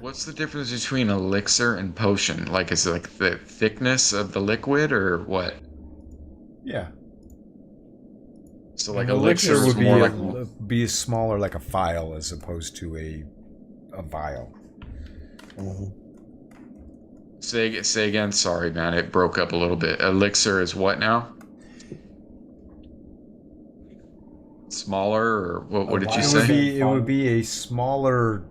What's the difference between elixir and potion? Like, is it like the thickness of the liquid, or what? Yeah. So like An elixir would is be more like be smaller, like a vial, as opposed to a vial. Say again. Sorry, man. It broke up a little bit. Elixir is what now? Smaller, or what did you say? It would be a smaller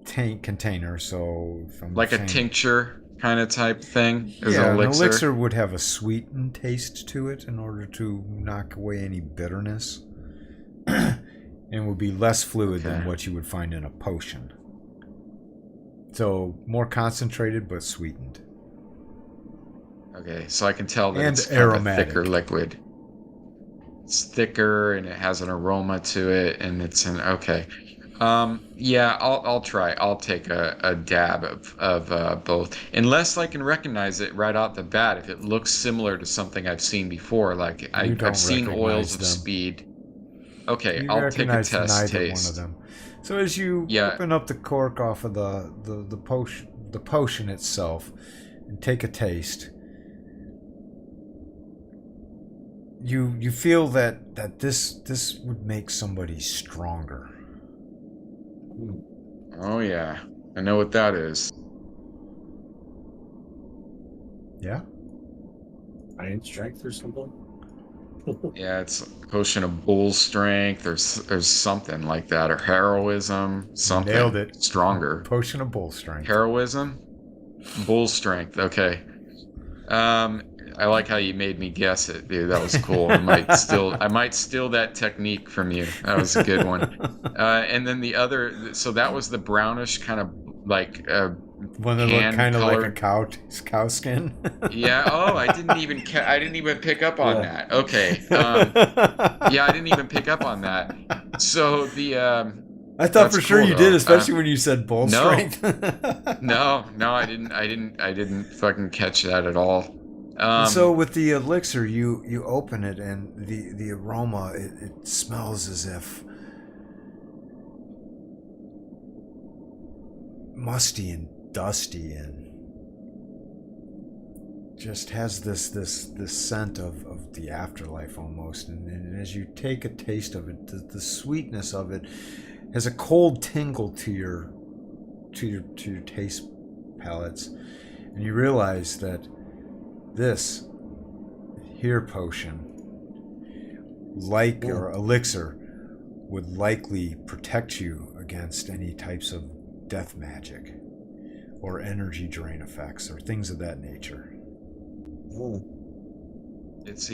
tank container. So like a tincture kind of type thing. Yeah, an elixir would have a sweetened taste to it in order to knock away any bitterness, and would be less fluid than what you would find in a potion. So more concentrated but sweetened. Okay, so I can tell that and it's kind of a aromatic. thicker liquid. It's thicker and it has an aroma to it, and it's an okay. Yeah, I'll try. I'll take a dab of both, unless I can recognize it right out the bat. If it looks similar to something I've seen before, like I've seen oils of speed. Okay, I'll take a test taste. One of them. So as you open up the cork off of the potion itself, and take a taste, you feel that this would make somebody stronger. Oh yeah, I know what that is. Yeah? Iron strength or something? Yeah, it's a potion of bull strength, or there's something like that, or heroism, something. Nailed it. Stronger. Potion of bull strength. Heroism? Bull strength, okay. I like how you made me guess it, dude. That was cool. I might steal that technique from you. That was a good one. And then the other, so that was the brownish kind of like one that looked kind of like a cow skin. Yeah. Oh, I didn't even pick up on that. Okay. Yeah, I didn't even pick up on that. So the I thought for sure you did, especially when you said bull strength. No, I didn't fucking catch that at all. So with the elixir, you open it, and the aroma, it smells as if musty and dusty, and just has this scent of the afterlife almost. And as you take a taste of it, the sweetness of it has a cold tingle to your taste pellets, and you realize that this here potion, like or elixir, would likely protect you against any types of death magic or energy drain effects or things of that nature. It's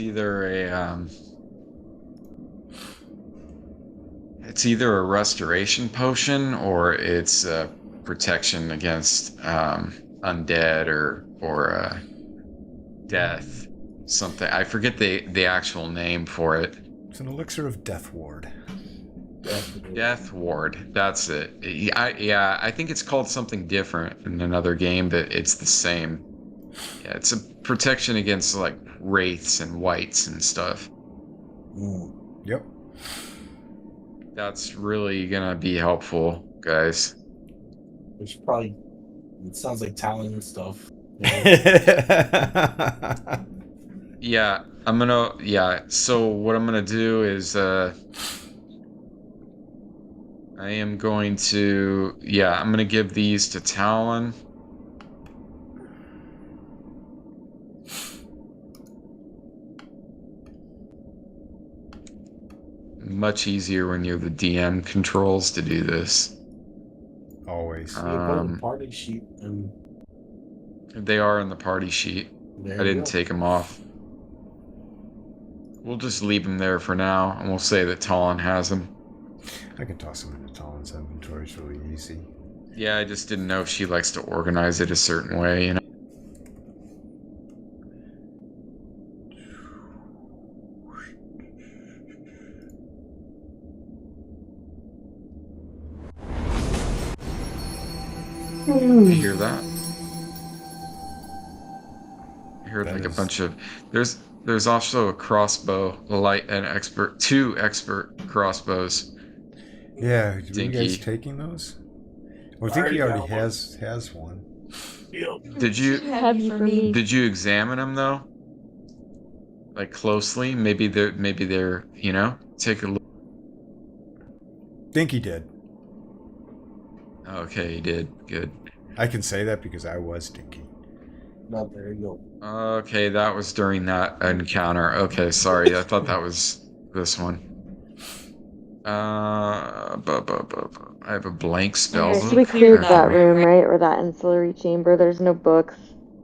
either a restoration potion or it's a protection against undead or death. Something, I forget the actual name for it. It's an elixir of death ward. Death ward. That's it. I think it's called something different in another game, but it's the same. Yeah, it's a protection against like wraiths and wights and stuff. Yep. That's really gonna be helpful, guys. Which probably, it sounds like talent and stuff. Yeah, so what I'm gonna do is I am going to I'm gonna give these to Talon. Much easier when you have the DM controls to do this. Always. You put in the party sheet and They are in the party sheet. there I you didn't go. take them off. We'll just leave them there for now, and we'll say that Talon has them. I can toss them into Talon's inventory. It's really easy. Yeah, I just didn't know if she likes to organize it a certain way, you know. You hear that? I heard That like a is- bunch of there's also a crossbow, two expert crossbows. Yeah, were you Dinky. guys taking those? Well, I think he already has one. Yep. Did you Heavy for me. did you examine them though? Like closely? Maybe they're take a look. Think he did. Okay, you did. Good. I can say that because I was Dinky. Not there you go. Okay, that was during that encounter. Okay, sorry. I thought that was this one. I have a blank spell Okay, book. so we cleared that room, right? Or that ancillary chamber. There's no books.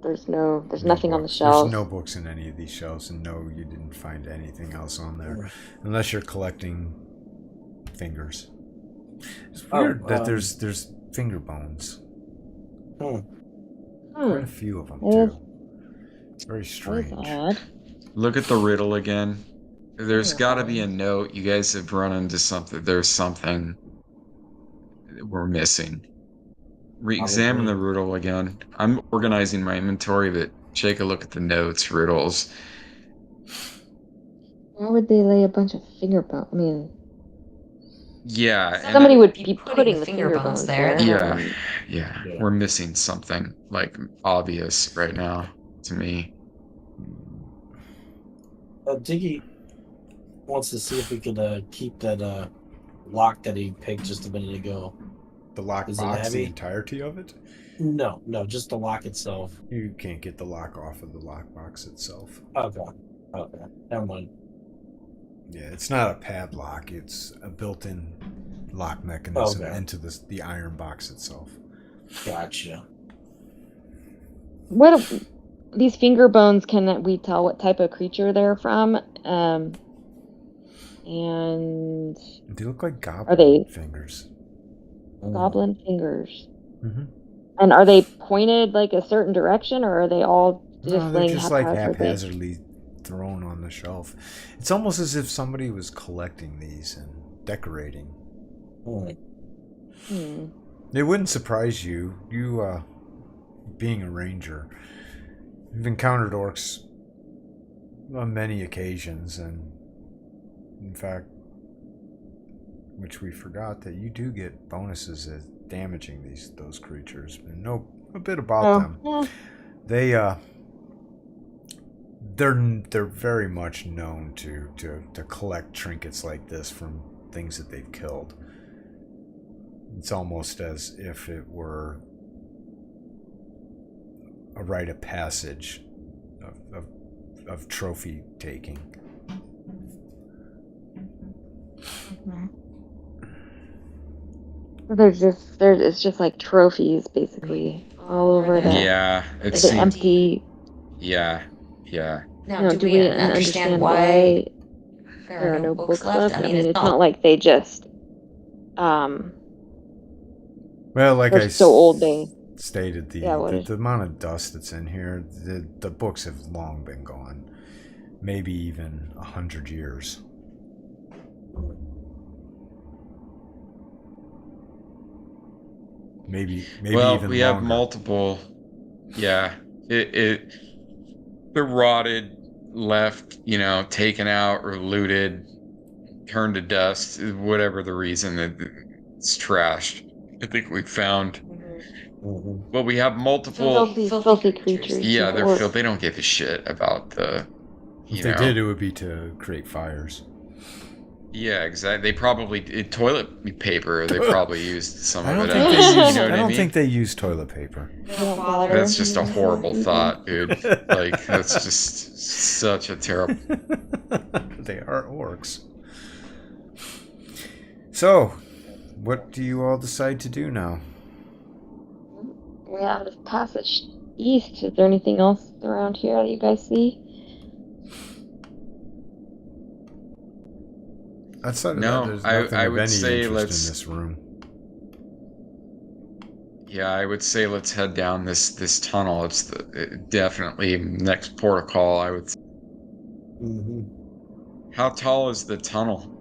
There's nothing on the books. shelves. There's no books in any of these shelves, and no, you didn't find anything else on there. Unless you're collecting fingers. It's weird that there's finger bones. Quite a few of them, too. Very strange. That's odd. Look at the riddle again. There's got to be a note. You guys have run into something. There's something we're missing. Re-examine the riddle again. I'm organizing my inventory, but take a look at the notes, riddles. Why would they lay a bunch of finger bones? I mean, Yeah, and somebody would be putting the finger bones there. yeah, we're missing something like obvious right now to me. Diggy wants to see if we could keep that lock that he picked just a minute ago. The lock Is it box, the heavy? entirety of it? No, just the lock itself. You can't get the lock off of the lockbox itself. Okay, never mind. Yeah, it's not a padlock. It's a built-in lock mechanism into the iron box itself. Gotcha. These finger bones, can we tell what type of creature they're from? And They look like goblin Are they- fingers. goblin fingers. Mm-hmm. And are they pointed like a certain direction, or are they all just No, they're laying just like haphazardly? haphazardly thrown on the shelf. It's almost as if somebody was collecting these and decorating. It wouldn't surprise you. You, being a ranger, you've encountered orcs on many occasions, and in fact, which we forgot, that you do get bonuses at damaging those creatures. And know a bit about them. Yeah. They're very much known to collect trinkets like this from things that they've killed. It's almost as if it were a rite of passage of trophy taking. It's just like trophies basically all over the Yeah, it the seems. empty. Yeah. Now, Do we understand why there are no books left? I mean, it's not like they just Well, like they're I so old they stated, the amount of dust that's in here, the books have long been gone. Maybe even 100 years. Maybe Well, even we longer. have multiple. Yeah, they're rotted, left, taken out or looted, turned to dust, whatever the reason. It's trashed. I think we found. Well, we have multiple. filthy creatures. Yeah, they don't give a shit about the. If they did, it would be to create fires. Yeah, exactly. They probably toilet paper. They probably used some of it. I don't think they use toilet paper. That's just a horrible thought, dude. Like, that's just such a terrible. They are orcs. So, what do you all decide to do now? We have this passage east. Is there anything else around here that you guys see? Outside of No, that, there's nothing I of would any say interest in this room. Yeah, I would say let's head down this tunnel. It's definitely next port of call, I would say. How tall is the tunnel?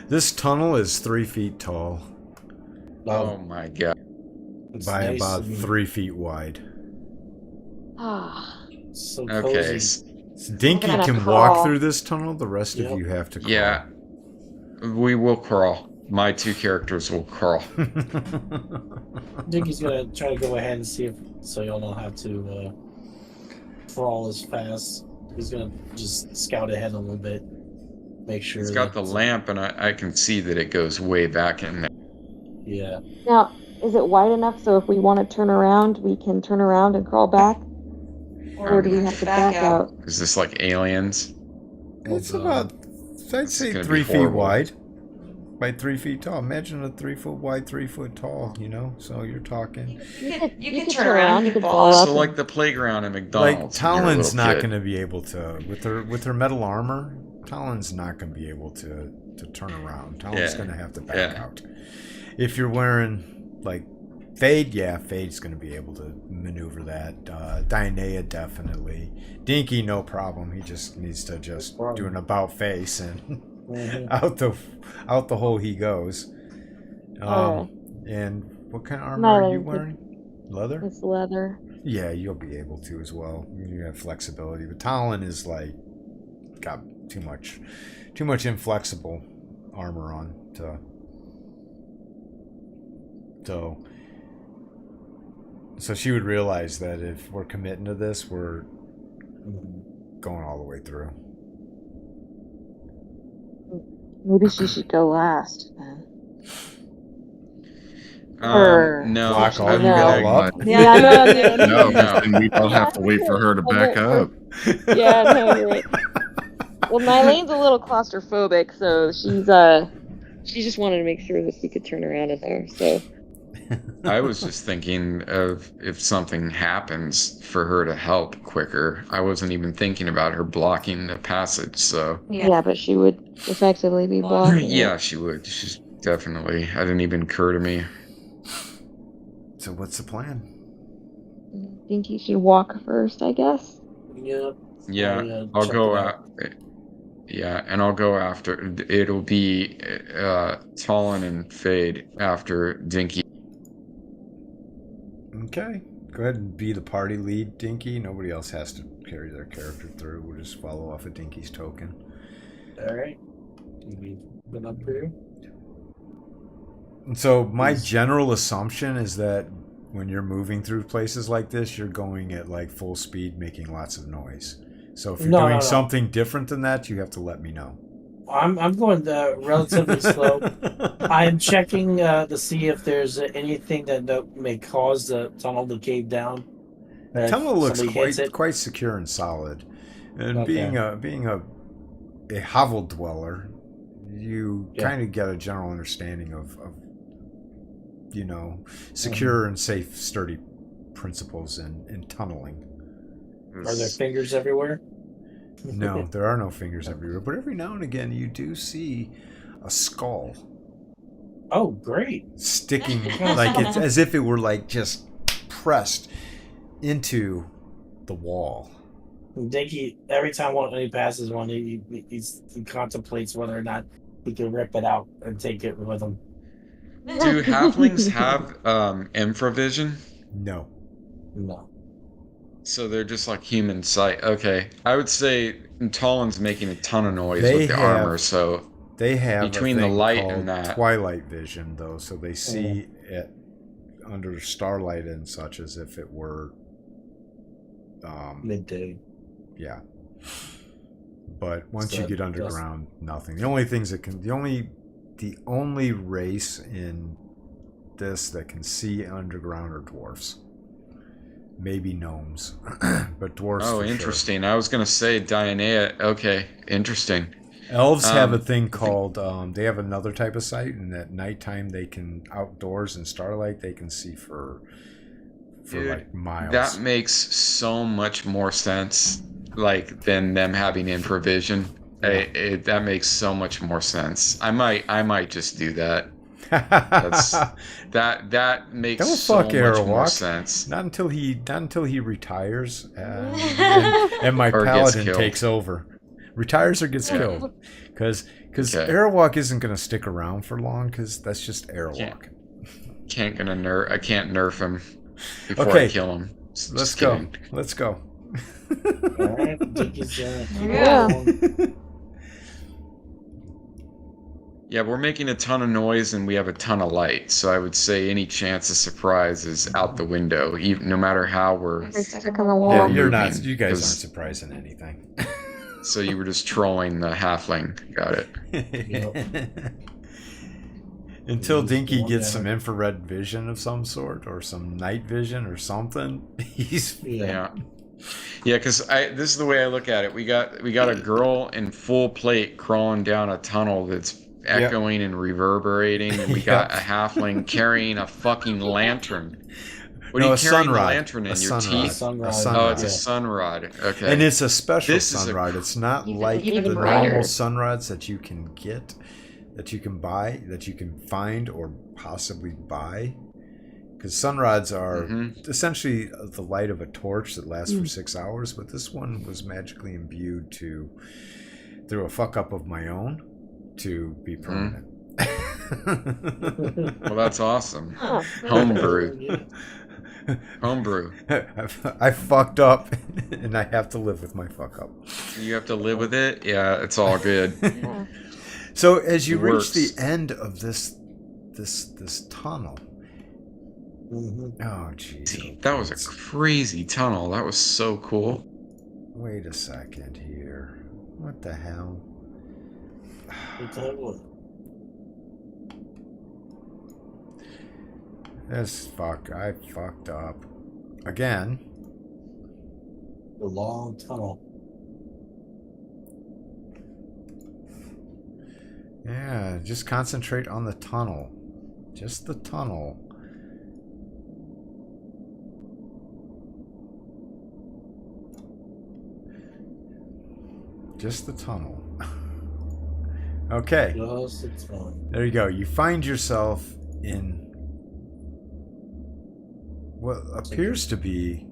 This tunnel is 3 feet tall. Oh my god. By about 3 feet wide. So Okay. cozy. So Dinky can walk through this tunnel. The rest of you have to crawl. Yeah. We will crawl. My 2 characters will crawl. Dinky's gonna try to go ahead and see if so y'all don't have to crawl as fast. He's gonna just scout ahead a little bit, make sure. It's got the lamp, and I can see that it goes way back in there. Yeah. Now, is it wide enough so if we want to turn around, we can turn around and crawl back? Or do we have to back out? Is this like Aliens? It's about, I'd say 3 feet wide by 3 feet tall. Imagine a 3 foot wide, 3 foot tall, So you're talking. You can turn around. You can fall So like the playground at McDonald's. Like Talon's not going to be able to, with her metal armor, Talon's not going to be able to turn around. Talon's going to have to back out. If you're wearing like Fade, Fade's going to be able to maneuver that. Dynea definitely. Dinky, no problem. He just needs to do an about face and out the hole he goes. And what kind of armor are you wearing? Leather? It's leather. Yeah, you'll be able to as well. You have flexibility, but Talon is like got too much inflexible armor on to. So she would realize that if we're committing to this, we're going all the way through. Maybe she should go last, then. No. Block all I'm you gonna- all up? Yeah, No, then we don't have to wait for her to back up. Yeah, no, you're right. Well, Nylene's a little claustrophobic, so she just wanted to make sure that she could turn around in there, so. I was just thinking of if something happens for her to help quicker. I wasn't even thinking about her blocking the passage, so. Yeah, but she would effectively be blocking Yeah, it. she would. She's definitely. I didn't even occur to me. So what's the plan? I think you should walk first, I guess. Yeah. Yeah, I'll go out. Yeah, and I'll go after. It'll be Talon and Fade after Dinky. Okay. Go ahead and be the party lead, Dinky. Nobody else has to carry their character through. We'll just follow off of Dinky's token. Alright. Been up for you? And so my general assumption is that when you're moving through places like this, you're going at like full speed, making lots of noise. So if you're doing something different than that, you have to let me know. I'm going relatively slow. I'm checking to see if there's anything that may cause the tunnel to cave down. If Tunnel looks somebody hits it, quite secure and solid. And Okay. being a hovel dweller, you Yeah. kind of get a general understanding of secure and safe, sturdy principles in tunneling. Are there fingers everywhere? No, there are no fingers everywhere, but every now and again you do see a skull Oh, great. sticking, like it's as if it were like just pressed into the wall. Dinky, every time he passes one, he contemplates whether or not he can rip it out and take it with him. Do halflings have infravision? No. No. So they're just like human sight. Okay. I would say Talon's making a ton of noise They with the have- armor, so They have between a the thing light called and that. twilight vision, though, so they see it under starlight and such as if it were, Midday. yeah. But once So you get underground, nothing. The only race in this that can see underground are dwarfs. Maybe gnomes, but dwarfs. Oh, for interesting. I was gonna say Dianea. Okay, interesting. Sure. Elves have a I thing think- called. They have another type of sight, and at nighttime they can outdoors in starlight they can see for Dude, like miles. That makes so much more sense, like than them having infravision. Yeah. That makes so much more sense. I might just do that. That makes Don't so fuck much more Arawak. sense. Not until he retires, and my Or gets paladin killed. takes over. Retires or gets Yeah. killed, because Okay. Arawak isn't going to stick around for long, because that's just Arawak. I can't nerf him before Okay. I kill him. Let's Just go. kidding. Let's go. All right. Dinky's Yeah. Yeah, we're making a ton of noise and we have a ton of light, so I would say any chance of surprise is out the window, even no matter how we're. We're stuck on the Yeah, wall. you're not. moving, You guys aren't 'cause- surprising anything. So you were just trolling the halfling. Got it. Until He's Dinky going gets down. some infrared vision of some sort, or some night vision, or something, he's Yeah. Yeah, because this is the way I look at it. We got a girl in full plate crawling down a tunnel that's echoing and reverberating, and we got a halfling carrying a fucking lantern. What No, are a you carrying sunrod. a lantern in A your sunrod. teeth? Sunrod. A sunrod. Oh, it's a Yeah. sunrod. Okay. and it's a special This is a sunrod. It's not Even- like even the brighter. normal sunrods that you can get, that you can buy, that you can find or possibly buy. Because sunrods are essentially the light of a torch that lasts for 6 hours, but this one was magically imbued through a fuck up of my own, to be permanent. Well, that's awesome. Oh. Homebrew. Homebrew. I fucked up, and I have to live with my fuck up. You have to live with it. Yeah, it's all good. Yeah. So as you It reach works. the end of this tunnel, Mhm. oh jeez, That was a crazy tunnel. That was so cool. wait a second here. What the hell? What the hell was it? I fucked up again. A long tunnel. Yeah, just concentrate on the tunnel. Just the tunnel. Just the tunnel. Okay. Just a tunnel. There you go. You find yourself in what appears to be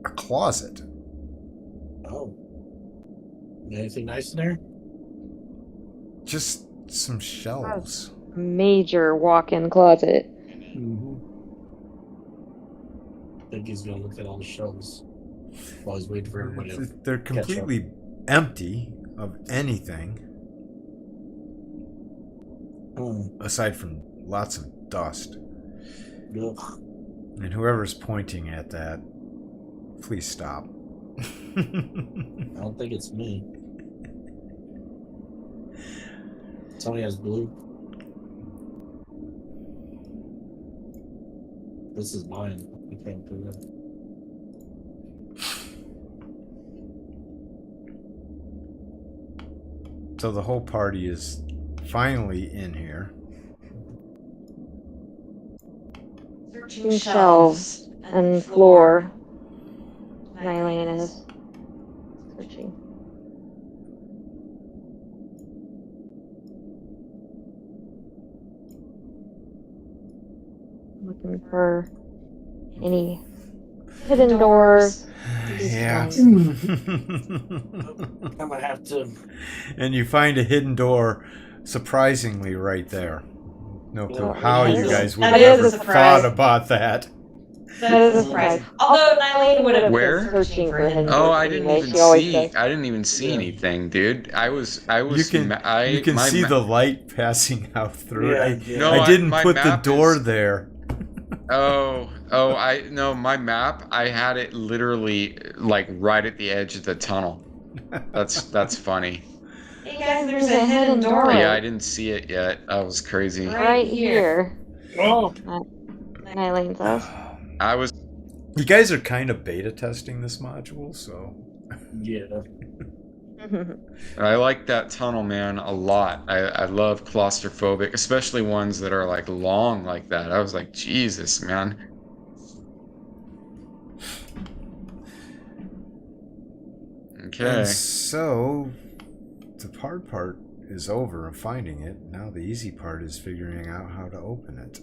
a closet. Oh. Anything nice in there? Just some shelves. Major walk-in closet. Mm-hmm. I think he's gonna look at all the shelves while he's waiting for everybody to They're completely empty of anything aside from lots of dust. Ugh. And whoever's pointing at that, please stop. I don't think it's me. Somebody has blue. This is mine. You can't do that. So the whole party is finally in here. Searching shelves and floor. Nylene is searching. Looking for any hidden doors. Yeah. I'm gonna have to. And you find a hidden door, surprisingly, right there. No clue Yeah, how that you is- guys would that have is a ever surprise. thought about that. That is a surprise. Although Nylene would have Where? been Searching for hidden Oh, doors I didn't anyway. even She always see. does. I didn't even see Yeah. anything, dude. I was. You can my see ma- the light passing out through Yeah, it. yeah. No, I didn't my put the map door is- there. My map. I had it literally like right at the edge of the tunnel. That's funny. Hey guys, there's a hidden door. Yeah, I didn't see it yet. That was crazy. Right here. Oh, Nylene says. I was. You guys are kind of beta testing this module, so yeah. I like that tunnel, man, a lot. I love claustrophobic, especially ones that are like long like that. I was like, Jesus, man. Okay. And so the hard part is over of finding it. Now the easy part is figuring out how to open it.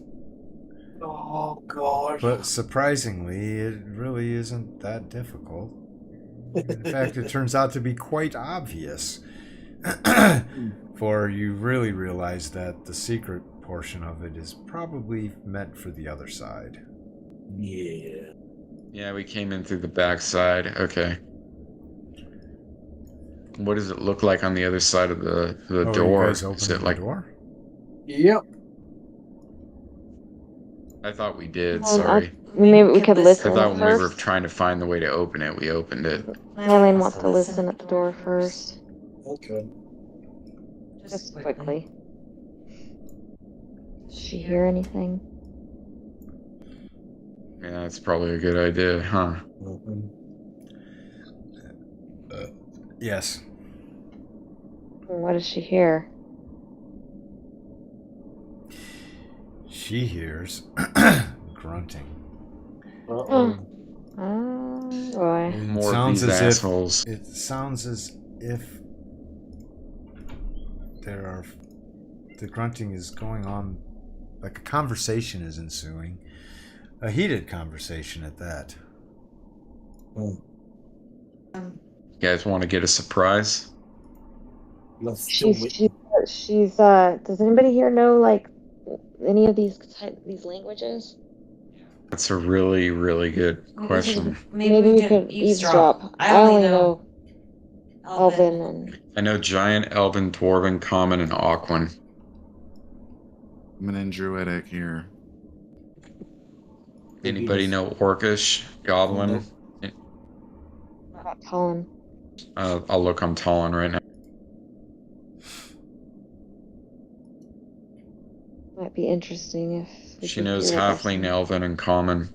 Oh God. But surprisingly, it really isn't that difficult. In fact, it turns out to be quite obvious. For you really realize that the secret portion of it is probably meant for the other side. Yeah. Yeah, we came in through the back side. Okay. What does it look like on the other side of the Oh, door? you guys Is opened it the like? door? Yep. I thought we did. Well, Sorry. Maybe we could I listen thought when we were first. trying to find the way to open it, we opened it. Nylene wants to listen at the door first. Okay. Just quickly. Does she hear anything? Yeah, that's probably a good idea, huh? Mhm. Yes. What does she hear? She hears grunting. Uh-oh. Oh boy. It More of sounds these as assholes. if it sounds as if the grunting is going on, like a conversation is ensuing, a heated conversation at that. Oh. You guys want to get a surprise? Let's do it. She's does anybody here know like any of these languages? That's a really, really good question. Maybe we could eavesdrop. I only know Elven and I know Giant, Elven, Dwarven, Common, and Aquan. I'm an Druidic here. Anybody know Orcish, Goblin? Colin. I'll look on Talon right now. Might be interesting if we She could knows hear this. Halfling, Elven, and Common.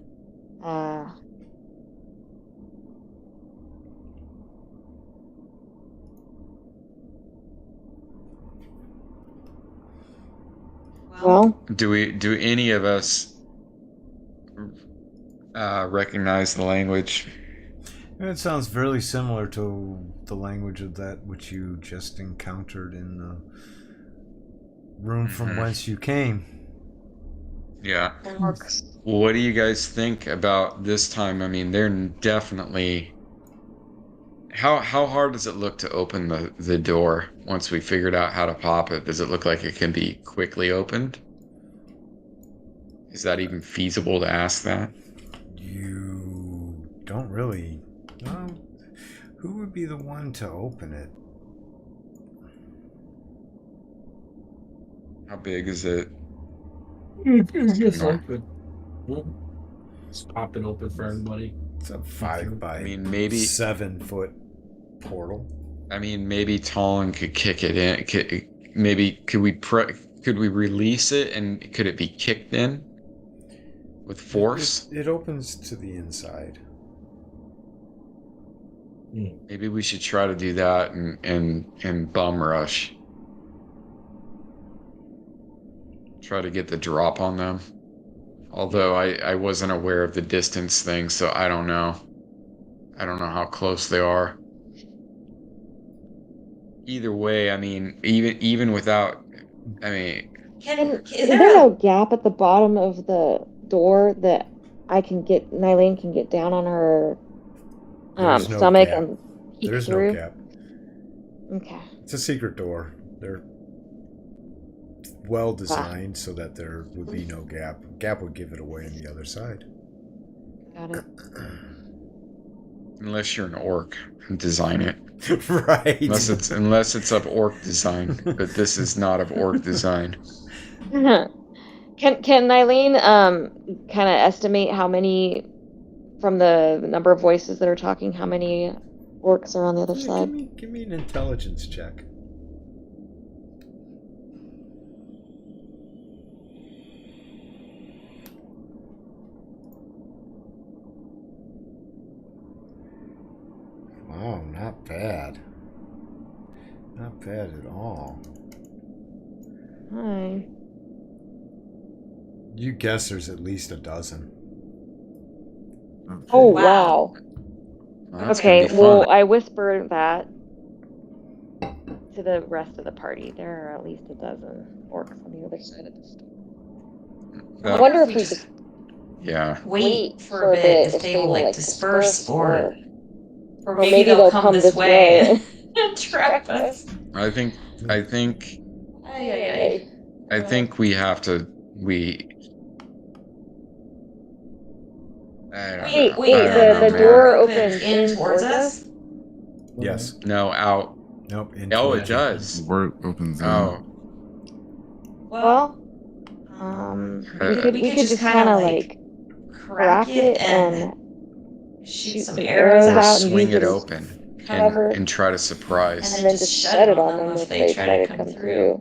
Well, Do any of us recognize the language? It sounds very similar to the language of that which you just encountered in the room from whence you came. Yeah. works. What do you guys think about this time? I mean, they're definitely. How hard does it look to open the door once we figured out how to pop it? Does it look like it can be quickly opened? Is that even feasible to ask that? You don't really. Well, who would be the one to open it? How big is it? It's just No. open. Just pop it open for everybody. It's a 5 by I mean, maybe. 7 foot portal. I mean, maybe Talon could kick it in. Could we release it and could it be kicked in? with force. It opens to the inside. Maybe we should try to do that and bum rush. Try to get the drop on them. Although I wasn't aware of the distance thing, so I don't know. I don't know how close they are. Either way, I mean, even without, I mean, Is there no gap at the bottom of the door that Nylene can get down on her There's no stomach gap. and peek There's through? no gap. Okay. It's a secret door. They're well designed so that there would be no gap. Gap would give it away on the other side. Got it. unless you're an orc and design it. Right. Unless it's of orc design, but this is not of orc design. Can Nylene kind of estimate how many, from the number of voices that are talking, how many orcs are on the other side? Give me an intelligence check. Wow, not bad. Not bad at all. Hi. You guess there's at least a dozen. Oh, wow. Well, that's Okay, gonna be well, fun. I whisper that to the rest of the party. There are at least a dozen orcs on the other side of the store. I wonder if we just wait for a bit if they will like disperse or maybe they'll come this way and trap us. I think we have to. I don't know. Wait, I don't know, the man. door opens in towards us? Yes. No, out. Nope. Oh, it does. The word opens Oh, Well, we could just kind of like crack it and shoot some arrows or out and swing use it as open cover, and try to surprise. and then just shut it on them if they try to come through.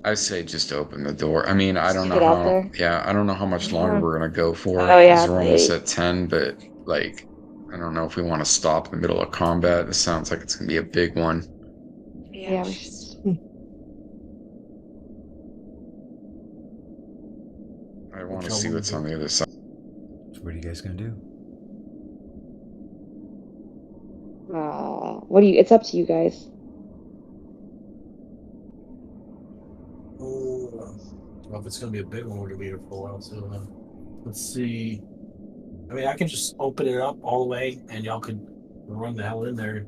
I say just open the door. I mean, I don't Just know get out how. there. Yeah, I don't know how much longer we're gonna go for. Oh, yeah, Because we're almost late. at 10, but like, I don't know if we want to stop in the middle of combat. It sounds like it's gonna be a big one. Yeah, we should. I want to see what's on the other side. So what are you guys gonna do? It's up to you guys. Well, if it's gonna be a big one, we're gonna be here for a while. So let's see. I mean, I can just open it up all the way, and y'all could run the hell in there,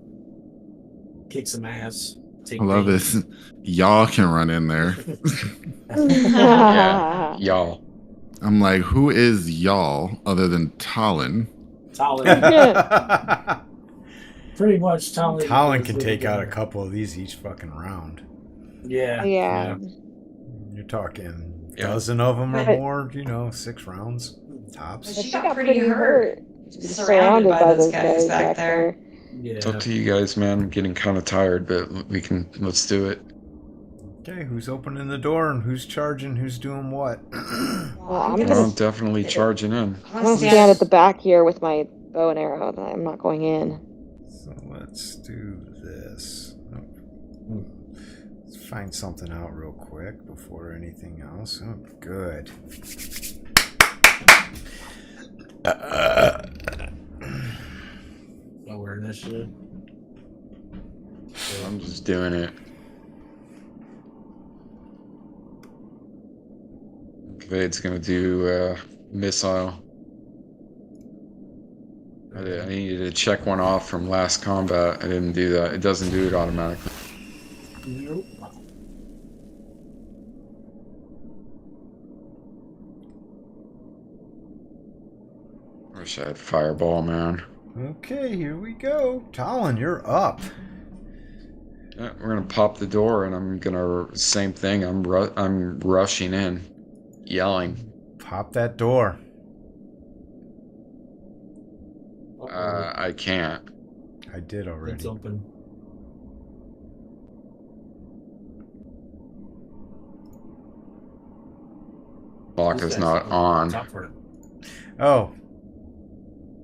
kick some ass. Take I love names. this. Y'all can run in there. Yeah, y'all. I'm like, who is y'all other than Talon? Talon. Pretty much Talon. Talon can take out a couple of these each fucking round. Yeah. Yeah. You're talking Yeah. dozen of them or But- more, 6 rounds tops. But she got pretty hurt. Surrounded by those guys back there. Yeah. It's up to you guys, man. I'm getting kind of tired, but let's do it. Okay, who's opening the door and who's charging? Who's doing what? Well, I'm I'm gonna definitely charging in. stand at the back here with my bow and arrow. I'm not going in. So let's do this. Let's find something out real quick before anything else. Oh, good. Nowhere initiative. I'm just doing it. Vade's gonna do missile. I needed to check one off from last combat. I didn't do that. It doesn't do it automatically. Nope. Wish I had fireball, man. Okay, here we go. Talon, you're up. Yeah, we're gonna pop the door, and I'm gonna same thing. I'm rushing in, yelling. Pop that door. I can't. I did It's already. open. Lock These is guys not are on. tougher. Oh.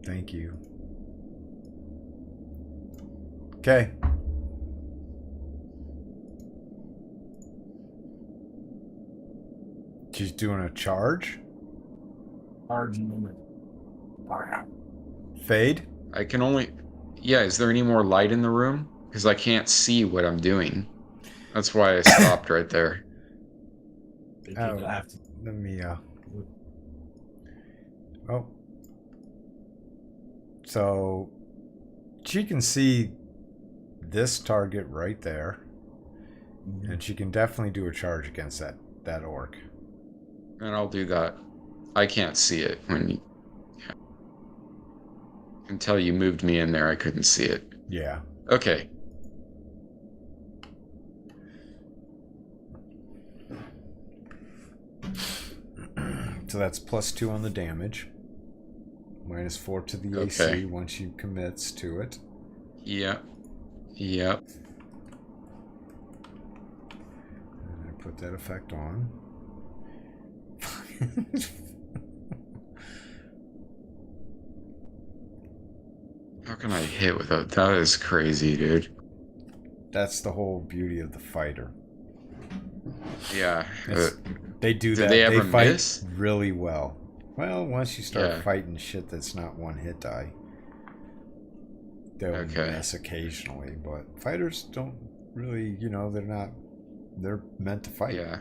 Thank you. Okay. She's doing a charge? Charge movement. Fade? I can only... Yeah, is there any more light in the room? Because I can't see what I'm doing. That's why I stopped right there. Oh, let me, Oh. So, she can see this target right there. And she can definitely do a charge against that orc. And I'll do that. I can't see it when you... Yeah. Until you moved me in there, I couldn't see it. Yeah. Okay. So that's +2 on the damage. -4 to the AC Okay. once she commits to it. Yep. Yep. And I put that effect on. How can I hit without... That is crazy, dude. That's the whole beauty of the fighter. Yeah. They do Do that. they ever fight miss? really well. Well, once you start Yeah. fighting shit that's not one hit die, they'll Okay. miss occasionally. But fighters don't really, they're meant to fight. Yeah.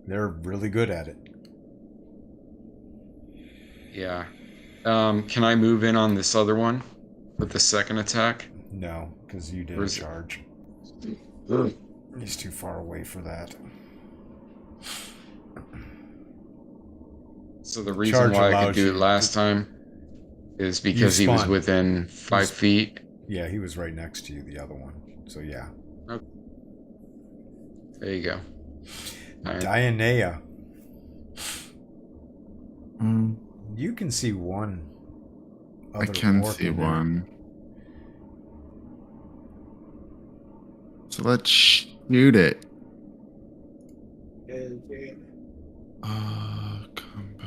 They're really good at it. Yeah. Can I move in on this other one with the second attack? No, because you did a Where's it? charge. Ugh. He's too far away for that. So the reason Charge why I could allows do you it last time is because he You was spun. within 5 feet. Yeah, he was right next to you, the other one. So yeah. There you go. Alright. Dionea. You can see one I other can orc see in there. one. So let's shoot it. Combat.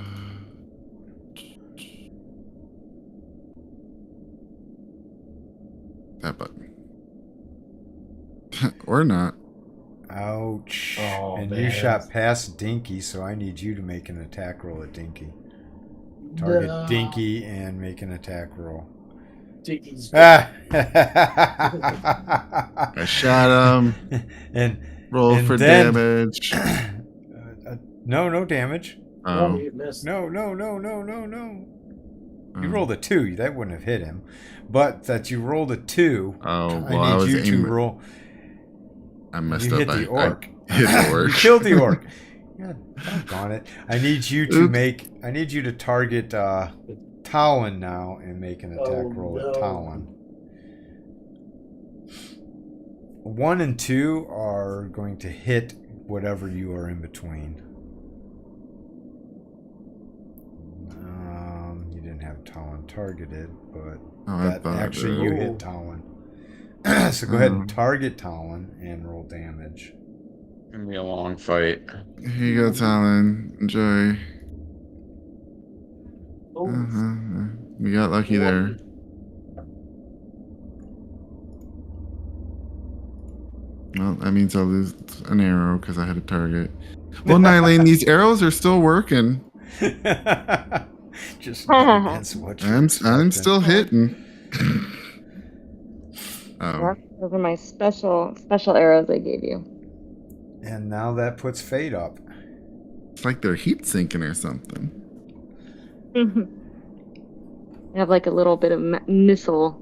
That button. Or not. Ouch. Oh, and man. you shot past Dinky, so I need you to make an attack roll at Dinky. Target No. Dinky and make an attack roll. Dinky's Ah! I shot him. and Roll And for then- damage. no damage. Oh. You missed. No. You Oh. rolled a 2. That wouldn't have hit him. But that you rolled a 2. Oh, well, I I was need you to aiming. roll. I messed You up. hit the orc. I hit the orc. You killed the orc. God doggone it. I need you to Oops. I need you to target Talon now and make an attack Oh, roll no. at Talon. 1 and 2 are going to hit whatever you are in between. You didn't have Talon targeted, but Oh, I that thought actually that- you Oh. hit Talon. So go ahead and Oh. target Talon and roll damage. Gonna be a long fight. Here you go, Talon. Enjoy. Oh, We got lucky there. Well, that means I'll lose an arrow because I had a target. Well, Nylane, these arrows are still working. Just not against what you're I'm expecting. still hitting. Yep, Oh, those are my special arrows I gave you. And now that puts Fate up. it's like they're heat sinking or something. I have like a little bit of missile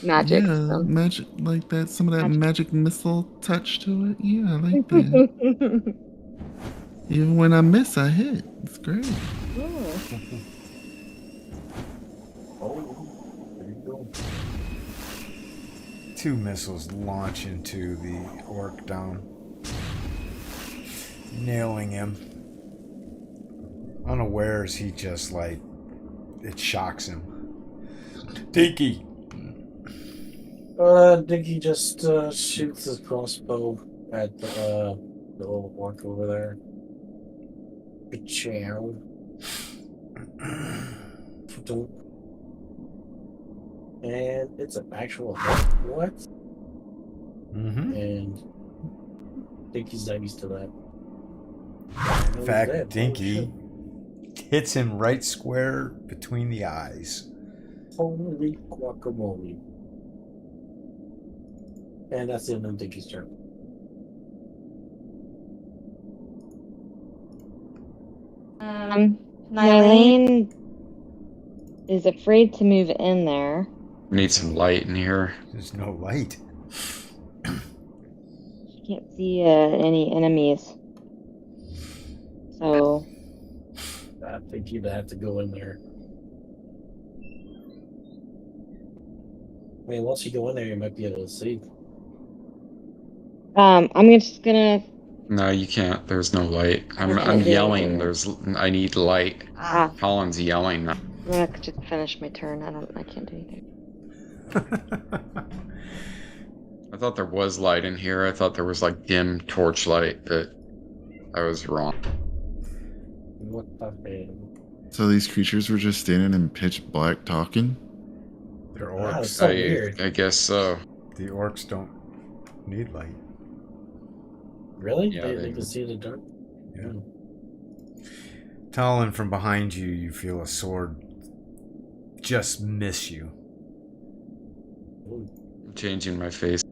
magic. Yeah, so. magic like that. Some of that Magic. magic missile touch to it. Yeah, I like that. Even when I miss, I hit. It's great. there you go. 2 missiles launch into the orc down, nailing him. Unawares, he just it shocks him. Dinky! Dinky just shoots his crossbow at the little orc over there. Ka-chow. And it's an actual what? Mm-hmm. And Dinky's not used to that. In fact, Dinky hits him right square between the eyes. Holy guacamole. And that's the end of Dinky's turn. Nylene is afraid to move in there. Need some light in here. There's no light. She can't see any enemies. So I think you'd have to go in there. I mean, once you go in there, you might be able to see. I'm just gonna. No, you can't. There's no light. I'm Okay. yelling. I need light. Ah, Colin's yelling. I'm gonna just finish my turn. I can't do anything. I thought there was light in here. I thought there was like dim torchlight, but I was wrong. What the hell? So these creatures were just standing in pitch black talking? They're Wow, it's orcs. so weird. I guess so. The orcs don't need light. Really? Yeah, they can see the dark? Yeah. Talon, from behind you, you feel a sword just miss you. Ooh. I'm changing my face.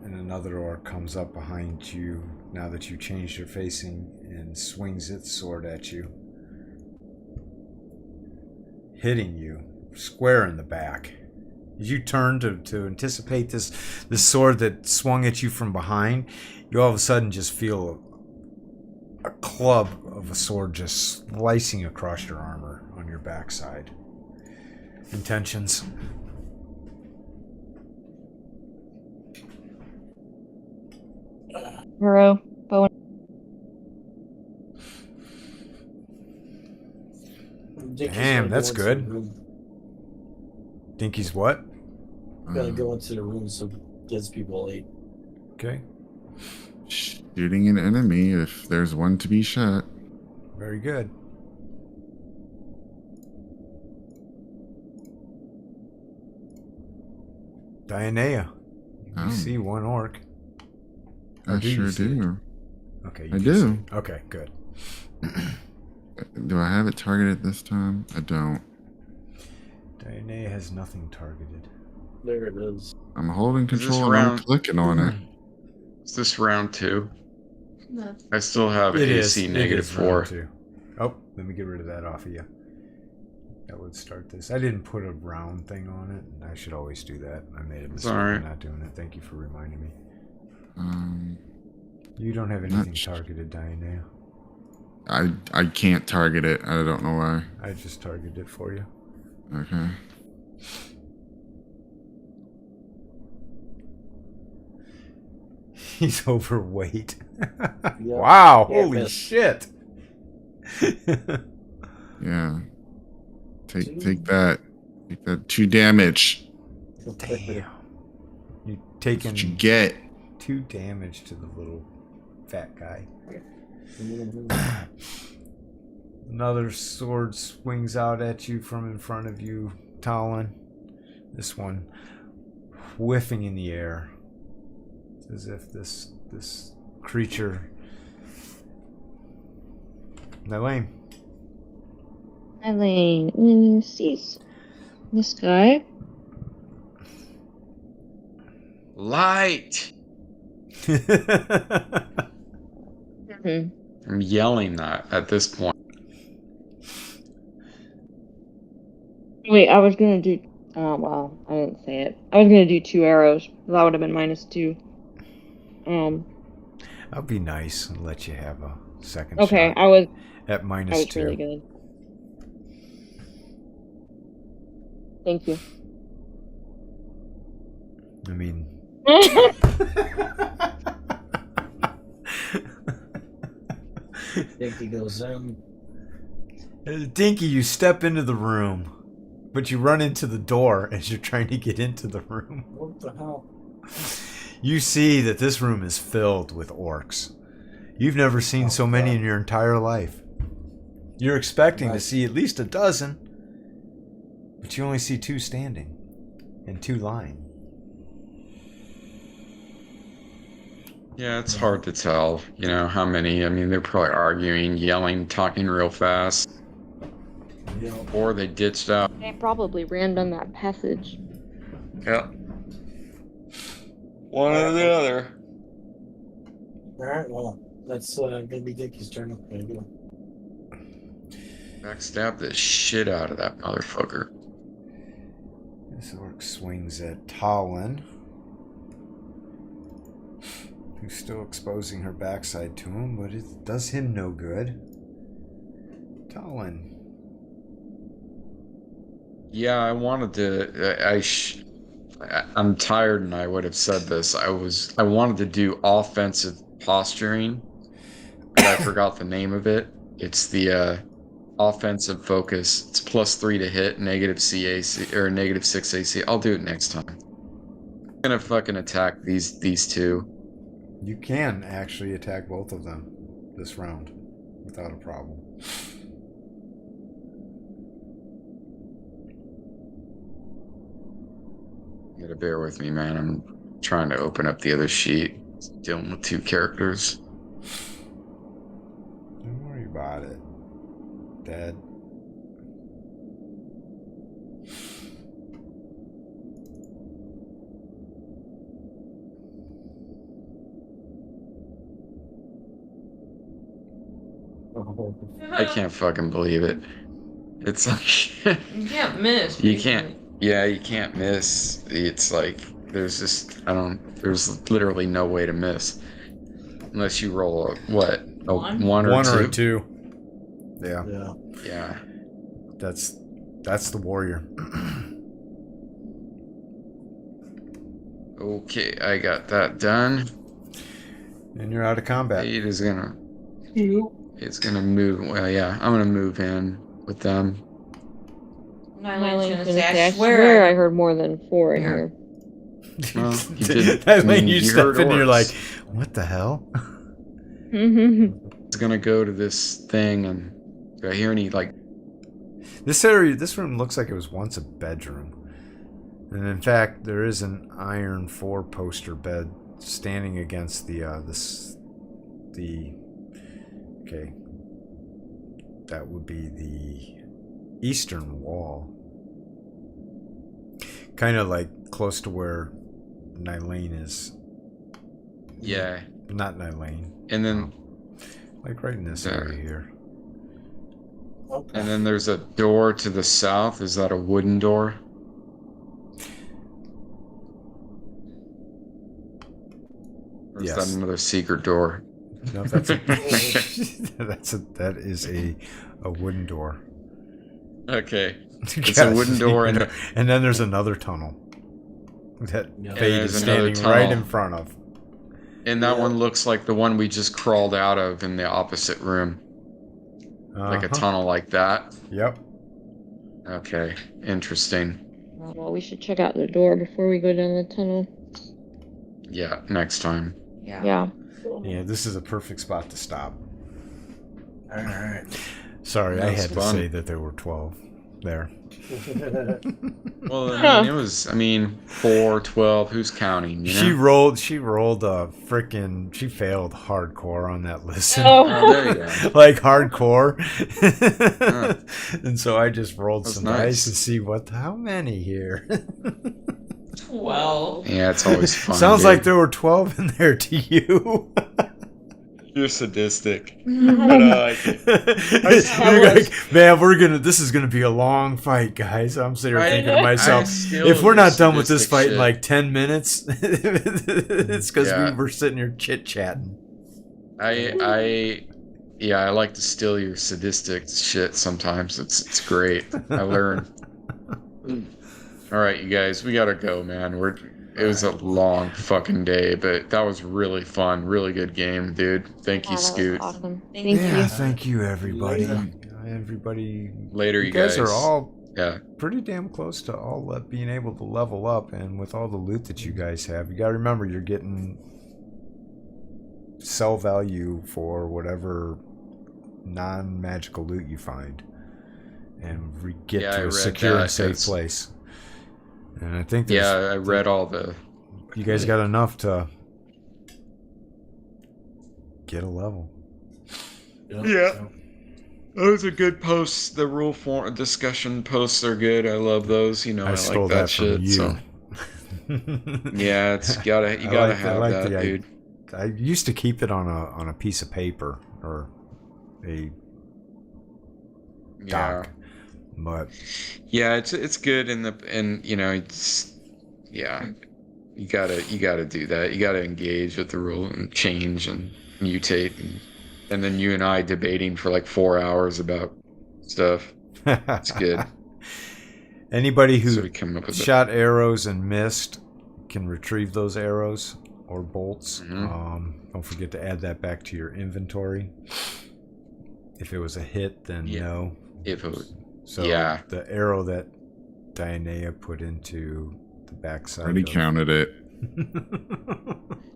And another orc comes up behind you now that you changed your facing and swings its sword at you, hitting you square in the back. As you turn to anticipate this sword that swung at you from behind, you all of a sudden just feel a club of a sword just slicing across your armor on your backside. Intentions. Hero, bow. Dinky's Damn, gonna that's go into the good. room. Dinky's what? Gonna go into the room so gives people light. Okay. Shooting an enemy if there's one to be shot. Very good. Dianea, you see one orc. I do you sure see it? do. Okay, I you do. see. Okay, good. Do I have it targeted this time? I don't. Dianea has nothing targeted. There it is. I'm holding Is this control and round- I'm clicking on it. Is this round 2? I still have It AC is. negative It is round 4. 2. Oh, let me get rid of that off of you. That would start this. I didn't put a round thing on it, and I should always do that. I made a mistake alright. by not doing it. Thank you for reminding me. Um, You don't have Not anything sh- targeted, Dianea. I can't target it. I don't know why. I just targeted it for you. Okay. He's overweight. Yep. Wow, Yeah, holy miss. shit. Yeah. Take that. Take that 2 damage. Damn. You're That's what you taking get. 2 damage to the little fat guy. Another sword swings out at you from in front of you, Talon. This one whiffing in the air. It's as if this creature. Nylane. Eileen sees this guy. Light! Hmm. I'm yelling that at this point. Wait, I was gonna do. Oh well, I didn't say it. I was gonna do 2 arrows. That would have been -2. I'll be nice and let you have a second Okay, shot I was at -2. really good. Thank you. I mean, Dinky goes in. Dinky, you step into the room, but you run into the door as you're trying to get into the room. What the hell? You see that this room is filled with orcs. You've never seen so many in your entire life. You're expecting to see at least a dozen, but you only see 2 standing and 2 lying. Yeah, it's hard to tell, how many. I mean, they're probably arguing, yelling, talking real fast. Or they ditched out. They probably ran down that passage. Yeah. One or the other. Alright, well, that's gonna be Dickie's turn. Backstab the shit out of that motherfucker. This orc swings at Talon, who's still exposing her backside to him, but it does him no good. Talon. Yeah, I wanted to. I'm tired, and I would have said this. I wanted to do offensive posturing, but I forgot the name of it. It's the offensive focus. It's +3 to hit, negative CAC or -6 AC. I'll do it next time. I'm gonna fucking attack these 2. You can actually attack both of them this round without a problem. You gotta bear with me, man. I'm trying to open up the other sheet. Dealing with 2 characters. Don't worry about it, Dad. I can't fucking believe it. It's like You can't miss. you can't. Yeah, you can't miss. It's like there's there's literally no way to miss unless you roll a One? one or One two. or a 2. Yeah. Yeah. That's the warrior. Okay, I got that done. And you're out of combat. It's gonna move. Well, yeah, I'm gonna move in with them. Nylane's gonna I say, I swear I swear. heard more than 4 in Yeah. here. Well, you did. That I way mean, you you step heard in and you're like, orcs. what the hell? It's gonna go to this thing, and do I hear any like? This room looks like it was once a bedroom. And in fact, there is an iron 4-poster bed standing against okay. That would be the eastern wall. Kind of like close to where Nylane is. Yeah, Not Nylane. and then Like right in this area here. and then there's a door to the south. Is that a wooden door? Or is Yes. that another secret door? No, that's a, that is a wooden door. Okay. It's a wooden door, and and then there's another tunnel that Yeah. Fade there's is another standing right tunnel. in front of. that one looks like the one we just crawled out of in the opposite room. Like a Uh-huh. tunnel like that. Yep. Okay, interesting. Well, we should check out the door before we go down the tunnel. Yeah, next time. Yeah. Yeah, this is a perfect spot to stop. Alright. Sorry, I That's had to fun. say that there were 12 there. Well, I mean, it was, 4, 12, who's counting, you know? She rolled a frickin' she failed hardcore on that listen. Oh, there you go. Like hardcore. And so I just rolled That's some nice. dice to see how many here. 12. Yeah, it's always fun. Sounds dude. like there were 12 in there to you. You're sadistic. You're like, man, this is gonna be a long fight, guys. I'm sitting here thinking to myself, if we're not done with this fight in like 10 minutes, it's because Yeah. we were sitting here chit-chatting. I like to steal your sadistic shit sometimes. It's great. I learn. All right, you guys, we gotta go, man. It was a long fucking day, but that was really fun. Really good game, dude. Thank you, that was Scoot. awesome. Thank Thank Yeah, you. thank you, everybody. Later. Everybody. Later, You you guys guys. are all Yeah. pretty damn close to all being able to level up, and with all the loot that you guys have, you got to remember you're getting sell value for whatever non-magical loot you find, and we get Yeah, I to a read secure that. and safe It's- place. And I think Yeah, I read all the. you guys got enough to get a level. Yeah. Those are good posts. The rule form discussion posts are good. I love those. You know, I stole like that that from shit. you. So yeah, it's gotta you I gotta like- I have like that, the- dude. I used to keep it on a piece of paper or a Yeah, doc, but yeah, it's good and you know it's yeah. You gotta do that. You gotta engage with the rule and change and mutate and then you and I debating for like 4 hours about stuff. It's good. Anybody So who we come up with it. shot arrows and missed can retrieve those arrows or bolts. Mhm. Don't forget to add that back to your inventory. If it was a hit, then Yeah. no. If it was, So yeah. the arrow that Dianea put into the backside. Already of- counted it.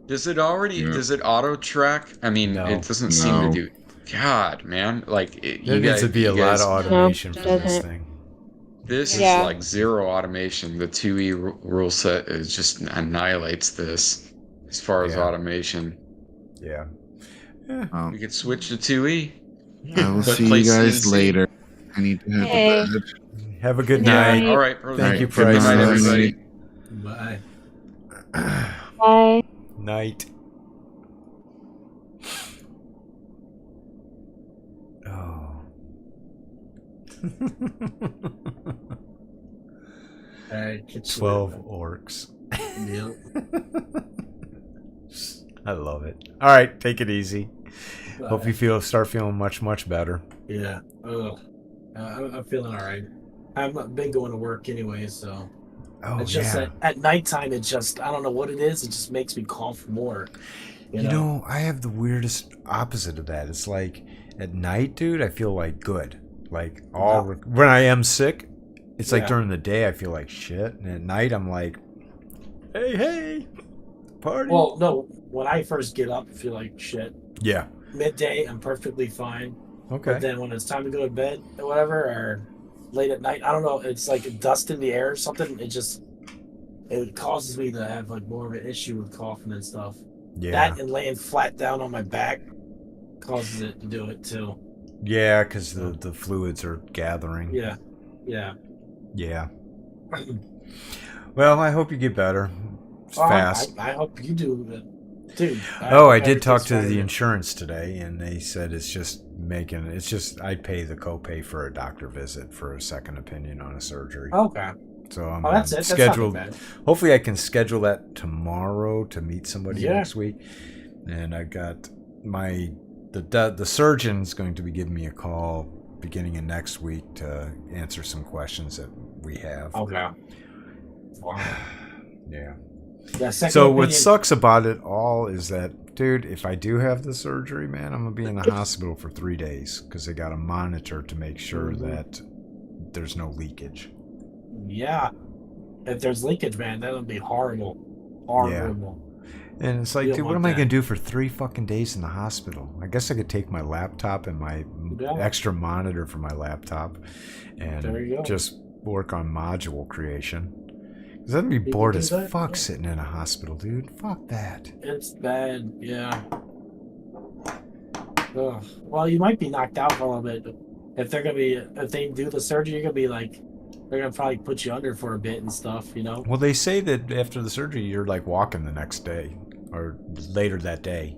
Does it already? Yeah. Does it auto track? I mean, No. it doesn't seem No. to do. God, man, like There you needs guys, to be a you lot guys- of automation No, for this doesn't. thing. This Yeah. is like zero automation. The 2E rule set is just annihilates this as far as Yeah. automation. Yeah. We could switch to 2E. I will But see you place guys NC. later. I need to head Hey. to bed. Have a good Yeah. night. All right. Thank you, Good Price. night, everybody. Bye. Bye. Night. Oh. 12 orcs. Yep. I love it. All right, take it easy. Bye. Hope you start feeling much better. Yeah. I'm feeling all right. I've been going to work anyway, so Oh it's just yeah. at nighttime. It just I don't know what it is. It just makes me cough more. You know, I have the weirdest opposite of that. It's like at night, dude, I feel like good. Like when I am sick, it's like Yeah. during the day I feel like shit, and at night I'm like, hey, party. Well, no. When I first get up, I feel like shit. Yeah. Midday, I'm perfectly fine. Okay. But then when it's time to go to bed or whatever, or late at night, I don't know. It's like dust in the air or something. It causes me to have like more of an issue with coughing and stuff. Yeah. That and laying flat down on my back causes it to do it too. Yeah, because the fluids are gathering. Yeah. Yeah. Yeah. Well, I hope you get better. It's Well, fast. I hope you do, dude. Oh, I hope did talk to everything's the fine. insurance today, and they said it's just I pay the copay for a doctor visit for a second opinion on a surgery. Okay. So I'm That's it. That's scheduled. not too bad. Hopefully, I can schedule that tomorrow to meet somebody Yeah. next week. And I got the surgeon's going to be giving me a call beginning of next week to answer some questions that we have. Okay. Wow. Yeah. Yeah, second So what opinion- sucks about it all is that, dude, if I do have the surgery, man, I'm gonna be in the hospital for 3 days because they got to monitor to make sure that there's no leakage. Yeah. If there's leakage, man, that would be horrible. Horrible. And it's like, You don't dude, what want am I that. gonna do for 3 fucking days in the hospital? I guess I could take my laptop and my Yeah. extra monitor for my laptop There you and go. just work on module creation. Because I'd be You can bored do as that, fuck yeah. sitting in a hospital, dude. Fuck that. It's bad, yeah. Ugh. Well, you might be knocked out for a little bit. If they do the surgery, you're gonna be like, they're gonna probably put you under for a bit and stuff, you know? Well, they say that after the surgery, you're like walking the next day or later that day.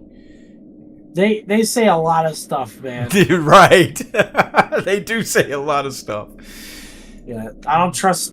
They say a lot of stuff, man. Right. They do say a lot of stuff. Yeah, I don't trust